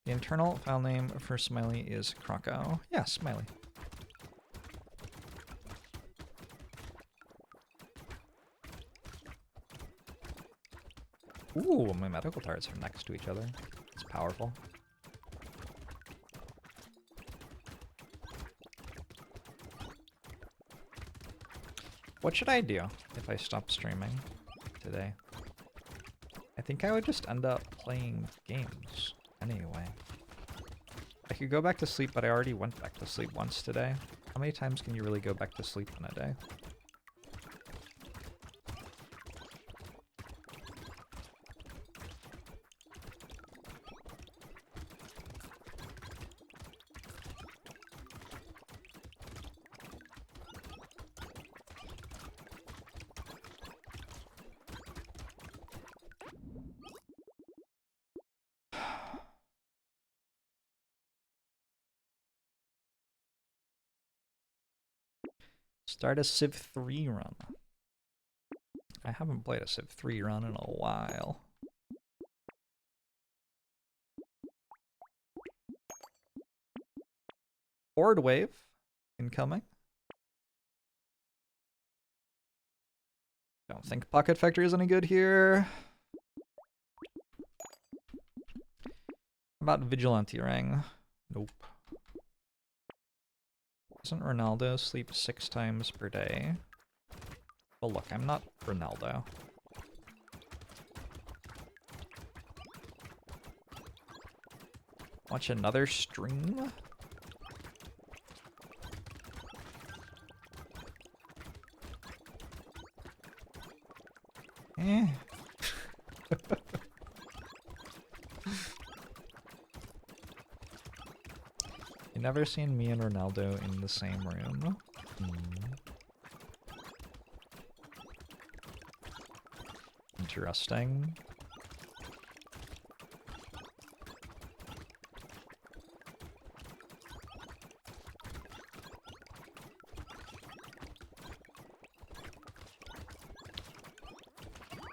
The internal file name for Smiley is Croco. Yeah, Smiley. Ooh, my medical turrets are next to each other. It's powerful. What should I do if I stop streaming today? I think I would just end up playing games anyway. I could go back to sleep, but I already went back to sleep once today. How many times can you really go back to sleep in a day? Start a Civ 3 run. I haven't played a Civ 3 run in a while. Horde wave incoming. Don't think Pocket Factory is any good here. How about Vigilante Ring? Nope. Doesn't Ronaldo sleep 6 times per day? Well, look, I'm not Ronaldo. Watch another stream? Eh. You never seen me and Ronaldo in the same room? Interesting.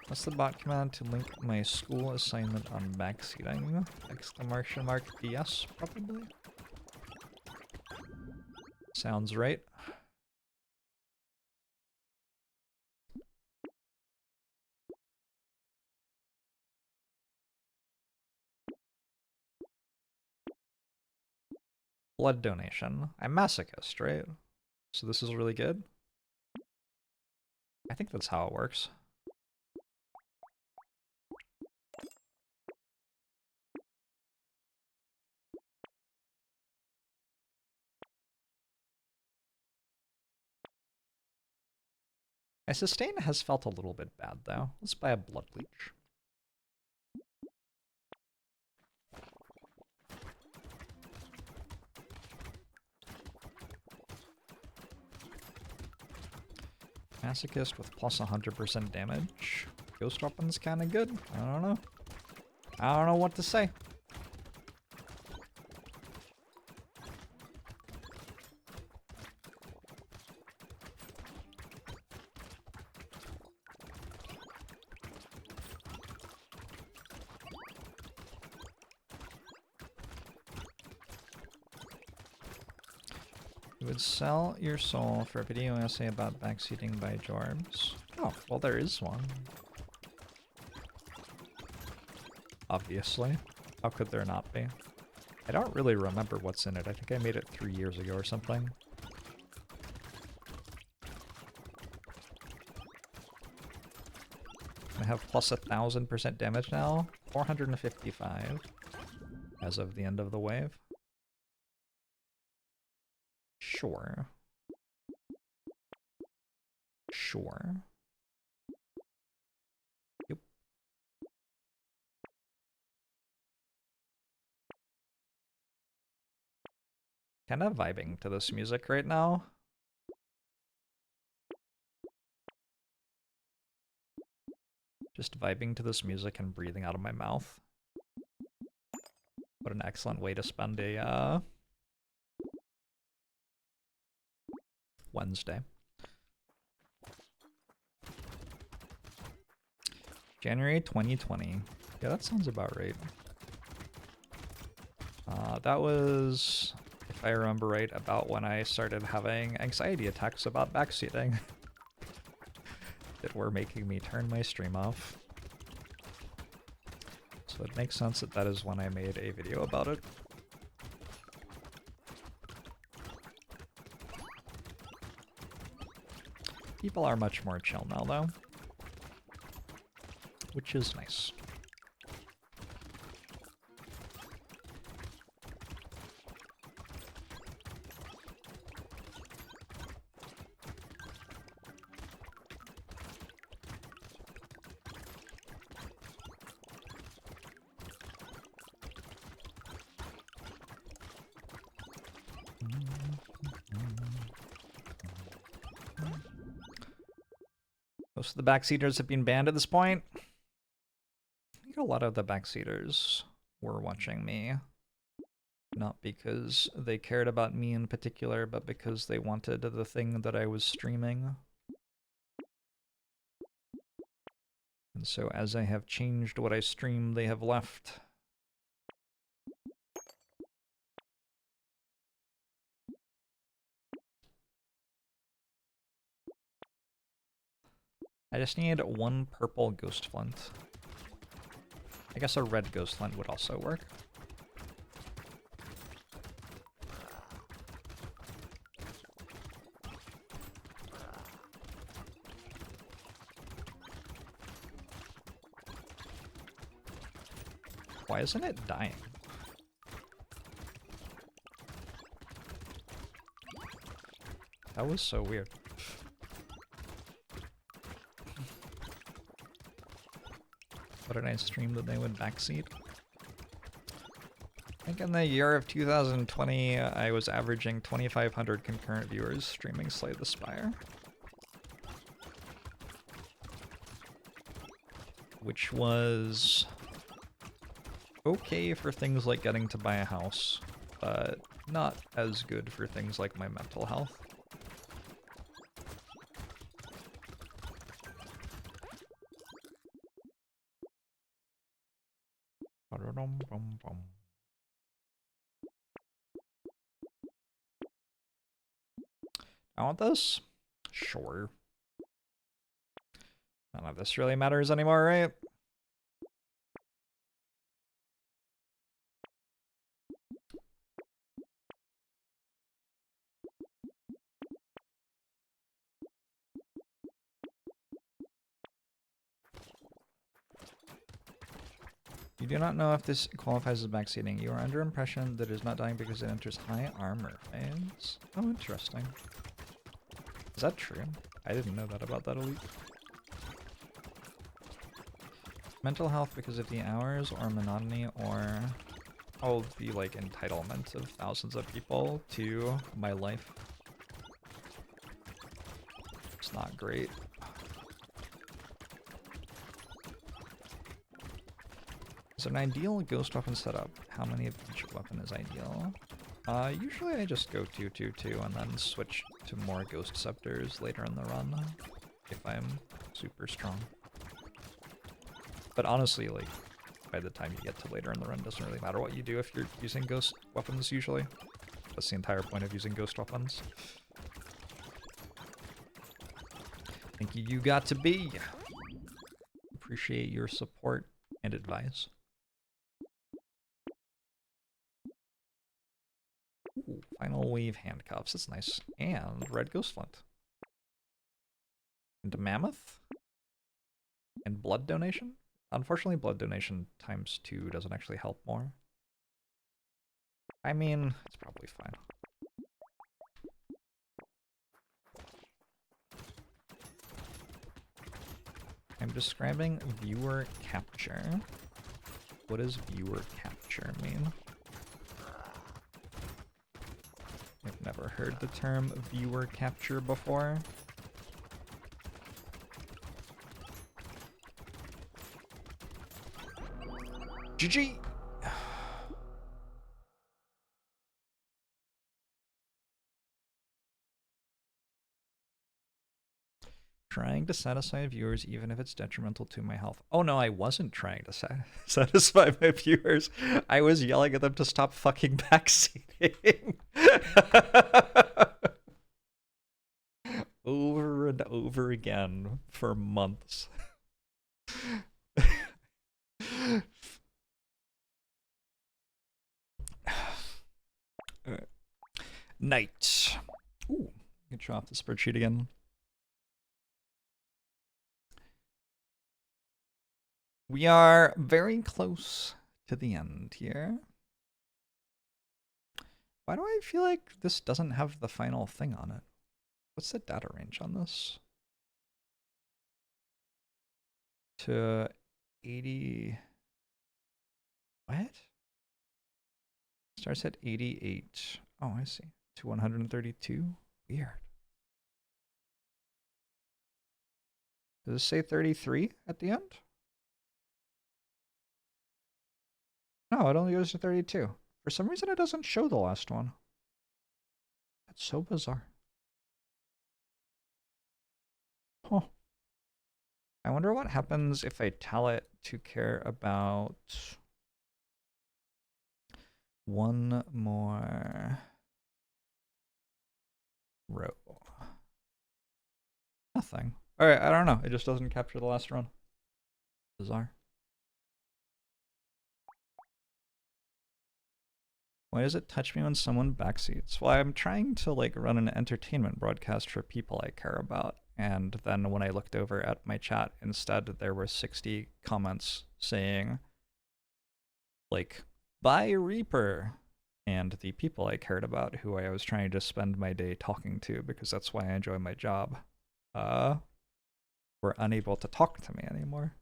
What's the bot command to link my school assignment on backseating? Exclamation mark PS, probably? Sounds right. Blood donation. I'm Masochist, right? So this is really good? I think that's how it works. My sustain has felt a little bit bad, though. Let's buy a blood leech. Masochist with plus 100% damage. Ghost weapon's kinda good. I don't know. I don't know what to say. You would sell your soul for a video essay about backseating by JORBS. Oh, well there is one. Obviously. How could there not be? I don't really remember what's in it. I think I made it 3 years ago or something. I have plus 1,000% damage now. 455 as of the end of the wave. Sure. Sure. Yep. Kind of vibing to this music right now. Just vibing to this music and breathing out of my mouth. What an excellent way to spend a Wednesday. January 2020. Yeah, that sounds about right. That was, if I remember right, about when I started having anxiety attacks about backseating that were making me turn my stream off. So it makes sense that that is when I made a video about it. People are much more chill now, though, which is nice. Most of the backseaters have been banned at this point. I think a lot of the backseaters were watching me, not because they cared about me in particular, but because they wanted the thing that I was streaming. And so as I have changed what I stream, they have left. I just need one purple ghost flint. I guess a red ghost flint would also work. Why isn't it dying? That was so weird. What did I stream that they would backseat? I think in the year of 2020, I was averaging 2,500 concurrent viewers streaming Slay the Spire. Which was okay for things like getting to buy a house, but not as good for things like my mental health. I want this? Sure. None of this really matters anymore, right? You do not know if this qualifies as backseating. You are under impression that it is not dying because it enters high armor phase. Oh, interesting. Is that true? I didn't know that about that elite. Mental health because of the hours or monotony or all the like entitlement of thousands of people to my life. It's not great. Is an ideal ghost weapon setup? How many of each weapon is ideal? Usually I just go 2-2-2 and then switch to more ghost scepters later in the run if I'm super strong. But honestly, like, by the time you get to later in the run, it doesn't really matter what you do if you're using ghost weapons usually. That's the entire point of using ghost weapons. Thank you, you got to be. Appreciate your support and advice. Ooh, final wave handcuffs, that's nice. And red ghost flint. And mammoth. And blood donation? Unfortunately, blood donation ×2 doesn't actually help more. I mean, it's probably fine. I'm describing viewer capture. What does viewer capture mean? I've never heard the term viewer capture before. GG! Trying trying to satisfy viewers even if it's detrimental to my health. Oh no, I wasn't trying to satisfy my viewers. I was yelling at them to stop fucking backseating. Over and over again for months. Night. Ooh, I can show off the spreadsheet again. We are very close to the end here. Why do I feel like this doesn't have the final thing on it? What's the data range on this? To 80... What? Starts at 88. Oh, I see. To 132? Weird. Does it say 33 at the end? No, it only goes to 32. For some reason, it doesn't show the last one. That's so bizarre. Huh. I wonder what happens if I tell it to care about one more row. Nothing. Alright, I don't know. It just doesn't capture the last run. Bizarre. Why does it touch me when someone backseats? Well, I'm trying to like run an entertainment broadcast for people I care about. And then when I looked over at my chat, instead there were 60 comments saying like, buy Reaper. And the people I cared about, who I was trying to spend my day talking to because that's why I enjoy my job, were unable to talk to me anymore.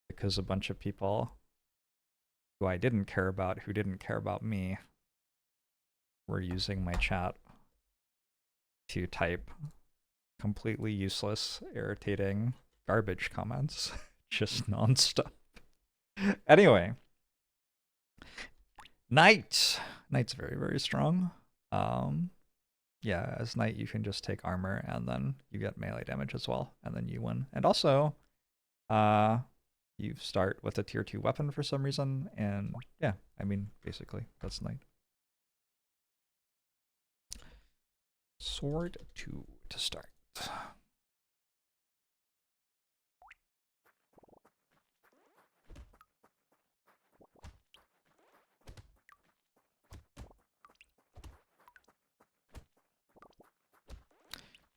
Because a bunch of people who I didn't care about, who didn't care about me, were using my chat to type completely useless, irritating, garbage comments. Just nonstop. Anyway. Knight! Knight's very, very strong. Yeah, as Knight you can just take armor and then you get melee damage as well, and then you win. And also, you start with a tier 2 weapon for some reason, and yeah, I mean, basically, that's Knight. Sword 2 to start.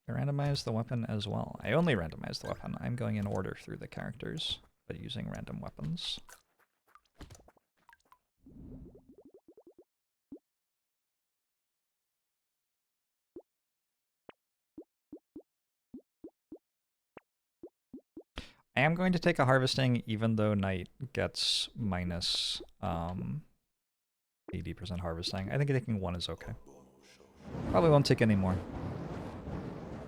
I randomized the weapon as well. I only randomized the weapon. I'm going in order through the characters, but using random weapons. I am going to take a harvesting even though Knight gets minus 80% harvesting. I think taking 1 is okay. Probably won't take any more.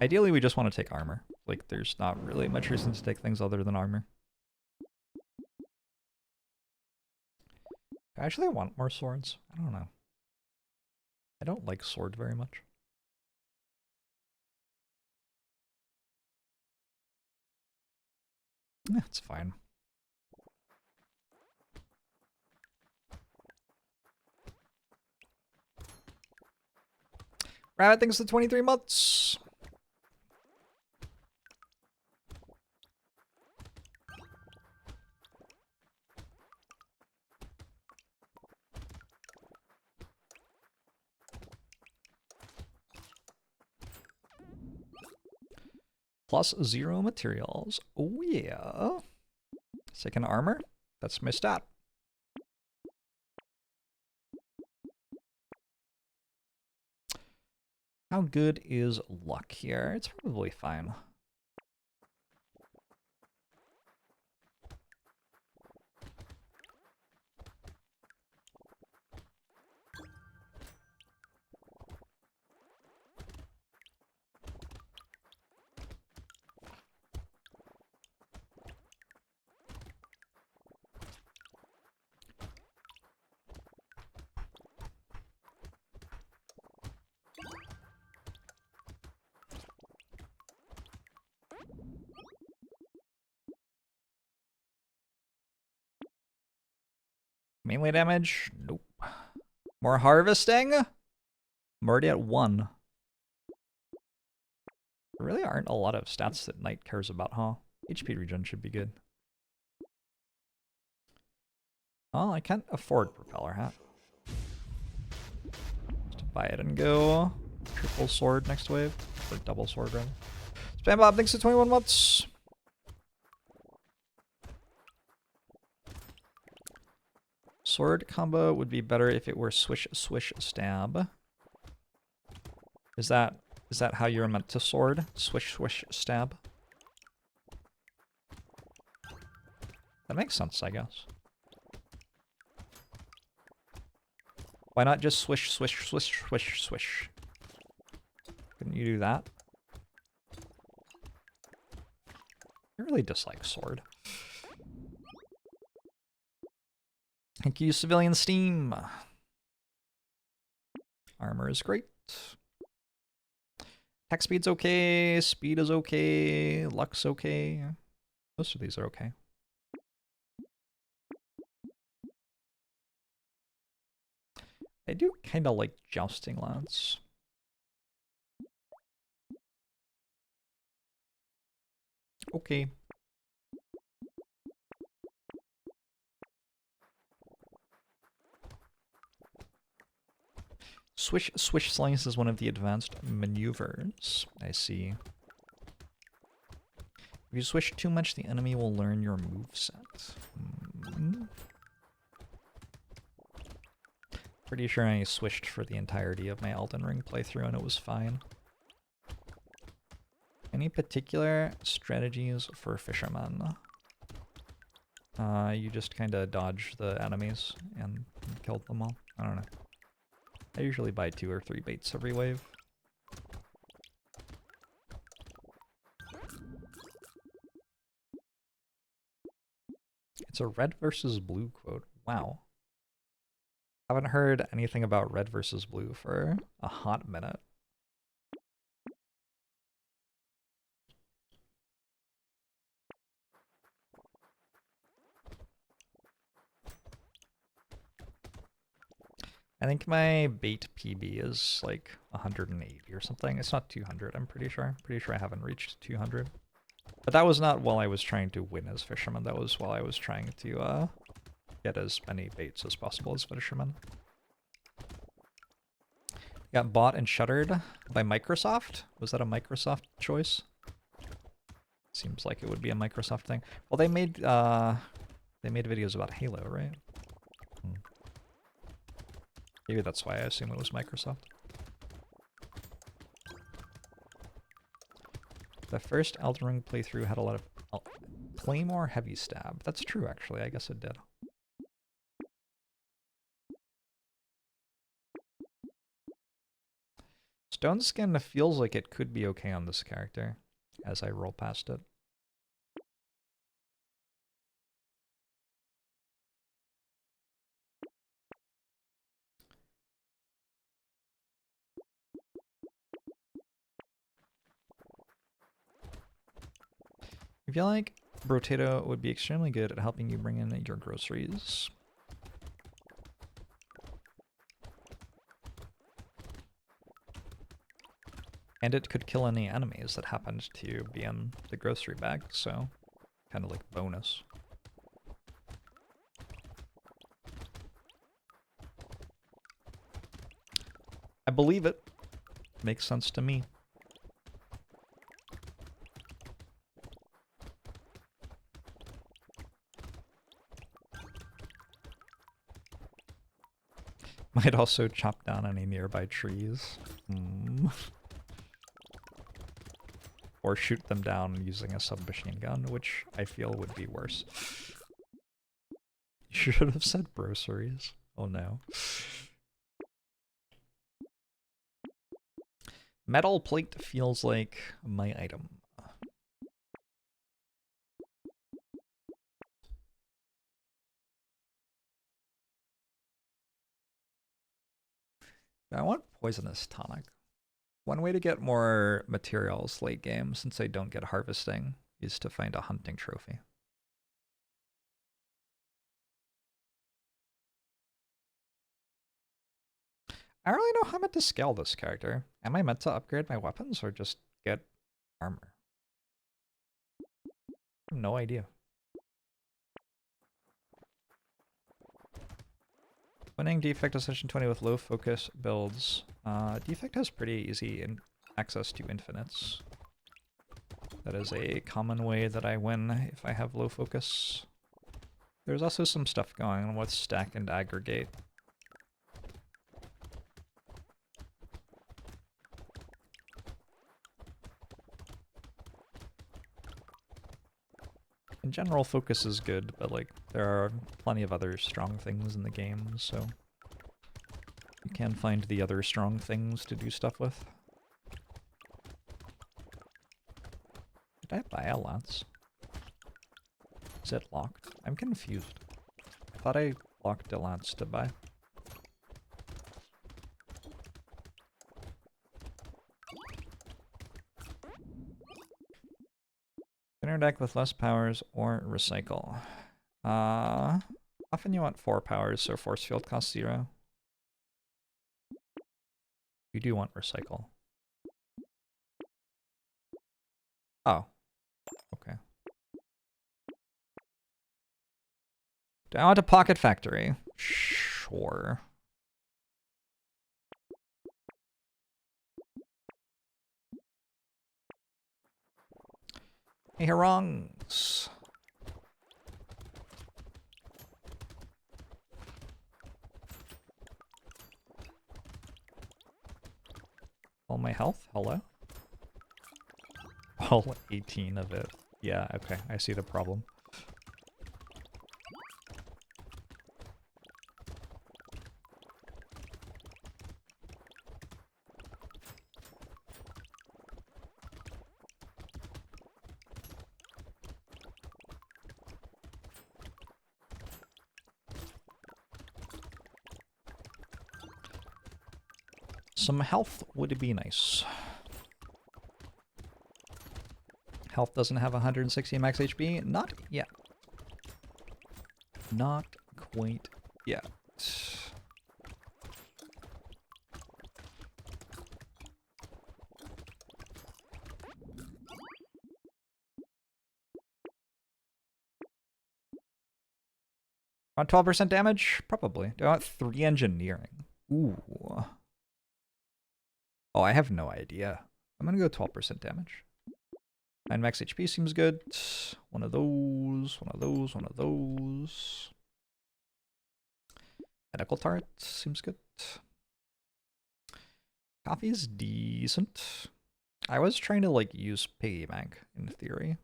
Ideally, we just want to take armor. Like, there's not really much reason to take things other than armor. Actually, I want more swords. I don't know. I don't like sword very much. It's fine. Rabbit thinks the 23 months. Plus 0 materials. Oh yeah. Second armor. That's my stat. How good is luck here? It's probably fine. Melee damage? Nope. More harvesting? I'm already at 1. There really aren't a lot of stats that Knight cares about, huh? HP regen should be good. Oh, I can't afford Propeller Hat. Just buy it and go. Triple sword next wave. Or double sword, rather. Spam Bob, thanks to 21 months. Sword combo would be better if it were swish, swish, stab. Is that how you're meant to sword? Swish, swish, stab? That makes sense, I guess. Why not just swish, swish, swish, swish, swish? Couldn't you do that? I really dislike sword. Thank you, Civilian Steam. Armor is great. Attack speed's okay. Speed is okay. Luck's okay. Most of these are okay. I do kind of like Jousting Lance. Okay. Swish, swish, slice is one of the advanced maneuvers. I see. If you swish too much, the enemy will learn your moveset. Pretty sure I swished for the entirety of my Elden Ring playthrough and it was fine. Any particular strategies for fishermen? You just kind of dodge the enemies and kill them all. I don't know. I usually buy 2 or 3 baits every wave. It's a red versus blue quote. Wow. Haven't heard anything about red versus blue for a hot minute. I think my bait PB is like 180 or something. It's not 200, I'm pretty sure. Pretty sure I haven't reached 200. But that was not while I was trying to win as fisherman. That was while I was trying to get as many baits as possible as fisherman. Got bought and shuttered by Microsoft. Was that a Microsoft choice? Seems like it would be a Microsoft thing. Well, they made videos about Halo, right? Maybe that's why I assume it was Microsoft. The first Elden Ring playthrough had a lot of Claymore Heavy Stab. That's true, actually. I guess it did. Stone Skin feels like it could be okay on this character as I roll past it. I feel like Brotato would be extremely good at helping you bring in your groceries. And it could kill any enemies that happened to be in the grocery bag, so kind of like bonus. I believe it. Makes sense to me. Might also chop down any nearby trees. Or shoot them down using a submachine gun, which I feel would be worse. You should have said groceries. Oh no. Metal plate feels like my item. I want Poisonous Tonic. One way to get more materials late game, since I don't get harvesting, is to find a hunting trophy. I don't really know how I'm meant to scale this character. Am I meant to upgrade my weapons or just get armor? I have no idea. Winning Defect of Session 20 with low focus builds. Defect has pretty easy access to infinites. That is a common way that I win if I have low focus. There's also some stuff going on with stack and aggregate. In general, focus is good, but like there are plenty of other strong things in the game, so you can find the other strong things to do stuff with. Did I buy a lance? Is it locked? I'm confused. I thought I locked a lance to buy. Inner deck with less powers or recycle. Often you want 4 powers, so force field costs 0. You do want recycle. Oh. Okay. Do I want a pocket factory? Sure. Hey, harangues. All my health? Hello? All 18 of it. Yeah, okay, I see the problem. Some health would be nice. Health doesn't have 160 max HP? Not yet. Not quite yet. On 12% damage? Probably. Do I want 3 engineering? Ooh. Oh, I have no idea. I'm gonna go 12% damage. 9 max HP seems good. One of those, one of those, one of those. Medical turret seems good. Coffee is decent. I was trying to like use piggy bank in theory.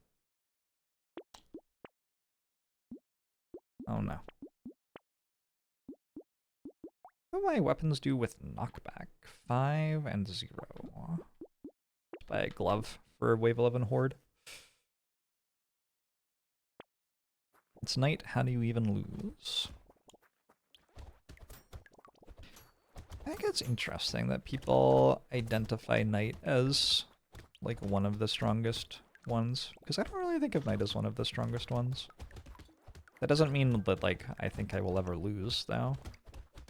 Oh no. What do my weapons do with knockback? 5 and 0. Buy a glove for Wave 11 Horde. It's night, how do you even lose? I think it's interesting that people identify Knight as like one of the strongest ones, because I don't really think of Knight as one of the strongest ones. That doesn't mean that like I think I will ever lose though.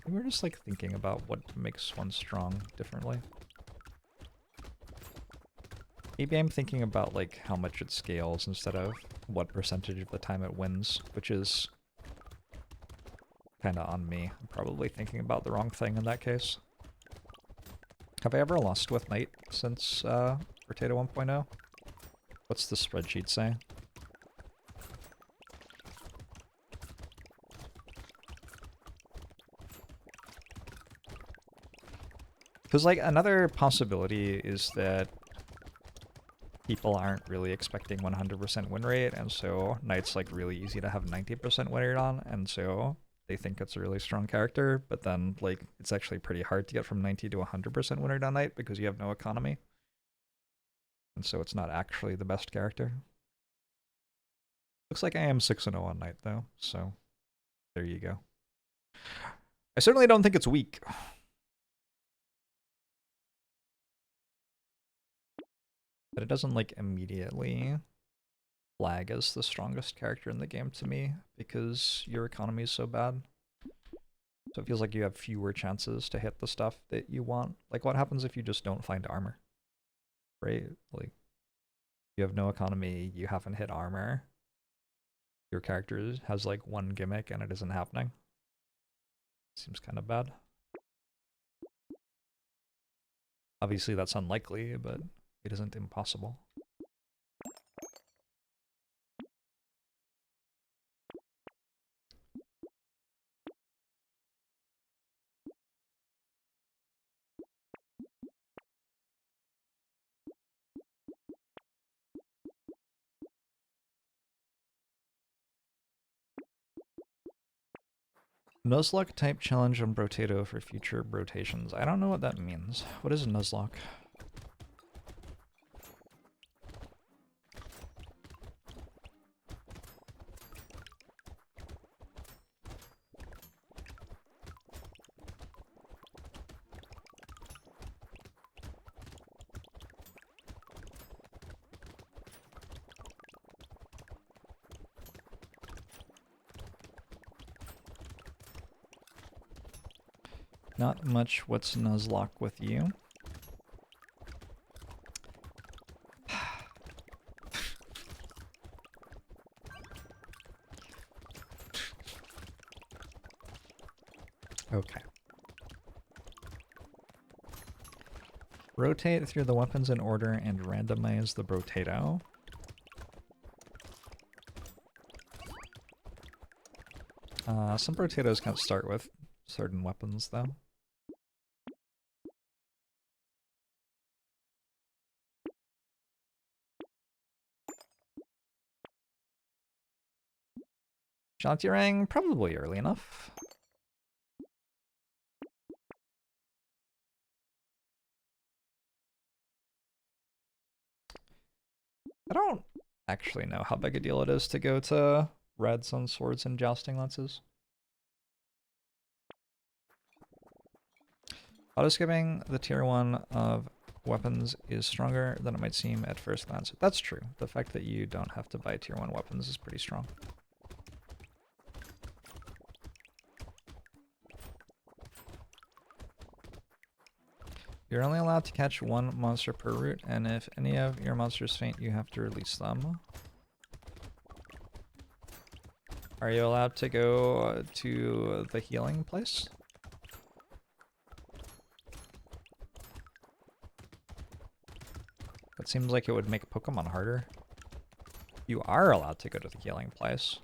We're just like thinking about what makes one strong differently. Maybe I'm thinking about like how much it scales instead of what percentage of the time it wins, which is kind of on me. I'm probably thinking about the wrong thing in that case. Have I ever lost with Knight since Brotato 1.0? What's the spreadsheet say? Because like another possibility is that people aren't really expecting 100% win rate, and so Knight's like really easy to have 90% win rate on, and so they think it's a really strong character, but then like it's actually pretty hard to get from 90 to 100% win rate on Knight because you have no economy. And so it's not actually the best character. Looks like I am 6-0 on Knight though, so there you go. I certainly don't think it's weak. But it doesn't like immediately flag as the strongest character in the game to me because your economy is so bad. So it feels like you have fewer chances to hit the stuff that you want. Like, what happens if you just don't find armor? Right? Like, you have no economy, you haven't hit armor. Your character has like one gimmick and it isn't happening. Seems kind of bad. Obviously that's unlikely, but it isn't impossible. Nuzlocke type challenge on Brotato for future rotations. I don't know what that means. What is Nuzlocke? Not much. What's Nuzlocke with you? Okay. Rotate through the weapons in order and randomize the Brotato. Some Brotatos can't start with certain weapons, though. Shantirang, probably early enough. I don't actually know how big a deal it is to go to reds on swords and jousting lances. Auto-skipping the tier 1 of weapons is stronger than it might seem at first glance. That's true. The fact that you don't have to buy tier 1 weapons is pretty strong. You're only allowed to catch one monster per route, and if any of your monsters faint, you have to release them. Are you allowed to go to the healing place? That seems like it would make Pokemon harder. You are allowed to go to the healing place.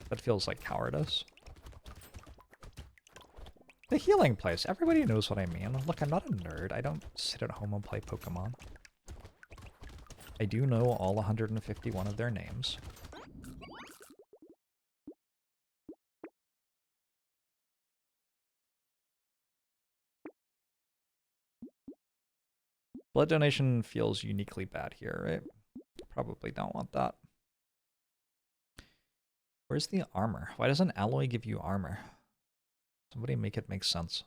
That feels like cowardice. The healing place. Everybody knows what I mean. Look, I'm not a nerd. I don't sit at home and play Pokemon. I do know all 151 of their names. Blood donation feels uniquely bad here, right? Probably don't want that. Where's the armor? Why doesn't alloy give you armor? Somebody make it make sense.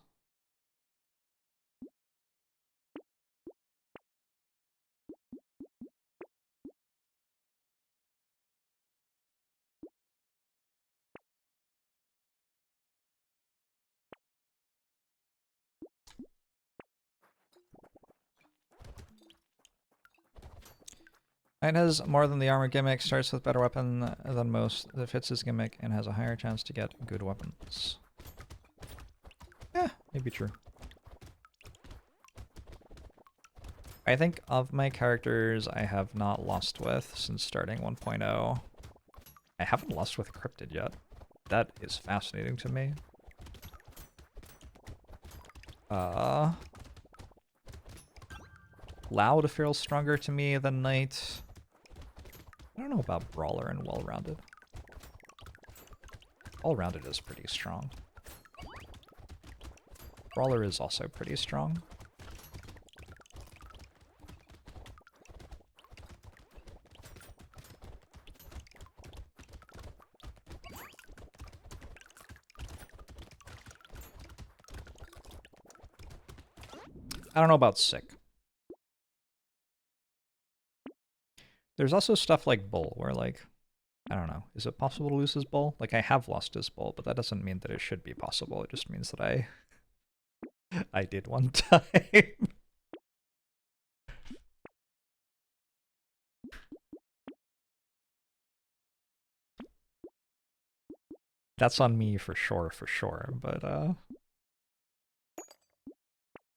Knight has more than the armor gimmick, starts with better weapon than most that fits his gimmick, and has a higher chance to get good weapons. Yeah, maybe true. I think of my characters I have not lost with since starting 1.0. I haven't lost with Cryptid yet. That is fascinating to me. Loud feels stronger to me than Knight. I don't know about Brawler and Well-Rounded. Well-Rounded is pretty strong. Brawler is also pretty strong. I don't know about Sick. There's also stuff like Bull, where like, I don't know. Is it possible to lose his bull? Like, I have lost his bull, but that doesn't mean that it should be possible. It just means that I did one time. That's on me for sure, but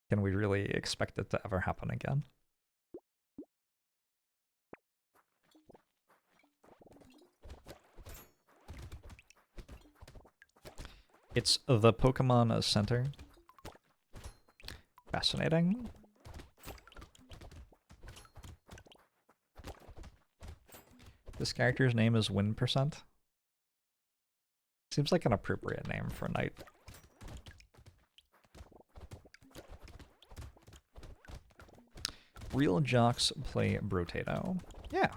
can we really expect it to ever happen again? It's the Pokemon Center. Fascinating. This character's name is Win%. Seems like an appropriate name for a knight. Real jocks play Brotato. Yeah.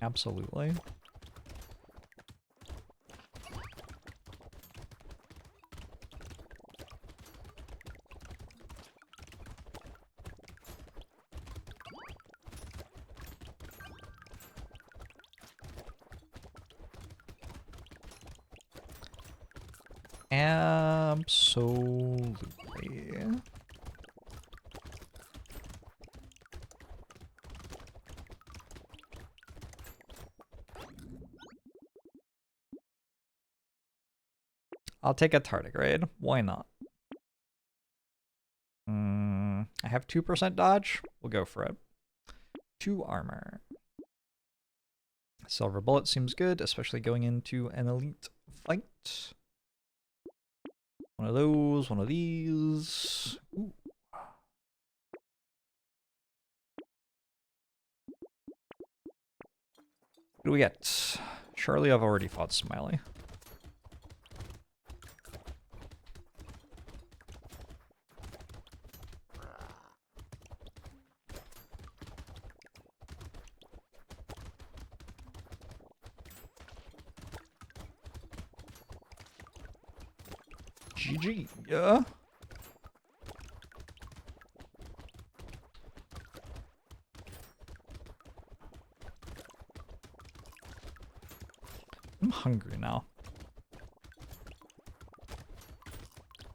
Absolutely. Absolutely. I'll take a tardigrade. Why not? I have 2% dodge. We'll go for it. 2 armor. Silver bullet seems good, especially going into an elite fight. One of those, one of these. Ooh. What do we get? Surely I've already fought Smiley. GG, yeah. I'm hungry now.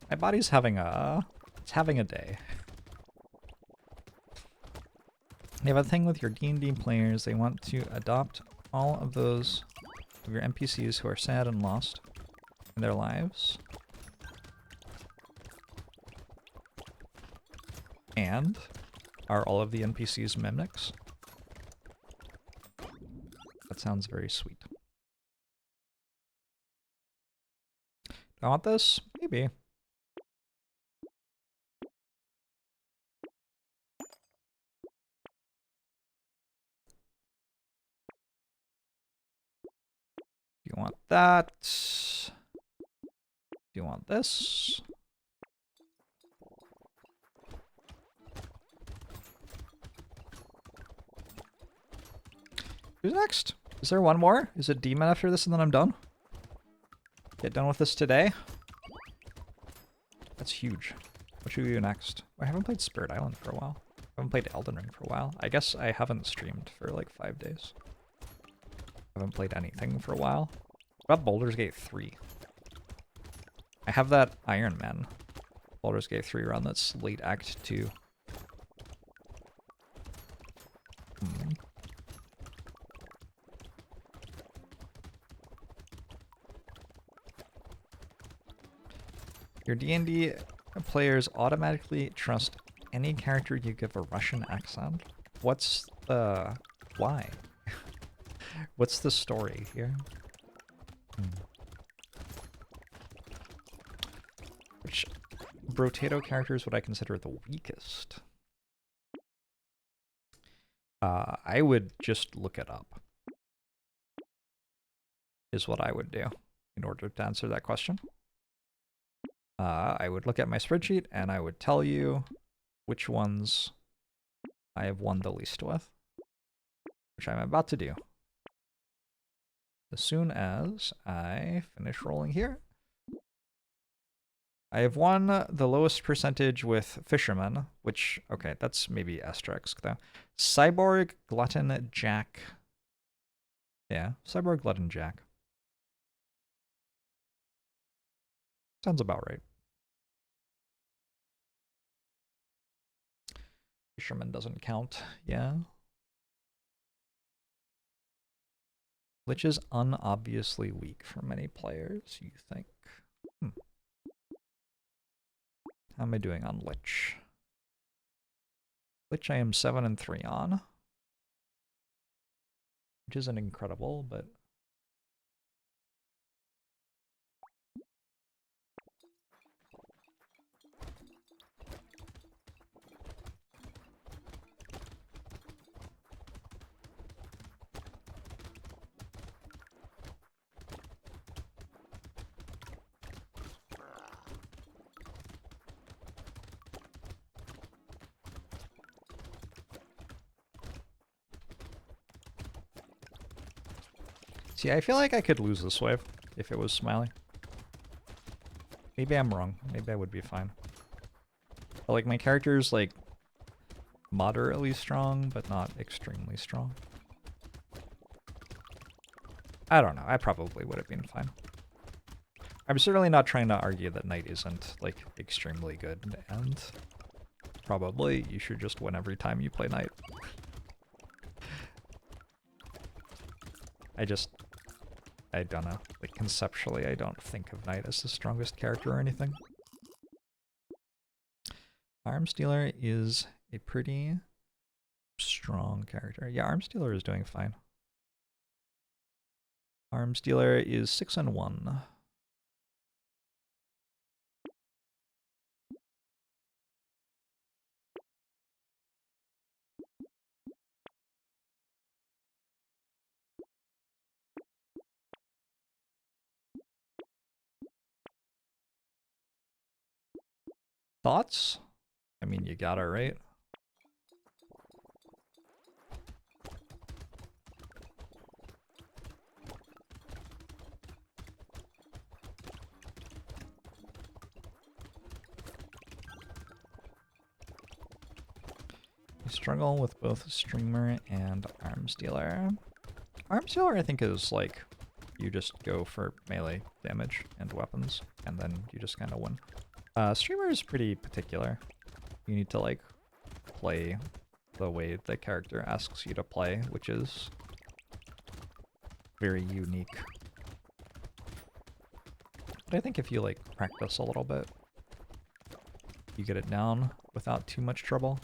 My body's having it's having a day. You have a thing with your D&D players. They want to adopt all of those of your NPCs who are sad and lost in their lives. And are all of the NPCs mimics? That sounds very sweet. Do I want this? Maybe. Do you want that? Do you want this? Who's next? Is there one more? Is it Demon after this and then I'm done? Get done with this today? That's huge. What should we do next? I haven't played Spirit Island for a while. I haven't played Elden Ring for a while. I guess I haven't streamed for like 5 days. I haven't played anything for a while. What about Baldur's Gate 3? I have that Iron Man Baldur's Gate 3 run that's late Act 2. Your D&D players automatically trust any character you give a Russian accent. What's the... why? What's the story here? Which Brotato characters would I consider the weakest? I would just look it up. Is what I would do in order to answer that question. I would look at my spreadsheet and I would tell you which ones I have won the least with, which I'm about to do. As soon as I finish rolling here, I have won the lowest percentage with Fisherman, which, okay, that's maybe asterisk though. Cyborg, Glutton, Jack, Yeah, Cyborg, Blood, and Jack. Sounds about right. Fisherman doesn't count. Yeah. Lich is unobviously weak for many players, you think? How am I doing on Lich? Lich I am 7 and 3 on. Which isn't incredible, but... See, I feel like I could lose this wave if it was Smiley. Maybe I'm wrong. Maybe I would be fine. But like my character's like moderately strong, but not extremely strong. I don't know. I probably would have been fine. I'm certainly not trying to argue that Knight isn't like extremely good, and probably you should just win every time you play Knight. I don't know. Like, conceptually, I don't think of Knight as the strongest character or anything. Arms Dealer is a pretty strong character. Yeah, Arms Dealer is doing fine. Arms Dealer is 6 and 1. Thoughts? I mean, you got it right. You struggle with both Streamer and Arms Dealer. Arms Dealer, I think, is like, you just go for melee damage and weapons, and then you just kind of win. Streamer is pretty particular. You need to, like, play the way the character asks you to play, which is very unique. But I think if you, like, practice a little bit, you get it down without too much trouble.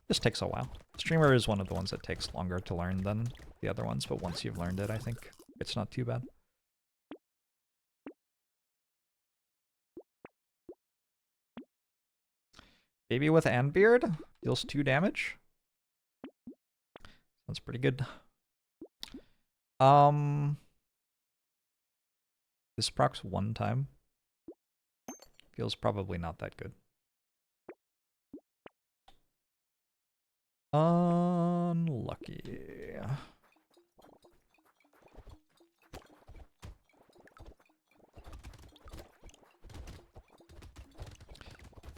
Just takes a while. Streamer is one of the ones that takes longer to learn than the other ones, but once you've learned it, I think it's not too bad. Baby with Anbeard deals 2 damage. Sounds pretty good. This procs 1 time. Feels probably not that good. Unlucky.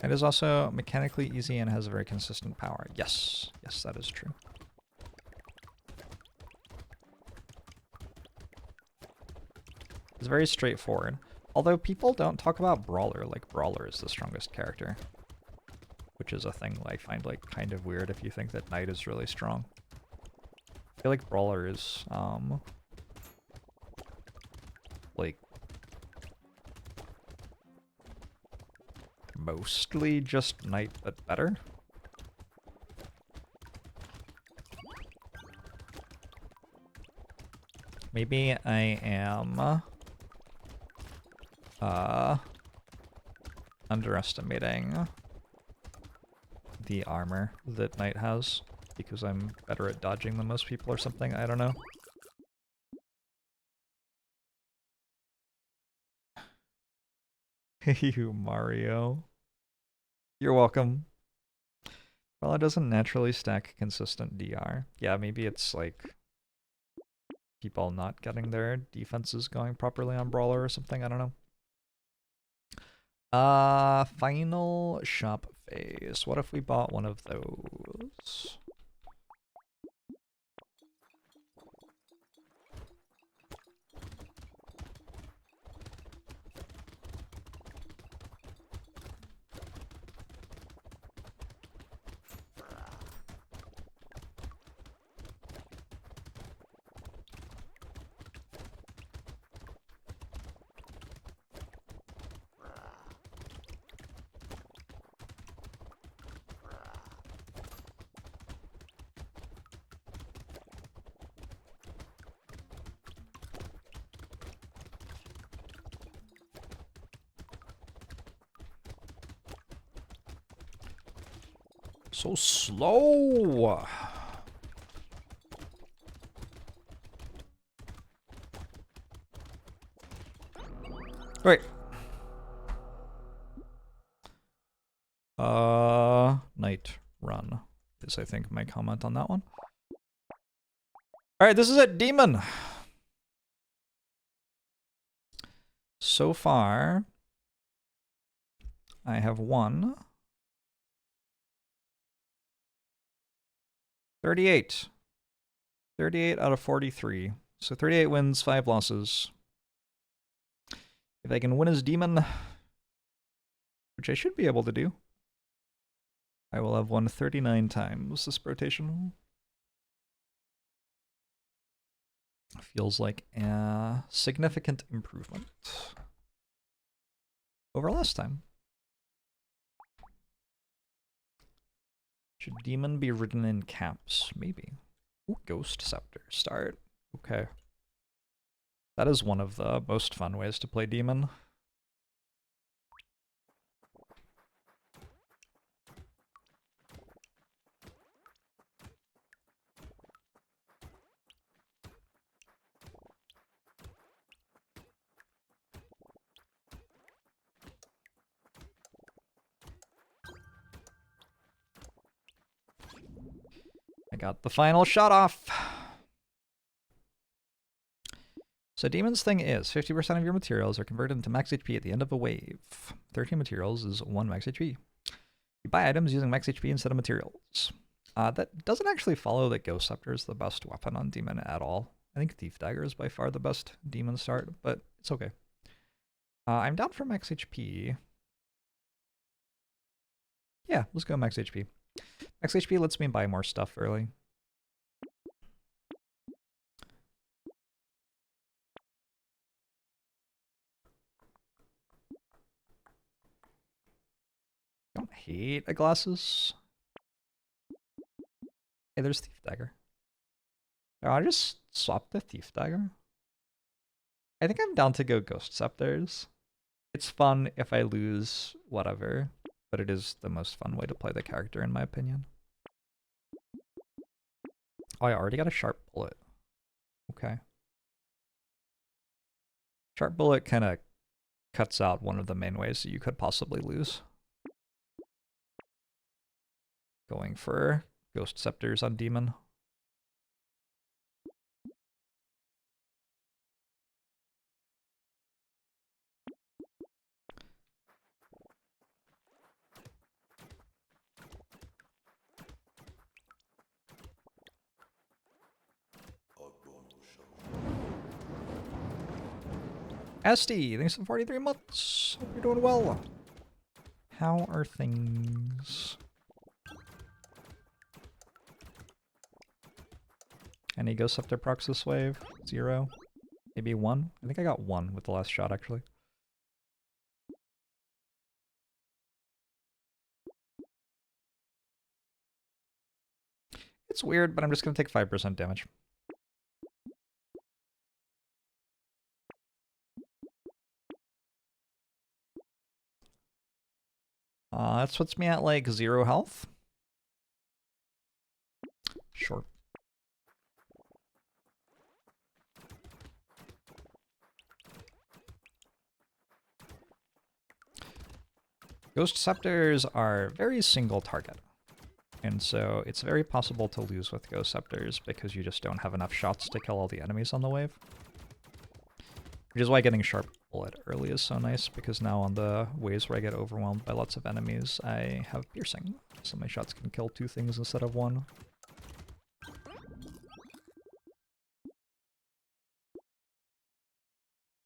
It is also mechanically easy and has a very consistent power. Yes, yes, that is true. It's very straightforward. Although people don't talk about Brawler, like Brawler is the strongest character. Which is a thing I find like kind of weird if you think that Knight is really strong. I feel like Brawler is, like, mostly just Knight, but better. Maybe I am underestimating the armor that Knight has because I'm better at dodging than most people or something. I don't know. You, Mario. You're welcome. Well, it doesn't naturally stack consistent DR. Yeah, maybe it's like people not getting their defenses going properly on Brawler or something. I don't know. Final shop phase. What if we bought one of those? So slow. Right. Night run is, I think, my comment on that one. All right, this is a demon. So far, I have won 38. 38 out of 43. So 38 wins, 5 losses. If I can win as demon, which I should be able to do, I will have won 39 times this rotation. Feels like a significant improvement over last time. Should demon be written in caps? Maybe. Ooh, Ghost Scepter. Start. Okay. That is one of the most fun ways to play demon. I got the final shot off. So Demon's thing is 50% of your materials are converted into max HP at the end of a wave. 13 materials is 1 max HP. You buy items using max HP instead of materials. That doesn't actually follow that Ghost Scepter is the best weapon on Demon at all. I think Thief Dagger is by far the best Demon start, but it's okay. I'm down for max HP. Yeah, let's go max HP. Max HP lets me buy more stuff early. I don't hate glasses. Hey, there's Thief Dagger. I just swap the Thief Dagger. I think I'm down to go Ghost Scepters. It's fun if I lose whatever, but it is the most fun way to play the character in my opinion. Oh, I already got a Sharp Bullet. Okay. Sharp Bullet kind of cuts out one of the main ways that you could possibly lose. Going for Ghost Scepters on Demon. SD, thanks for 43 months. Hope you're doing well. How are things? Any Ghost Scepter procs this wave? 0? Maybe 1? I think I got 1 with the last shot, actually. It's weird, but I'm just going to take 5% damage. That puts me at like 0 health. Sure. Ghost Scepters are very single target. And so it's very possible to lose with Ghost Scepters because you just don't have enough shots to kill all the enemies on the wave. Which is why getting Sharp Bullet early is so nice, because now on the ways where I get overwhelmed by lots of enemies, I have Piercing. So my shots can kill 2 things instead of 1.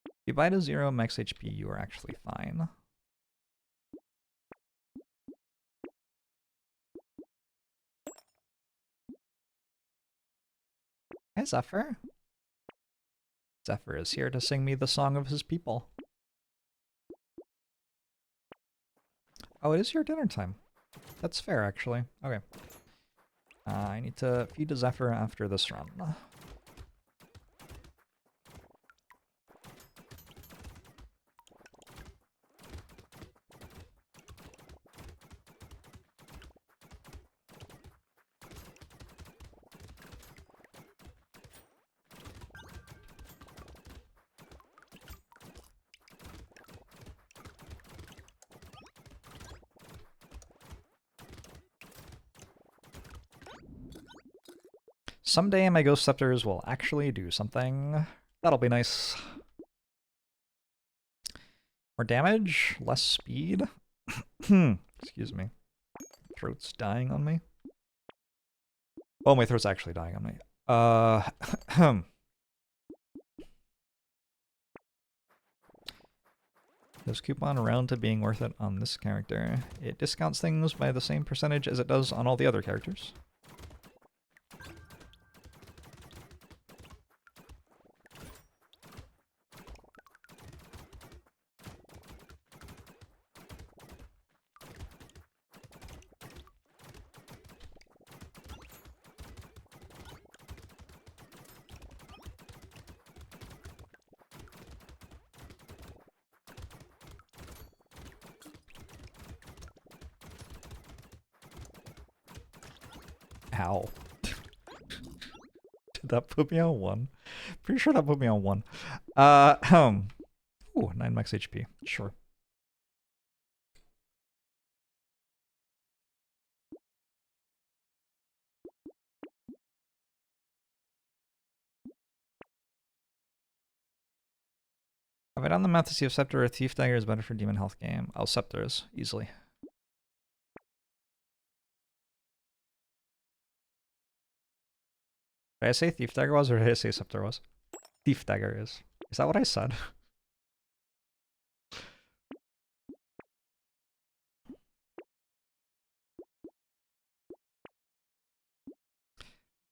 If you buy to 0 max HP, you are actually fine. Hey, Zephyr. Zephyr is here to sing me the song of his people. Oh, it is your dinner time. That's fair, actually. Okay. I need to feed a Zephyr after this run. Someday my Ghost Scepters will actually do something. That'll be nice. More damage, less speed. Excuse me. Throat's dying on me. Oh, my throat's actually dying on me. Does coupon around to being worth it on this character? It discounts things by the same percentage as it does on all the other characters. Ow. Did that put me on 1? Pretty sure that put me on 1. Ooh, 9 max HP. Sure. Have I done the math to see if Scepter or Thief Dagger is better for Demon Health game? Oh, Scepter is, easily. Did I say Thief Dagger was, or did I say Scepter was? Thief Dagger is. Is that what I said?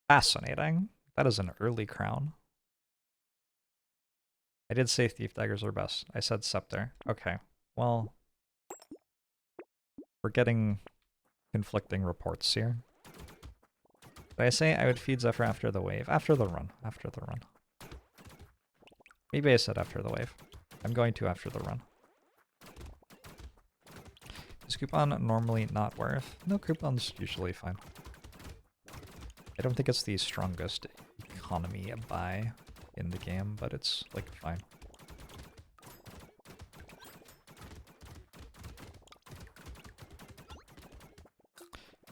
Fascinating. That is an early crown. I did say Thief Daggers are best. I said Scepter. Okay. Well, we're getting conflicting reports here. Did I say I would feed Zephyr after the wave? After the run. After the run. Maybe I said after the wave. I'm going to after the run. Is coupon normally not worth? No, coupon's usually fine. I don't think it's the strongest economy buy in the game, but it's, like, fine.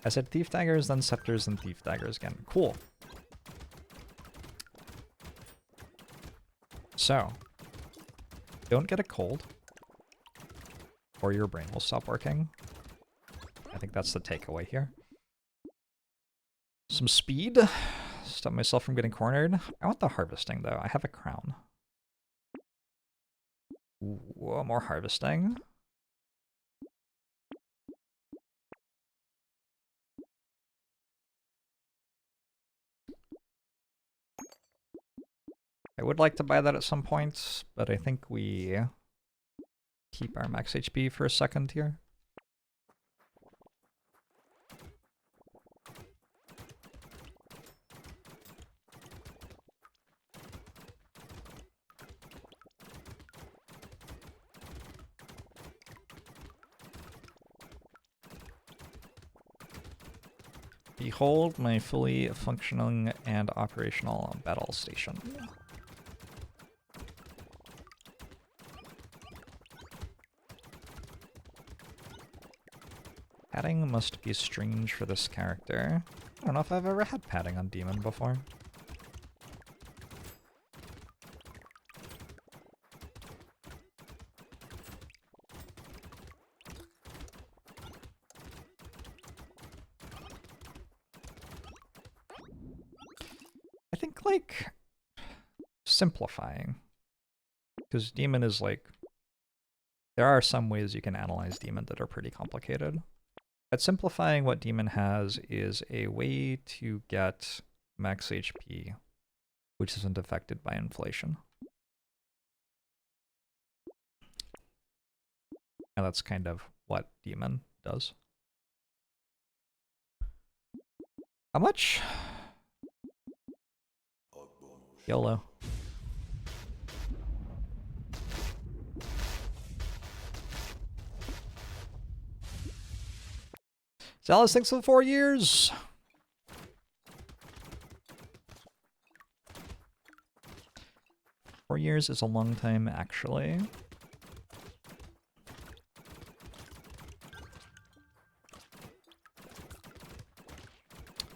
I said Thief Daggers, then Scepters, and Thief Daggers again. Cool. So, don't get a cold, or your brain will stop working. I think that's the takeaway here. Some speed. Stop myself from getting cornered. I want the harvesting, though. I have a crown. Ooh, more harvesting. I would like to buy that at some point, but I think we keep our max HP for a second here. Behold my fully functioning and operational battle station. Padding must be strange for this character. I don't know if I've ever had padding on Demon before. like simplifying, because demon is like, there are some ways you can analyze demon that are pretty complicated. But simplifying what demon has is a way to get max HP, which isn't affected by inflation. And that's kind of what demon does. How much? YOLO. Salas, thanks for the 4 years. Four years is a long time, actually.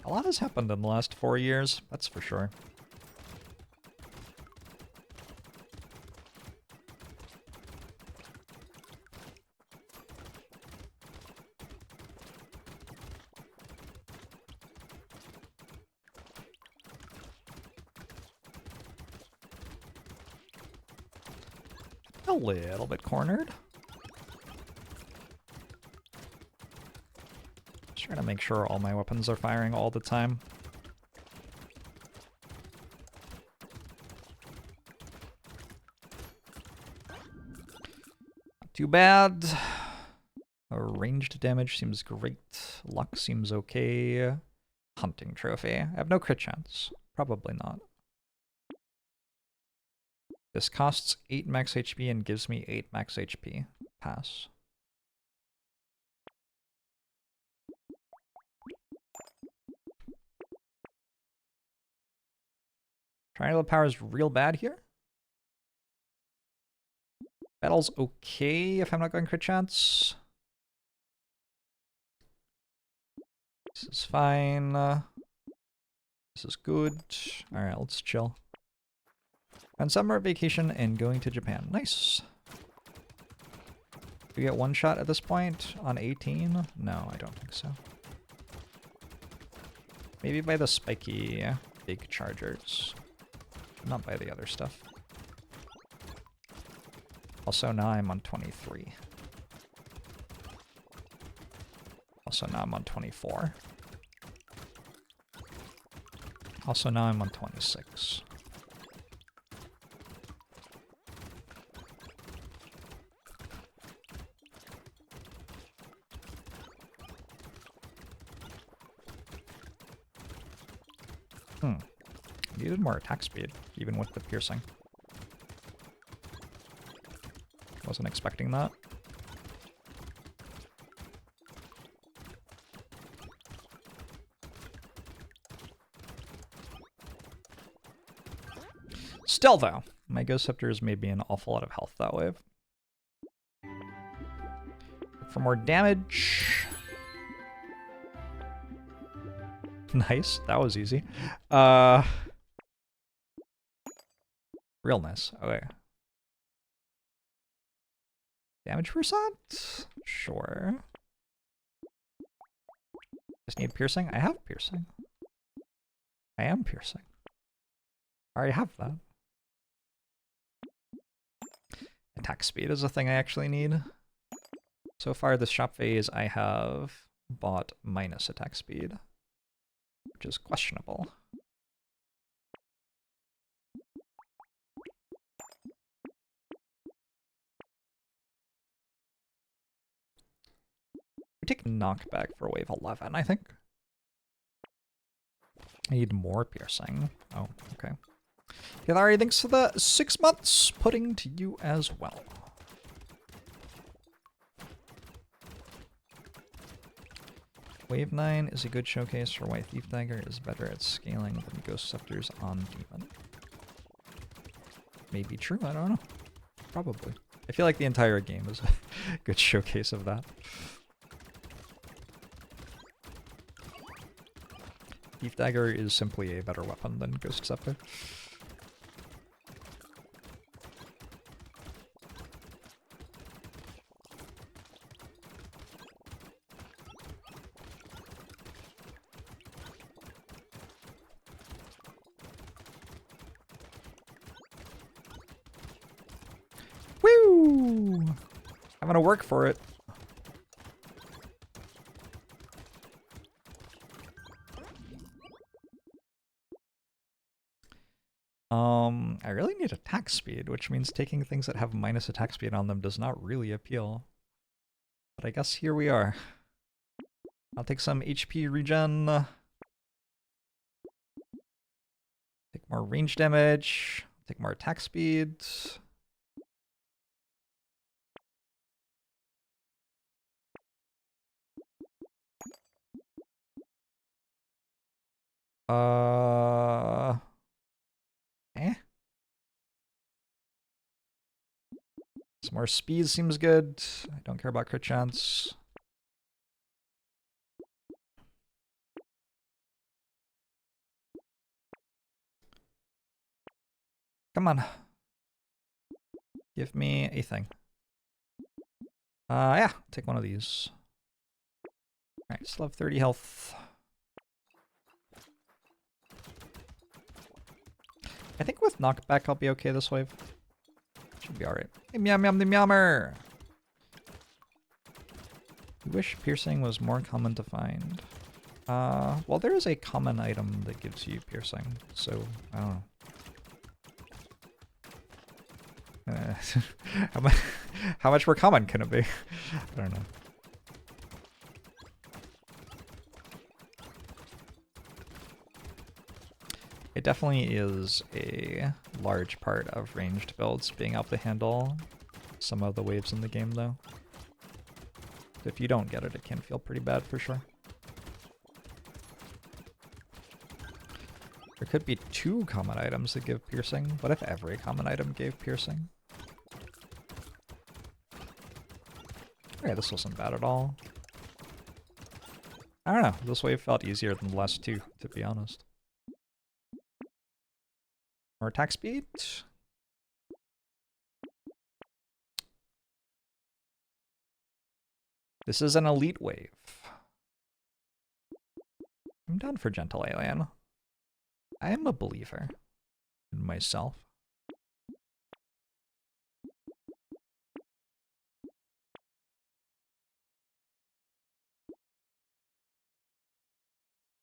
A lot has happened in the last 4 years, that's for sure. A little bit cornered. Just trying to make sure all my weapons are firing all the time. Not too bad. Ranged damage seems great. Luck seems okay. Hunting trophy. I have no crit chance. Probably not. This costs 8 max HP and gives me 8 max HP. Pass. Triangle power is real bad here. Battle's okay if I'm not going crit chance. This is fine. This is good. Alright, let's chill. On summer vacation and going to Japan. Nice. Do we get one shot at this point on 18? No, I don't think so. Maybe by the spiky big chargers. Not by the other stuff. Also, now I'm on 23. Also, now I'm on 24. Also, now I'm on 26. Needed more attack speed, even with the piercing. Wasn't expecting that. Still, though, my Ghost Scepters made me an awful lot of health that wave. For more damage. Nice, that was easy. Realness, okay. Damage percent? Sure. Just need piercing? I have piercing. I am piercing. I already have that. Attack speed is a thing I actually need. So far this shop phase I have bought minus attack speed, which is questionable. We take knockback for wave 11, I think. I need more piercing. Oh, okay. Hilary, thanks for the 6 months. Pudding to you as well. Wave 9 is a good showcase for why Thief Dagger is better at scaling than Ghost Scepters on Demon. Maybe true, I don't know. Probably. I feel like the entire game is a good showcase of that. Thief Dagger is simply a better weapon than Ghost Scepter. Woo! I'm gonna work for it. I really need attack speed, which means taking things that have minus attack speed on them does not really appeal. But I guess here we are. I'll take some HP regen. Take more range damage. Take more attack speed. Some more speed seems good. I don't care about crit chance. Come on. Give me a thing. Yeah, take one of these. Alright, still have 30 health. I think with knockback I'll be okay this wave. Should be alright. Hey, meow meow the meowmer! I wish piercing was more common to find. Well, there is a common item that gives you piercing, so I don't know. How much more common can it be? I don't know. It definitely is a large part of ranged builds, being able to handle some of the waves in the game, though. If you don't get it, it can feel pretty bad for sure. There could be 2 common items that give piercing. What if every common item gave piercing? Okay, this wasn't bad at all. I don't know, this wave felt easier than the last 2, to be honest. More attack speed. This is an elite wave. I'm down for Gentle Alien. I am a believer in myself.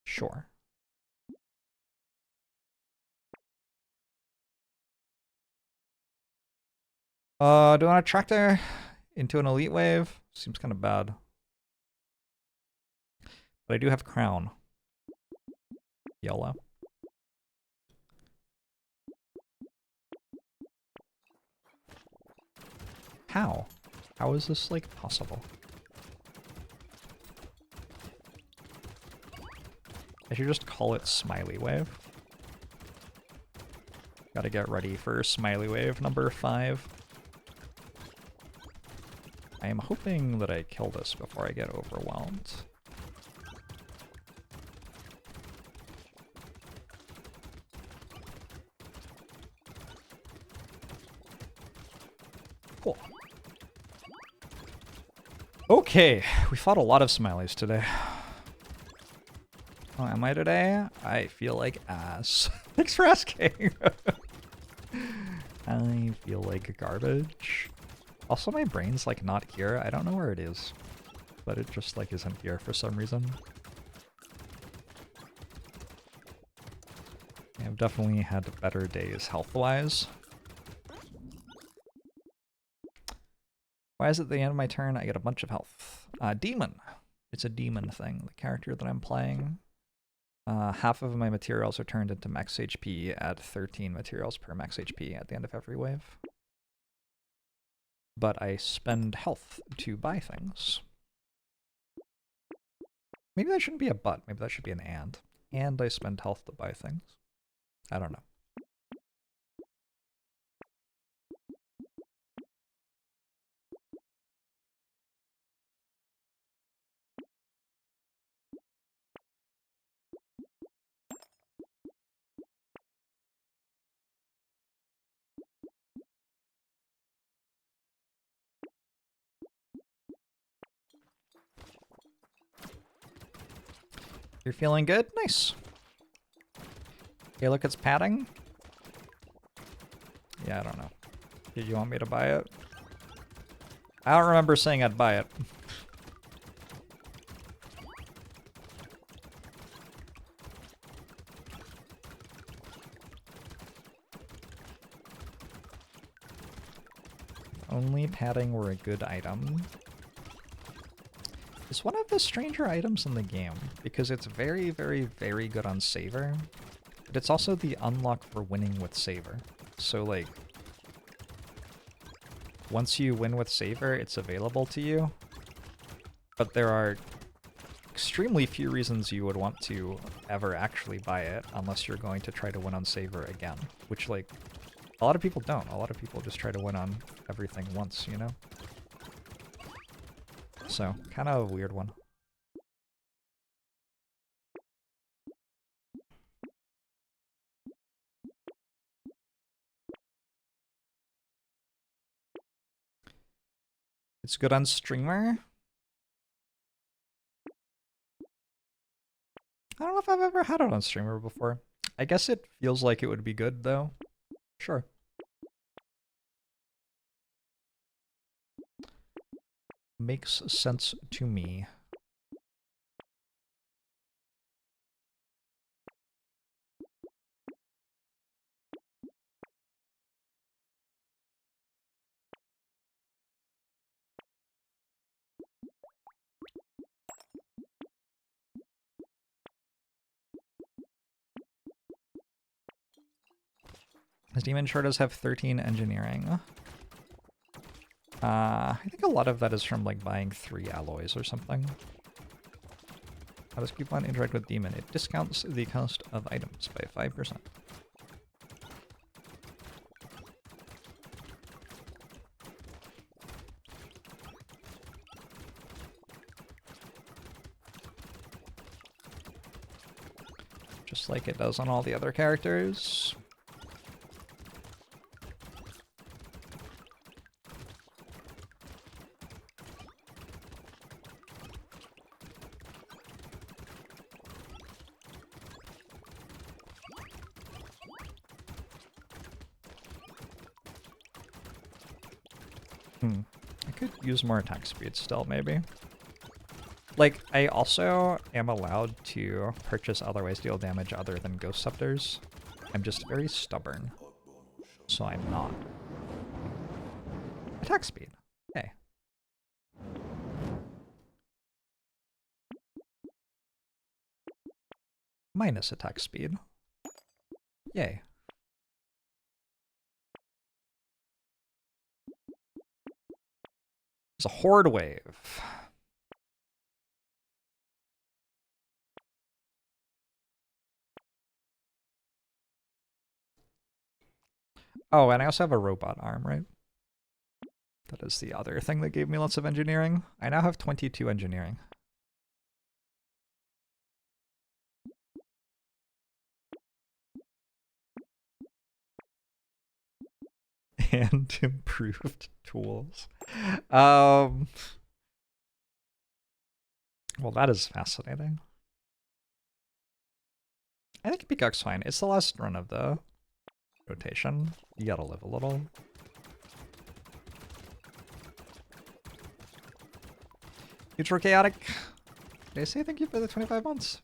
Sure. Do I want a tractor into an elite wave? Seems kind of bad. But I do have crown. YOLO. How? How is this, like, possible? I should just call it Smiley Wave. Gotta get ready for Smiley Wave number 5. I am hoping that I kill this before I get overwhelmed. Cool. Okay, we fought a lot of Smileys today. Oh, am I today? I feel like ass. Thanks for asking. I feel like garbage. Also, my brain's like not here. I don't know where it is, but it just like isn't here for some reason. I've definitely had better days health-wise. Why is it the end of my turn? I get a bunch of health. Demon. It's a demon thing. The character that I'm playing. Half of my materials are turned into max HP at 13 materials per max HP at the end of every wave. But I spend health to buy things. Maybe that shouldn't be a but. Maybe that should be an and. And I spend health to buy things. I don't know. You're feeling good? Nice. Okay, look, it's padding. Yeah, I don't know. Did you want me to buy it? I don't remember saying I'd buy it. Only padding were a good item. It's one of the stranger items in the game, because it's very, very, very good on Savor, but it's also the unlock for winning with Savor. So, like, once you win with Savor, it's available to you, but there are extremely few reasons you would want to ever actually buy it, unless you're going to try to win on Savor again, which, like, a lot of people don't. A lot of people just try to win on everything once, you know? So, kind of a weird one. It's good on Streamer. I don't know if I've ever had it on Streamer before. I guess it feels like it would be good, though. Sure. Makes sense to me. His demon sure does have 13 engineering. I think a lot of that is from, like, buying 3 alloys or something. How does coupon interact with demon? It discounts the cost of items by 5%. Just like it does on all the other characters. I could use more attack speed still, maybe. Like, I also am allowed to purchase other ways to deal damage other than Ghost Scepters. I'm just very stubborn, so I'm not. Attack speed. Okay. Minus attack speed. Yay. It's a Horde Wave. Oh, and I also have a robot arm, right? That is the other thing that gave me lots of engineering. I now have 22 engineering. And improved tools. Well, that is fascinating. I think Peacock's fine. It's the last run of the rotation. You gotta live a little. Future Chaotic. Did I say thank you for the 25 months?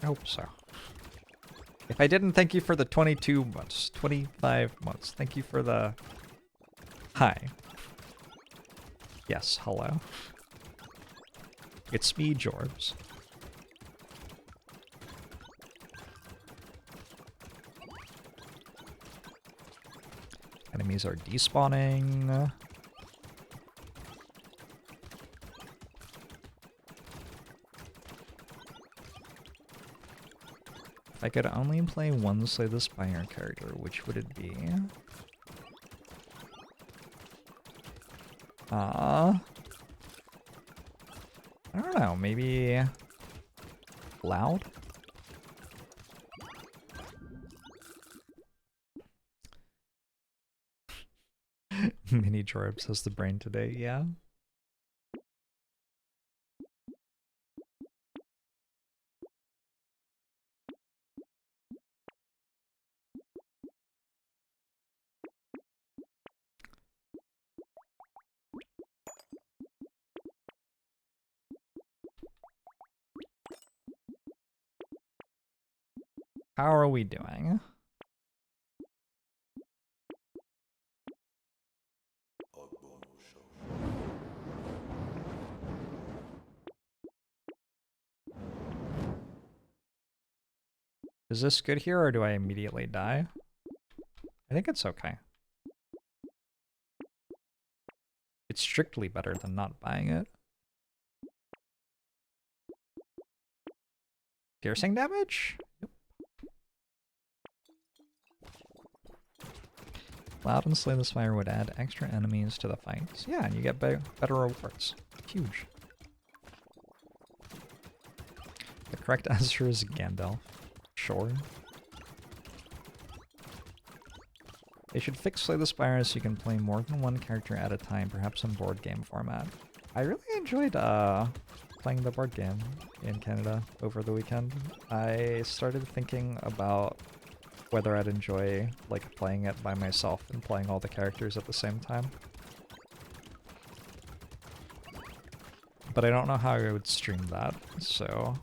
I hope so. If I didn't, thank you for the 22 months. 25 months. Thank you for the... Hi. Yes, hello. It's me, Jorbs. Enemies are despawning. If I could only play one Slay the Spire character, which would it be? I don't know, maybe... Loud? ManyJorbs has the brain today, yeah. How are we doing? Is this good here, or do I immediately die? I think it's okay. It's strictly better than not buying it. Piercing damage? Yep. Cloud and Slay the Spire would add extra enemies to the fights. Yeah, and you get better rewards. Huge. The correct answer is Gandalf. Sure. They should fix Slay the Spire so you can play more than one character at a time, perhaps in board game format. I really enjoyed playing the board game in Canada over the weekend. I started thinking about whether I'd enjoy like playing it by myself and playing all the characters at the same time. But I don't know how I would stream that, so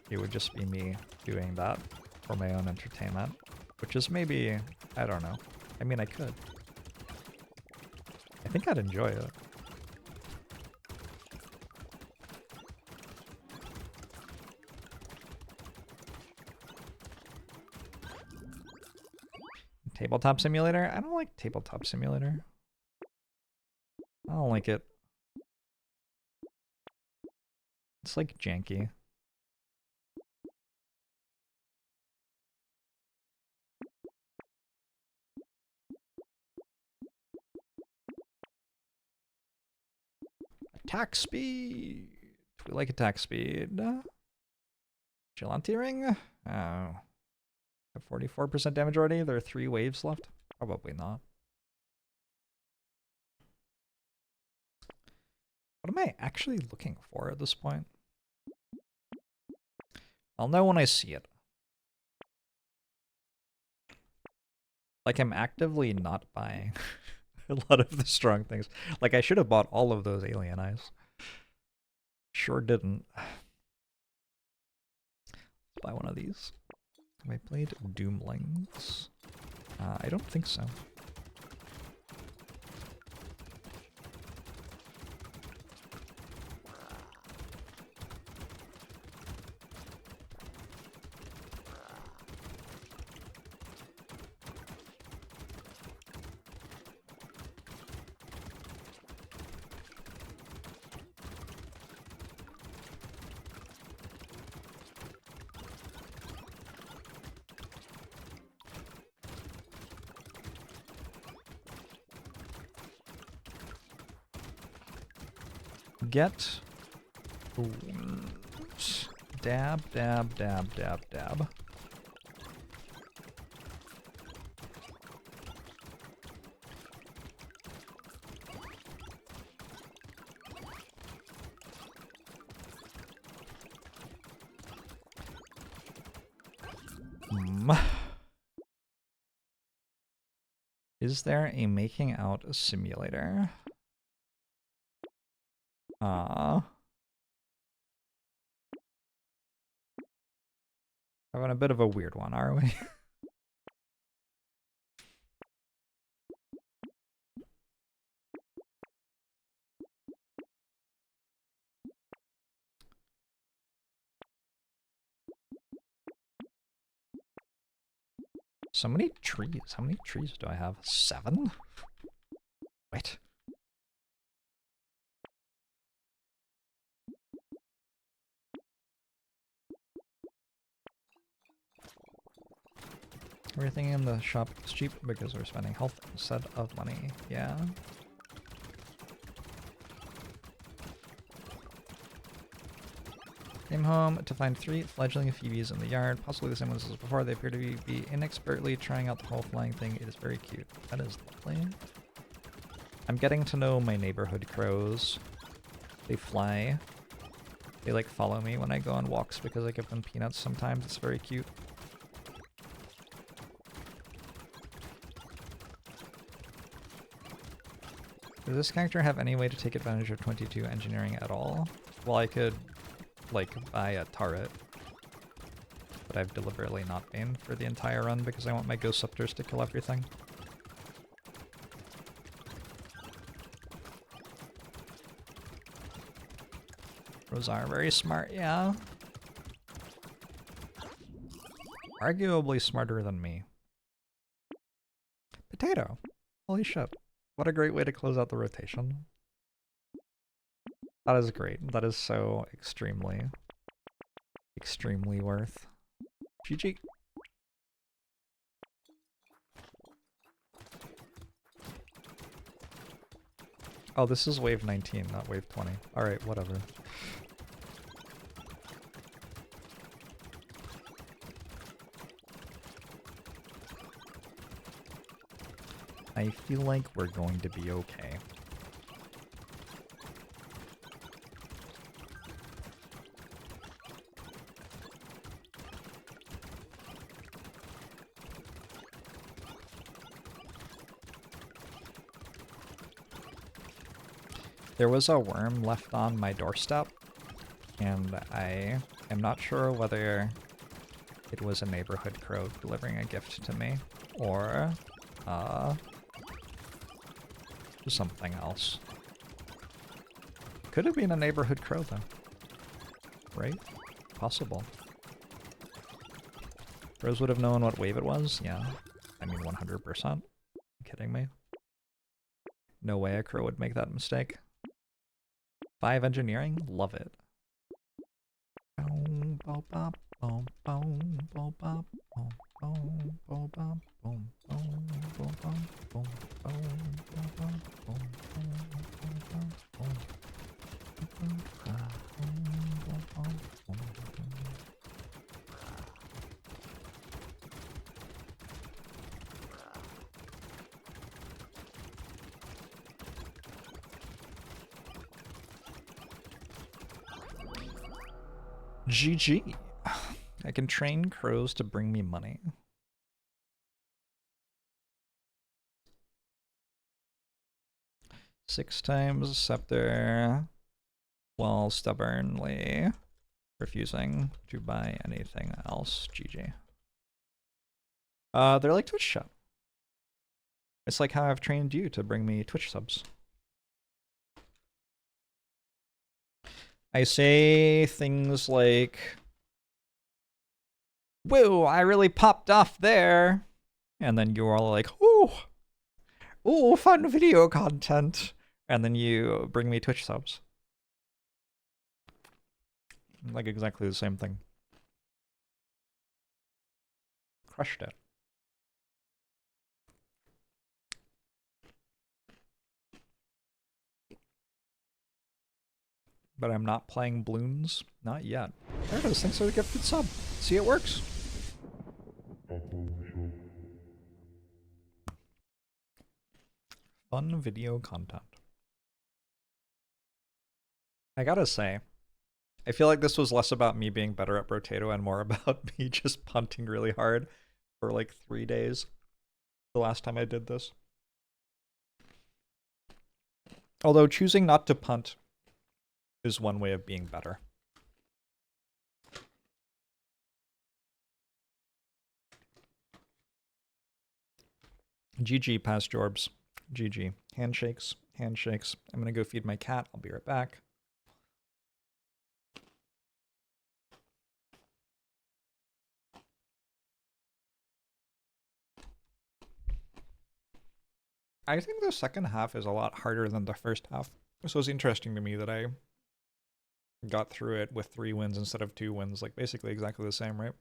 it would just be me doing that for my own entertainment, which is maybe, I don't know. I mean, I could. I think I'd enjoy it. Tabletop Simulator? I don't like Tabletop Simulator. I don't like it. It's like janky. Attack speed! We like attack speed. Gelante ring? Oh. 44% damage already? There are 3 waves left? Probably not. What am I actually looking for at this point? I'll know when I see it. Like, I'm actively not buying a lot of the strong things. Like, I should have bought all of those alien eyes. Sure didn't. Let's buy one of these. Have I played Doomlings? I don't think so. Get dab, dab, dab, dab, dab. Is there a making out simulator? Having a bit of a weird one, are we? So many trees. How many trees do I have? 7? Wait. Everything in the shop is cheap because we're spending health instead of money. Yeah. Came home to find 3 fledgling phoebes in the yard, possibly the same ones as before. They appear to be inexpertly trying out the whole flying thing. It is very cute. That is lovely. I'm getting to know my neighborhood crows. They fly. They like follow me when I go on walks because I give them peanuts sometimes. It's very cute. Does this character have any way to take advantage of 22 engineering at all? Well, I could, like, buy a turret. that I've deliberately not been for the entire run because I want my Ghost Scepters to kill everything. Those are very smart, yeah. Arguably smarter than me. Potato. Holy shit. What a great way to close out the rotation. That is great. That is so extremely worth. GG. Oh, this is wave 19, not wave 20. Alright, whatever. I feel like we're going to be okay. There was a worm left on my doorstep, and I am not sure whether it was a neighborhood crow delivering a gift to me, or something else. Could have been a neighborhood crow though. Right? Possible. Crows would have known what wave it was? Yeah. I mean 100%. Kidding me? No way a crow would make that mistake. 5 engineering? Love it. GG. I can train crows to bring me money. Six times scepter while stubbornly refusing to buy anything else. GG. They're like Twitch chat. It's like how I've trained you to bring me Twitch subs. I say things like, whoa, I really popped off there. And then you're all like, ooh, fun video content. And then you bring me Twitch subs. Like exactly the same thing. Crushed it. But I'm not playing balloons. Not yet. There it is. Thanks for the gifted sub. See, it works. Fun video content. I gotta say, I feel like this was less about me being better at Brotato and more about me just punting really hard for like 3 days. The last time I did this. Although choosing not to punt is one way of being better. GG past Jorbs. GG. Handshakes. Handshakes. I'm gonna go feed my cat. I'll be right back. I think the second half is a lot harder than the first half. So it's interesting to me that I got through it with 3 wins instead of 2 wins. Like basically exactly the same, right?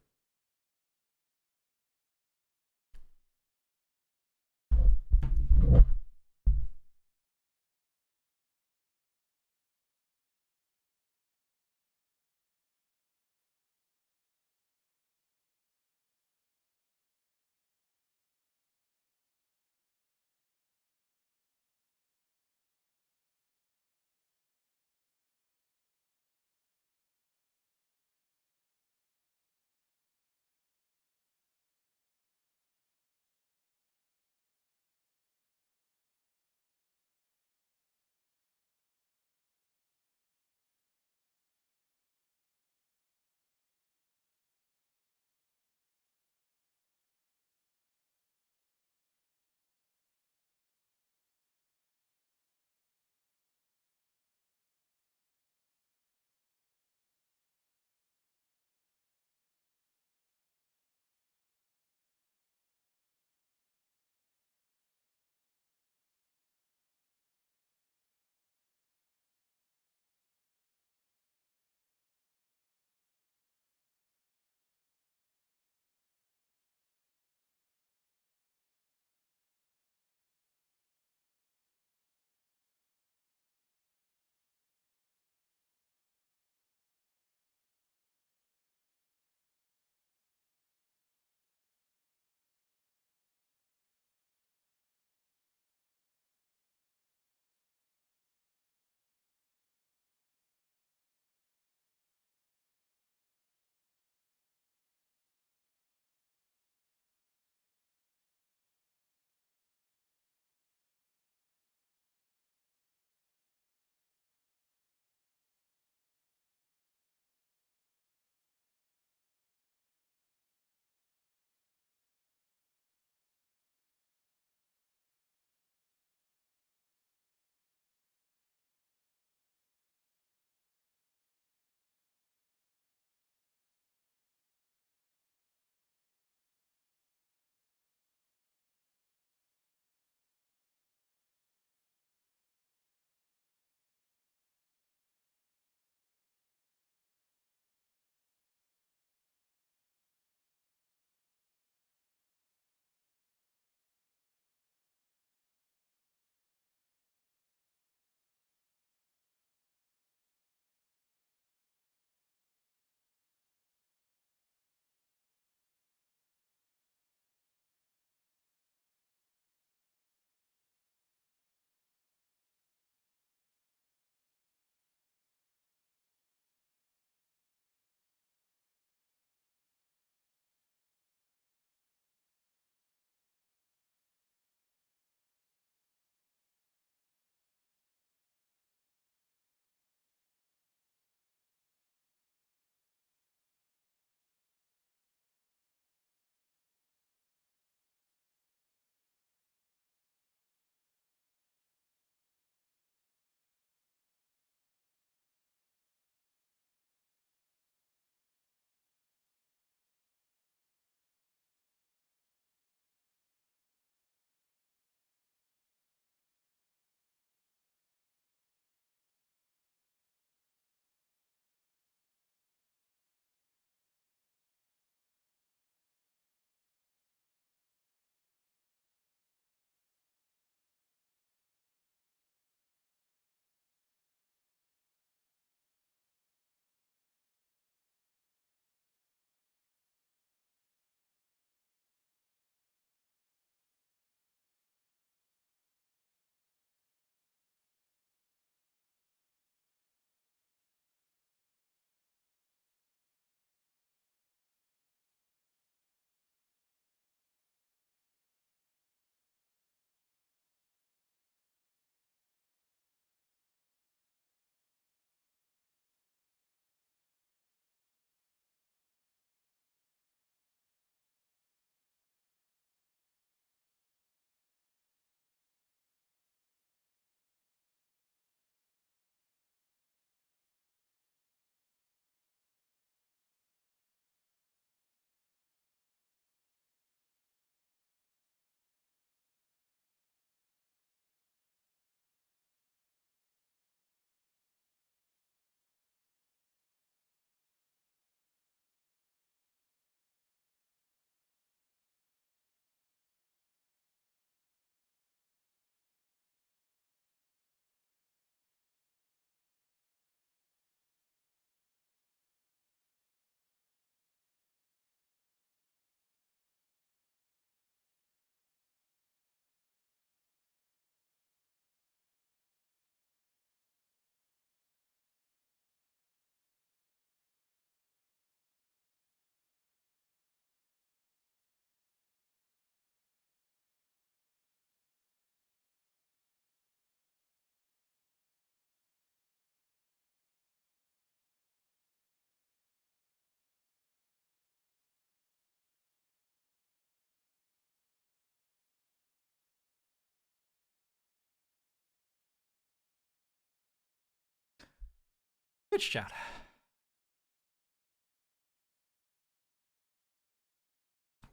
Twitch chat.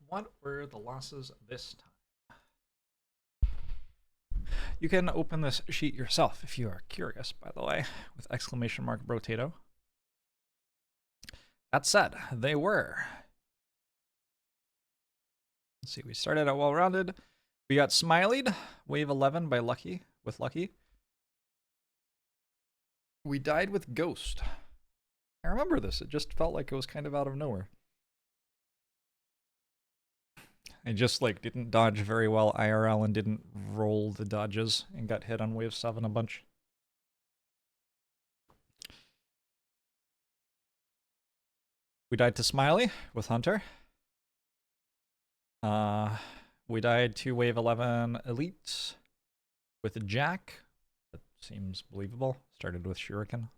What were the losses this time? You can open this sheet yourself if you are curious, by the way, with exclamation mark Brotato. That said, they were. Let's see, we started out well-rounded. We got Smiley'd, wave 11 by Lucky, with Lucky. We died with Ghost. I remember this, it just felt like it was kind of out of nowhere. I just like didn't dodge very well IRL and didn't roll the dodges and got hit on wave 7 a bunch. We died to Smiley with Hunter. We died to wave 11 Elite with Jack. That seems believable. Started with Shuriken.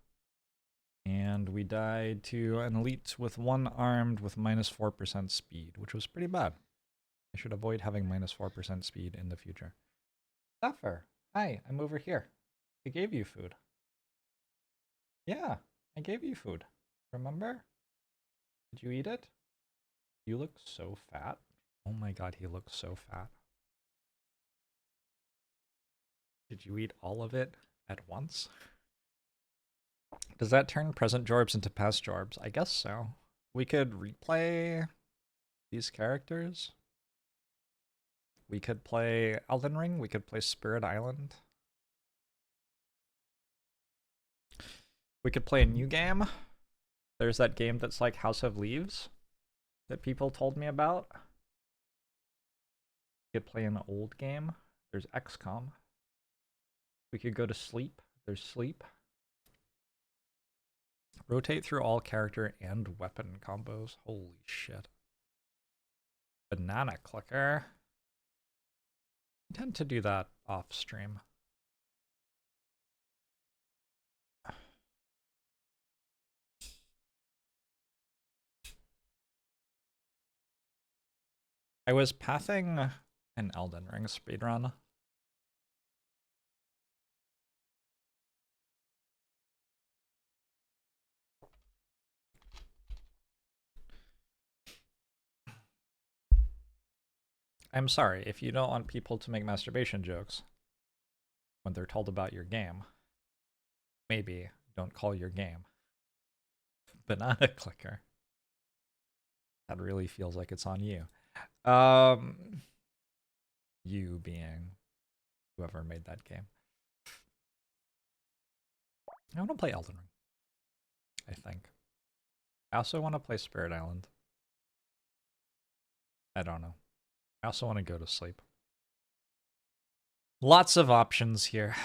And we died to an Elite with one armed with minus 4% speed, which was pretty bad. I should avoid having minus 4% speed in the future. Suffer. Hi, I'm over here. I gave you food. Yeah, I gave you food. Remember? Did you eat it? You look so fat. Oh my god, he looks so fat. Did you eat all of it at once? Does that turn present Jorbs into past Jorbs? I guess so. We could replay these characters. We could play Elden Ring. We could play Spirit Island. We could play a new game. There's that game that's like House of Leaves that people told me about. We could play an old game. There's XCOM. We could go to Sleep. There's Sleep. Rotate through all character and weapon combos. Holy shit. Banana clicker. I tend to do that off stream. I was pathing an Elden Ring speedrun. I'm sorry, if you don't want people to make masturbation jokes when they're told about your game, maybe don't call your game Banana Clicker. That really feels like it's on you. You being whoever made that game. I want to play Elden Ring, I think. I also want to play Spirit Island. I don't know. I also want to go to sleep. Lots of options here.